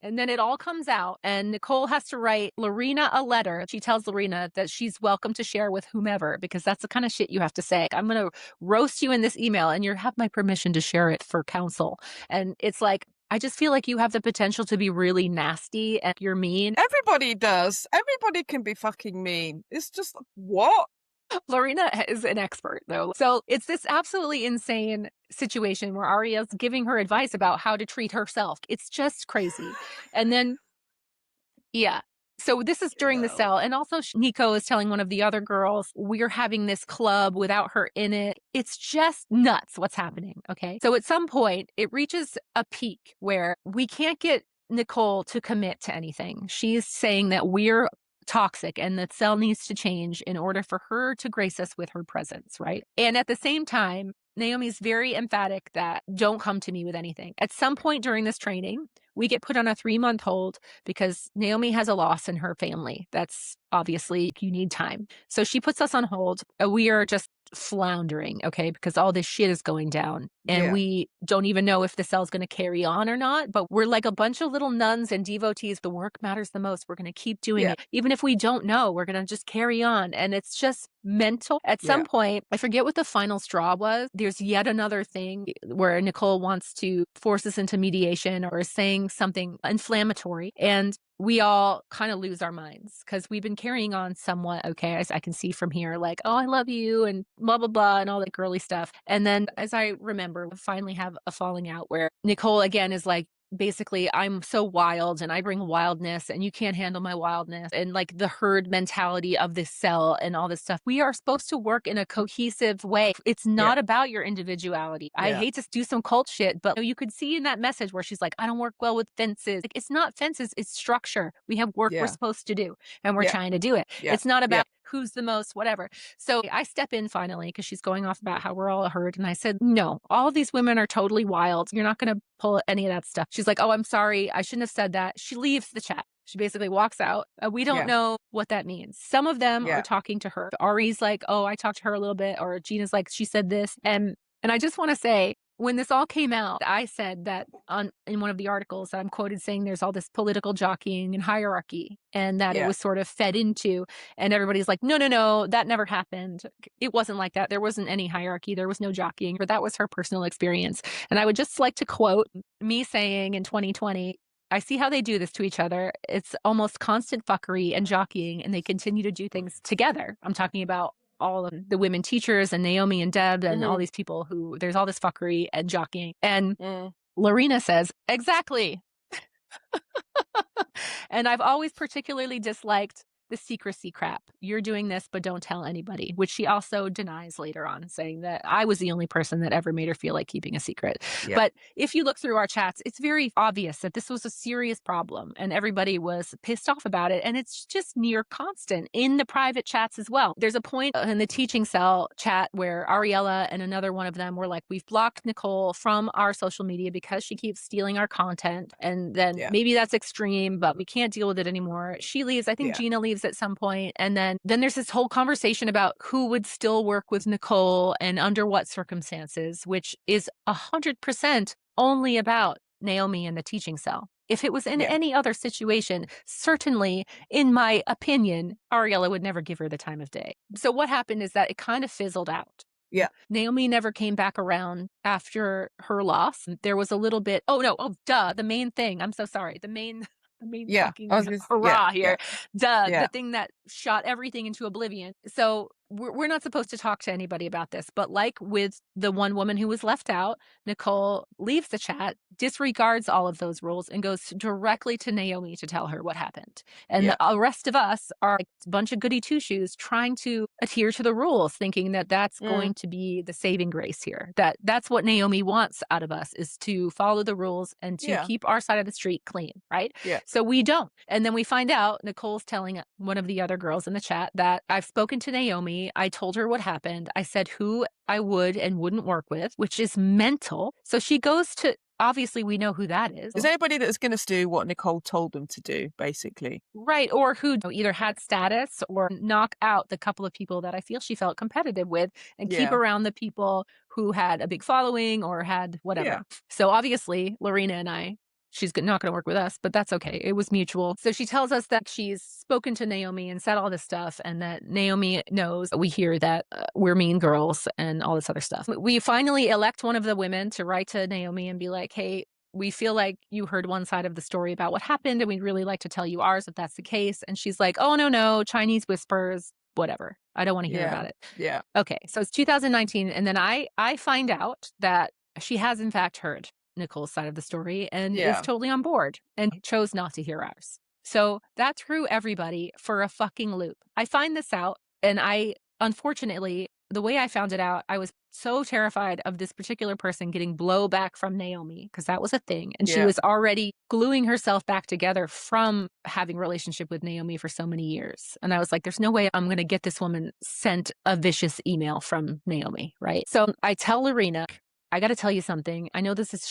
And then it all comes out, and Nicole has to write Lorena a letter. She tells Lorena that she's welcome to share with whomever, because that's the kind of shit you have to say. I'm going to roast you in this email, and you have my permission to share it for counsel. And it's like, I just feel like you have the potential to be really nasty, and you're mean. Everybody does. Everybody can be fucking mean. It's just, what? Lorena is an expert, though. So it's this absolutely insane situation where Aria's giving her advice about how to treat herself. It's just crazy. And then, so this is during the cell. And also Nico is telling one of the other girls, we're having this club without her in it. It's just nuts what's happening. Okay. So at some point it reaches a peak where we can't get Nicole to commit to anything. She's saying that we're toxic and the cell needs to change in order for her to grace us with her presence, right? And at the same time, Naomi's very emphatic that don't come to me with anything. At some point during this training, we get put on a 3-month hold because Naomi has a loss in her family. That's obviously, you need time. So she puts us on hold. We are just floundering, okay, because all this shit is going down and Yeah. we don't even know if the cell's going to carry on or not, but we're like a bunch of little nuns and devotees. The work matters the most. We're going to keep doing Yeah. it. Even if we don't know, we're going to just carry on. And it's just mental. At Yeah. some point, I forget what the final straw was. There's yet another thing where Nicole wants to force us into mediation or is saying something inflammatory. And we all kind of lose our minds because we've been carrying on somewhat okay, as I can see from here, like, oh, I love you and blah, blah, blah, and all that girly stuff. And then, as I remember, we finally have a falling out where Nicole again is like, basically, I'm so wild and I bring wildness and you can't handle my wildness and like the herd mentality of this cell and all this stuff. We are supposed to work in a cohesive way. It's not about your individuality. I hate to do some cult shit, but you could see in that message where she's like, I don't work well with fences. Like, it's not fences, it's structure. We have work we're supposed to do and we're trying to do it. It's not about who's the most, whatever. So I step in finally because she's going off about how we're all a herd. And I said, no, all of these women are totally wild. You're not going to pull any of that stuff. She's like, oh, I'm sorry. I shouldn't have said that. She leaves the chat. She basically walks out. We don't know what that means. Some of them are talking to her. Ari's like, oh, I talked to her a little bit. Or Gina's like, she said this. And I just want to say, when this all came out, I said that in one of the articles I'm quoted saying there's all this political jockeying and hierarchy and that it was sort of fed into, and everybody's like, no, no, no, that never happened. It wasn't like that. There wasn't any hierarchy. There was no jockeying, but that was her personal experience. And I would just like to quote me saying in 2020, I see how they do this to each other. It's almost constant fuckery and jockeying, and they continue to do things together. I'm talking about all of the women teachers and Naomi and Deb and all these people who there's all this fuckery and jockeying. And Lorena says, exactly. And I've always particularly disliked the secrecy crap. You're doing this, but don't tell anybody, which she also denies later on, saying that I was the only person that ever made her feel like keeping a secret. But if you look through our chats, it's very obvious that this was a serious problem and everybody was pissed off about it. And it's just near constant in the private chats as well. There's a point in the teaching cell chat where Ariella and another one of them were like, we've blocked Nicole from our social media because she keeps stealing our content. And then maybe that's extreme, but we can't deal with it anymore. She leaves. I think Gina leaves at some point. And then there's this whole conversation about who would still work with Nicole and under what circumstances, which is 100% only about Naomi and the teaching cell. If it was in any other situation, certainly, in my opinion, Ariella would never give her the time of day. So what happened is that it kind of fizzled out. Yeah. Naomi never came back around after her loss. There was a little bit, the main thing. I'm so sorry. The main fucking hurrah here. The thing that shot everything into oblivion. So we're not supposed to talk to anybody about this, but like with the one woman who was left out, Nicole leaves the chat, disregards all of those rules, and goes directly to Naomi to tell her what happened. And the rest of us are a bunch of goody two-shoes trying to adhere to the rules, thinking that that's going to be the saving grace here. That's what Naomi wants out of us, is to follow the rules and to keep our side of the street clean, right? Yeah. So we don't. And then we find out, Nicole's telling one of the other girls in the chat that I've spoken to Naomi. I told her what happened. I said who I would and wouldn't work with, which is mental. So she goes to, obviously we know who that is. Is anybody that's going to do what Nicole told them to do, basically? Right. Or who either had status or knock out the couple of people that I feel she felt competitive with and keep around the people who had a big following or had whatever. Yeah. So obviously, Lorena and I, she's not going to work with us, but that's okay. It was mutual. So she tells us that she's spoken to Naomi and said all this stuff, and that Naomi knows. We hear that we're mean girls and all this other stuff. We finally elect one of the women to write to Naomi and be like, hey, we feel like you heard one side of the story about what happened, and we'd really like to tell you ours if that's the case. And she's like, oh, no, Chinese whispers, whatever. I don't want to hear about it. Yeah. Okay, so it's 2019, and then I find out that she has in fact heard Nicole's side of the story and is totally on board and chose not to hear ours. So that threw everybody for a fucking loop. I find this out, and unfortunately, the way I found it out, I was so terrified of this particular person getting blowback from Naomi, because that was a thing. And she was already gluing herself back together from having a relationship with Naomi for so many years. And I was like, there's no way I'm going to get this woman sent a vicious email from Naomi, right? So I tell Lorena, I got to tell you something. I know this is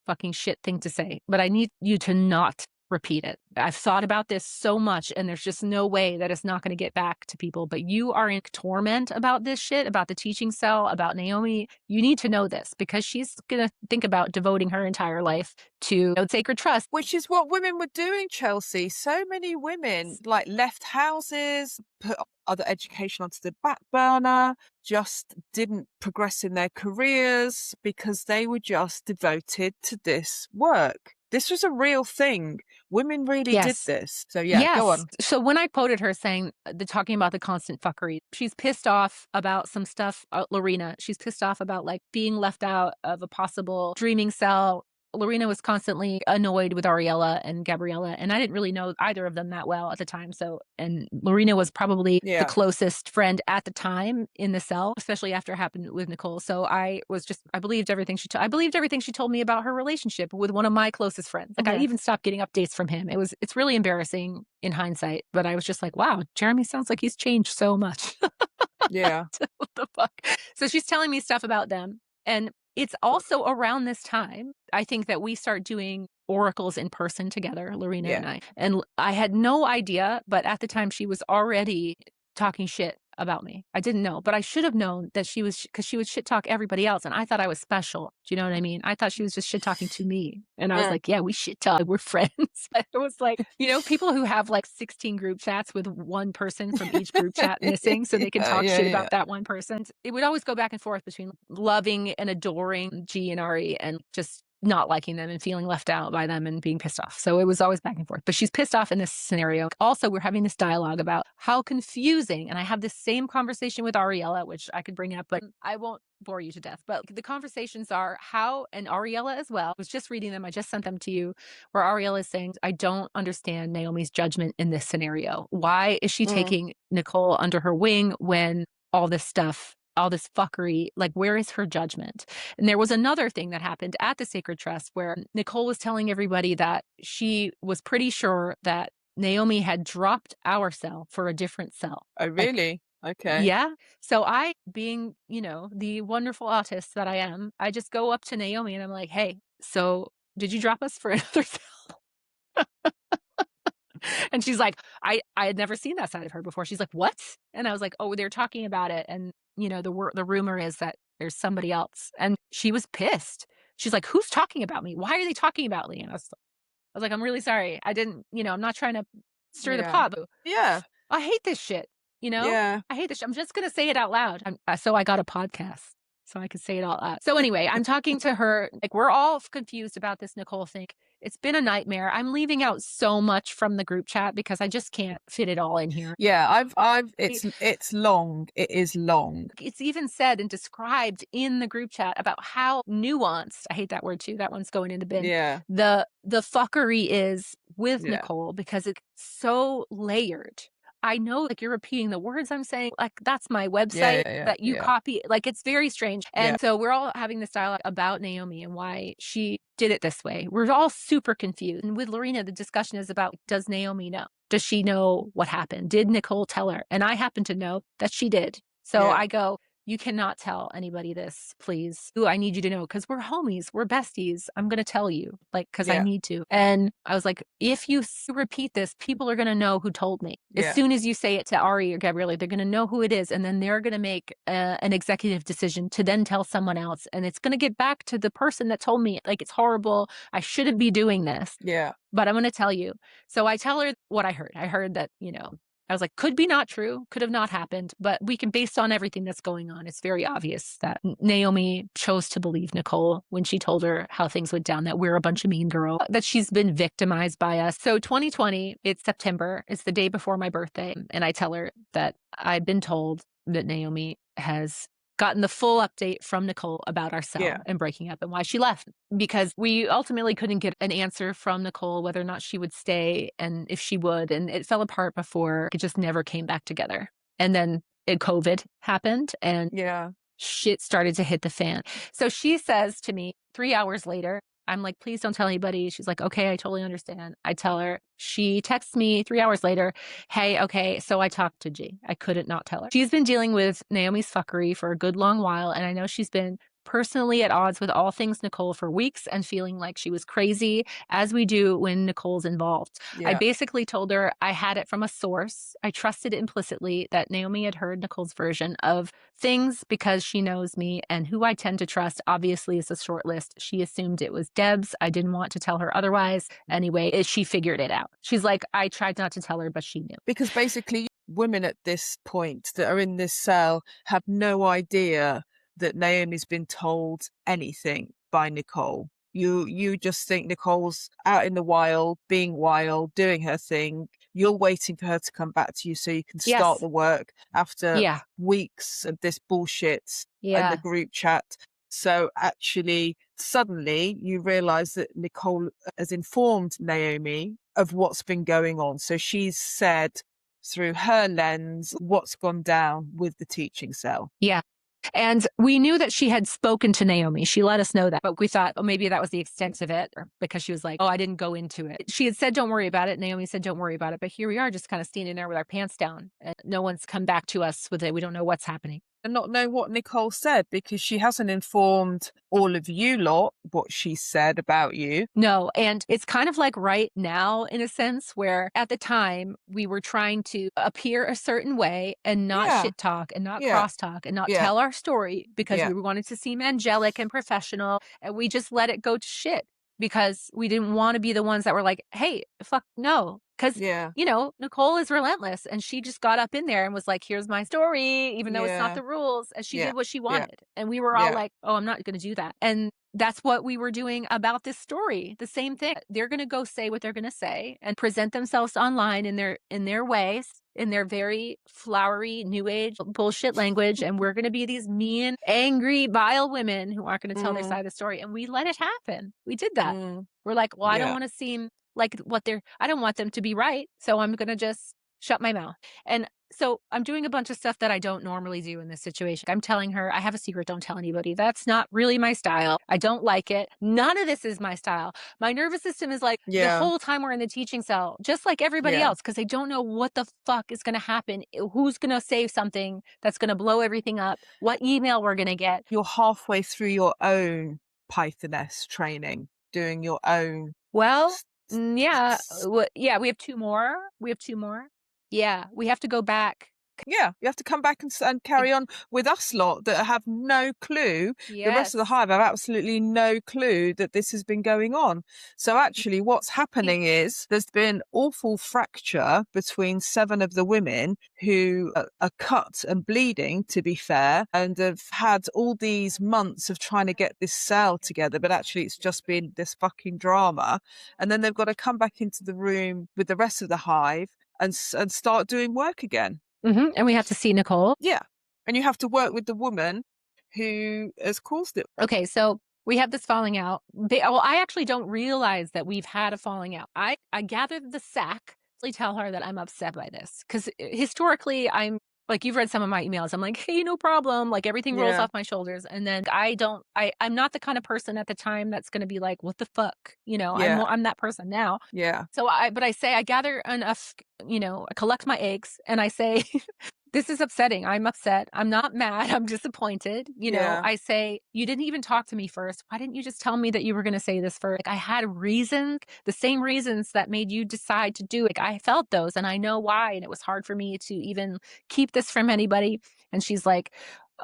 fucking shit thing to say, but I need you to not repeat it. I've thought about this so much, and there's just no way that it's not going to get back to people. But you are in torment about this shit, about the teaching cell, about Naomi. You need to know this because she's going to think about devoting her entire life to sacred trust. Which is what women were doing, Chelsea. So many women like left houses, put other education onto the back burner, just didn't progress in their careers because they were just devoted to this work. This was a real thing. Women really did this. So yeah, go on. So when I quoted her saying, talking about the constant fuckery, she's pissed off about some stuff. Lorena, she's pissed off about like being left out of a possible dreaming cell. Lorena was constantly annoyed with Ariella and Gabriella, and I didn't really know either of them that well at the time. So, and Lorena was probably the closest friend at the time in the cell, especially after it happened with Nicole. So I believed everything I believed everything she told me about her relationship with one of my closest friends. Like I even stopped getting updates from him. It's really embarrassing in hindsight, but I was just like, wow, Jeremy sounds like he's changed so much. Yeah. What the fuck? So she's telling me stuff about them. And it's also around this time, I think, that we start doing oracles in person together, Lorena and I. And I had no idea, but at the time she was already talking shit about me. I didn't know, but I should have known that she was, because she would shit talk everybody else. And I thought I was special. Do you know what I mean? I thought she was just shit talking to me. And I was like, yeah, we shit talk. We're friends. It was like, people who have like 16 group chats with one person from each group chat missing so they can talk shit about that one person. It would always go back and forth between loving and adoring G and Ari and just not liking them and feeling left out by them and being pissed off. So it was always back and forth. But she's pissed off in this scenario. Also, we're having this dialogue about how confusing, and I have this same conversation with Ariella, which I could bring up, but I won't bore you to death. But the conversations are how, and Ariella as well, I was just reading them, I just sent them to you, where Ariella is saying, I don't understand Naomi's judgment in this scenario. Why is she taking Nicole under her wing when all this stuff, all this fuckery, like where is her judgment? And there was another thing that happened at the Sacred Trust where Nicole was telling everybody that she was pretty sure that Naomi had dropped our cell for a different cell. Oh, really? Okay. Yeah. So I, being, the wonderful autist that I am, I just go up to Naomi and I'm like, hey, so did you drop us for another cell? And she's like, I had never seen that side of her before. She's like, what? And I was like, oh, they're talking about it. And, the rumor is that there's somebody else. And she was pissed. She's like, who's talking about me? Why are they talking about me? And I was like, I'm really sorry. I didn't, I'm not trying to stir the pot. But Yeah. I hate this shit. Yeah. I hate this shit. I'm just going to say it out loud. So I got a podcast so I could say it all out. So anyway, I'm talking to her. Like, we're all confused about this Nicole thing. It's been a nightmare. I'm leaving out so much from the group chat because I just can't fit it all in here. Yeah, it's long. It is long. It's even said and described in the group chat about how nuanced, I hate that word too, that one's going in the bin. Yeah. The fuckery is with Nicole because it's so layered. I know, like, you're repeating the words I'm saying. Like, that's my website that you copy. Like, it's very strange. And so we're all having this dialogue about Naomi and why she did it this way. We're all super confused. And with Lorena, the discussion is about, does Naomi know? Does she know what happened? Did Nicole tell her? And I happen to know that she did. So I go, you cannot tell anybody this, please. Ooh, I need you to know because we're homies. We're besties. I'm going to tell you, like, because I need to. And I was like, if you repeat this, people are going to know who told me. As soon as you say it to Ari or Gabriella, they're going to know who it is. And then they're going to make an executive decision to then tell someone else. And it's going to get back to the person that told me, like, it's horrible. I shouldn't be doing this. Yeah. But I'm going to tell you. So I tell her what I heard. I heard that, I was like, could be not true, could have not happened, but we can, based on everything that's going on, it's very obvious that Naomi chose to believe Nicole when she told her how things went down, that we're a bunch of mean girls, that she's been victimized by us. So 2020, it's September, it's the day before my birthday. And I tell her that I've been told that Naomi has gotten the full update from Nicole about our cell and breaking up and why she left. Because we ultimately couldn't get an answer from Nicole whether or not she would stay and if she would. And it fell apart before it just never came back together. And then COVID happened and shit started to hit the fan. So she says to me 3 hours later, I'm like, please don't tell anybody. She's like, okay, I totally understand. I tell her. She texts me 3 hours later, hey, okay, so I talked to G. I couldn't not tell her. She's been dealing with Naomi's fuckery for a good long while, and I know she's been personally at odds with all things Nicole for weeks and feeling like she was crazy, as we do when Nicole's involved. I Yeah. basically told her I had it from a source. I trusted implicitly that Naomi had heard Nicole's version of things because she knows me, and who I tend to trust obviously is a short list. She assumed it was Deb's. I didn't want to tell her otherwise. Anyway, she figured it out. She's like, I tried not to tell her, but she knew. Because basically, women at this point that are in this cell have no idea that Naomi's been told anything by Nicole. You just think Nicole's out in the wild, being wild, doing her thing. You're waiting for her to come back to you so you can start Yes. the work after Yeah. weeks of this bullshit in the Yeah. group chat. So actually, suddenly you realize that Nicole has informed Naomi of what's been going on. So she's said through her lens what's gone down with the teaching cell. Yeah. And we knew that she had spoken to Naomi. She let us know that, but we thought, oh, maybe that was the extent of it, or because she was like, oh, I didn't go into it. She had said, don't worry about it. Naomi said, don't worry about it. But here we are just kind of standing there with our pants down, and no one's come back to us with it. We don't know what's happening. And not know what Nicole said because she hasn't informed all of you lot what she said about you. No, and it's kind of like right now in a sense where at the time we were trying to appear a certain way and not Yeah. shit talk and not Yeah. cross talk and not Yeah. tell our story because Yeah. we wanted to seem angelic and professional, and we just let it go to shit because we didn't want to be the ones that were like, hey, fuck no. Because, Yeah. you know, Nicole is relentless, and she just got up in there and was like, here's my story, even though it's not Yeah. the rules. And she Yeah. did what she Yeah. wanted. And we were all Yeah. like, oh, I'm not going to do that. And that's what we were doing about this story. The same thing. They're going to go say what they're going to say and present themselves online in their ways, in their very flowery new age bullshit language. And we're going to be these mean, angry, vile women who aren't going to tell their side of the story. And we let it happen. We did that. We're like, well, I don't Yeah. want to seem like I don't want them to be right. So I'm going to just shut my mouth. And so I'm doing a bunch of stuff that I don't normally do in this situation. I'm telling her, I have a secret, don't tell anybody. That's not really my style. I don't like it. None of this is my style. My nervous system is like the Yeah. whole time we're in the teaching cell, just like everybody Yeah. else, because they don't know what the fuck is going to happen. Who's going to say something that's going to blow everything up? What email we're going to get? You're halfway through your own Pythoness training, doing your own. Well, yeah. Yeah, we have two more. Yeah, we have to go back. Yeah, you have to come back and carry on with us lot that have no clue. The rest of the Yes. hive have absolutely no clue that this has been going on. So actually what's happening is there's been awful fracture between 7 of the women who are cut and bleeding, to be fair, and have had all these months of trying to get this cell together, but actually it's just been this fucking drama. And then they've got to come back into the room with the rest of the hive and start doing work again. And we have to see Nicole. Yeah. And you have to work with the woman who has caused it. Okay, so we have this falling out. Well, I actually don't realize that we've had a falling out. I gathered the sack to tell her that I'm upset by this because historically I'm like, you've read some of my emails. I'm like, hey, no problem. Like everything rolls Yeah. off my shoulders. And then I'm not the kind of person at the time that's going to be like, what the fuck? You know, Yeah. I'm that person now. Yeah. So I gather enough, you know, I collect my eggs and I say, this is upsetting. I'm upset. I'm not mad. I'm disappointed. You know, Yeah. I say, you didn't even talk to me first. Why didn't you just tell me that you were going to say this first? Like, I had reasons, the same reasons that made you decide to do it. Like, I felt those and I know why. And it was hard for me to even keep this from anybody. And she's like,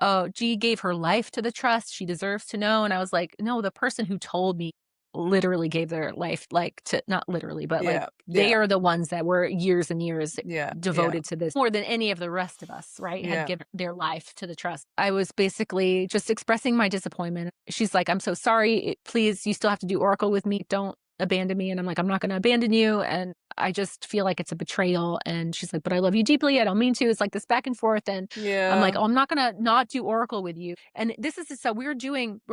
oh, G gave her life to the trust. She deserves to know. And I was like, no, the person who told me literally gave their life, like, to not literally, but like they are the ones that were years and years devoted to this more than any of the rest of us, right? Had given their life to the trust. I was basically just expressing my disappointment. She's like, I'm so sorry. Please, you still have to do Oracle with me. Don't abandon me. And I'm like, I'm not going to abandon you. And I just feel like it's a betrayal. And she's like, but I love you deeply. I don't mean to. It's like this back and forth. And I'm like, oh, I'm not going to not do Oracle with you. And this is, so we're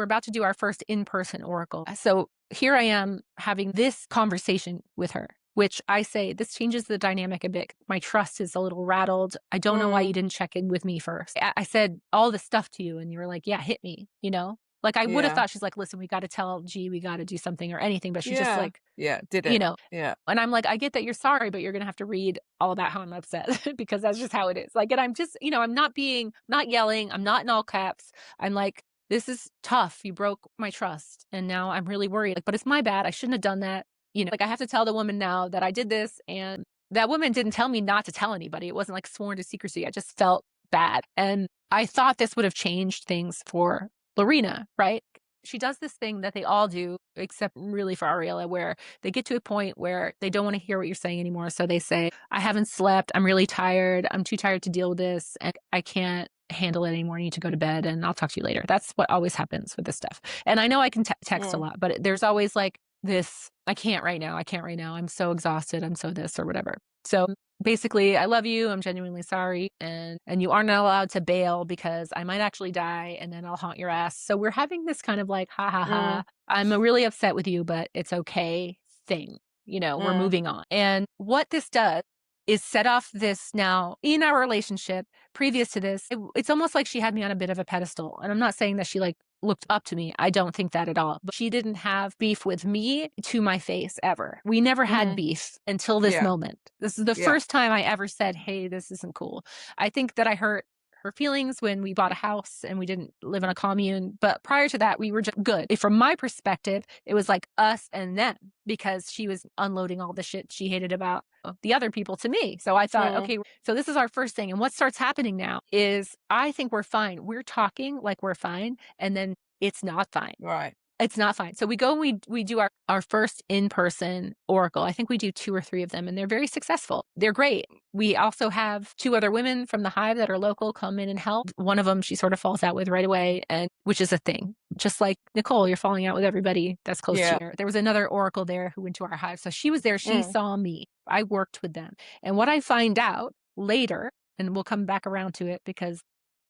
about to do our first in-person Oracle. So here I am having this conversation with her, which I say, this changes the dynamic a bit. My trust is a little rattled. I don't know why you didn't check in with me first. I said all this stuff to you and you were like, yeah, hit me, you know? Like I would have thought, she's like, listen, we got to tell G, we got to do something or anything. But she just like, did it. You know, and I'm like, I get that you're sorry, but you're going to have to read all about how I'm upset because that's just how it is. Like, and I'm just, you know, I'm not yelling. I'm not in all caps. I'm like, this is tough. You broke my trust. And now I'm really worried. Like, but it's my bad. I shouldn't have done that. Like I have to tell the woman now that I did this. And that woman didn't tell me not to tell anybody. It wasn't like sworn to secrecy. I just felt bad. And I thought this would have changed things for Lorena, right? She does this thing that they all do, except really for Ariella, where they get to a point where they don't want to hear what you're saying anymore. So they say, I haven't slept. I'm really tired. I'm too tired to deal with this. And I can't handle it anymore. I need to go to bed and I'll talk to you later. That's what always happens with this stuff. And I know I can text a lot, but there's always like this, I can't right now. I can't right now. I'm so exhausted. I'm so this or whatever. So basically, I love you. I'm genuinely sorry. And you are not allowed to bail because I might actually die and then I'll haunt your ass. So we're having this kind of like, ha ha ha, I'm really upset with you, but it's okay thing. We're moving on. And what this does is set off this now in our relationship previous to this. It's almost like she had me on a bit of a pedestal. And I'm not saying that she like looked up to me. I don't think that at all. But she didn't have beef with me to my face ever. We never had beef until this moment. This is the first time I ever said, hey, this isn't cool. I think that I hurt her feelings when we bought a house and we didn't live in a commune. But prior to that, we were just good. From my perspective, it was like us and them because she was unloading all the shit she hated about the other people to me. So I thought, okay, so this is our first thing. And what starts happening now is I think we're fine. We're talking like we're fine. And then it's not fine. Right. It's not fine. So we go and we do our first in-person oracle. I think we do 2 or 3 of them and they're very successful. They're great. We also have 2 other women from the hive that are local come in and help. One of them she sort of falls out with right away, and which is a thing. Just like Nicole, you're falling out with everybody that's close to you. There was another oracle there who went to our hive. So she was there. She saw me. I worked with them. And what I find out later, and we'll come back around to it because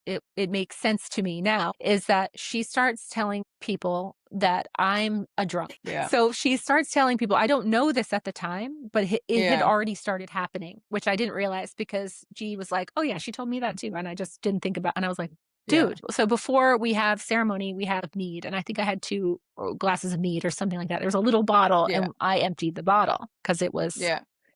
it makes sense to me now, is that she starts telling people that I'm a drunk. Yeah. So she starts telling people, I don't know this at the time, but it had already started happening, which I didn't realize because G was like, oh yeah, she told me that too. And I just didn't think about, and I was like, dude. So before we have ceremony, we have mead. And I think I had 2 glasses of mead or something like that. There was a little bottle and I emptied the bottle because it was,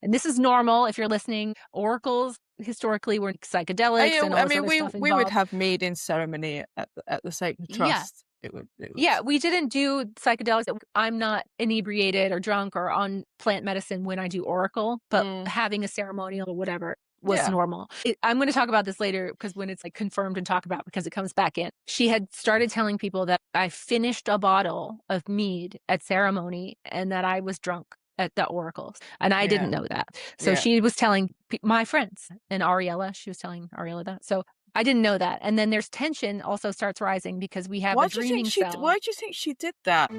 and this is normal if you're listening. Oracles historically were psychedelics and all this other stuff involved. We would have mead in ceremony at the Sacred Trust. It was. Yeah, we didn't do psychedelics. I'm not inebriated or drunk or on plant medicine when I do oracle, but having a ceremonial or whatever was normal. I'm going to talk about this later because when it's like confirmed and talk about, because it comes back in. She had started telling people that I finished a bottle of mead at ceremony and that I was drunk at the oracles. And I didn't know that. So she was telling my friends, and Ariella, she was telling Ariella that. So I didn't know that. And then there's tension also starts rising because we have a dreaming cell. Why do you think she did that?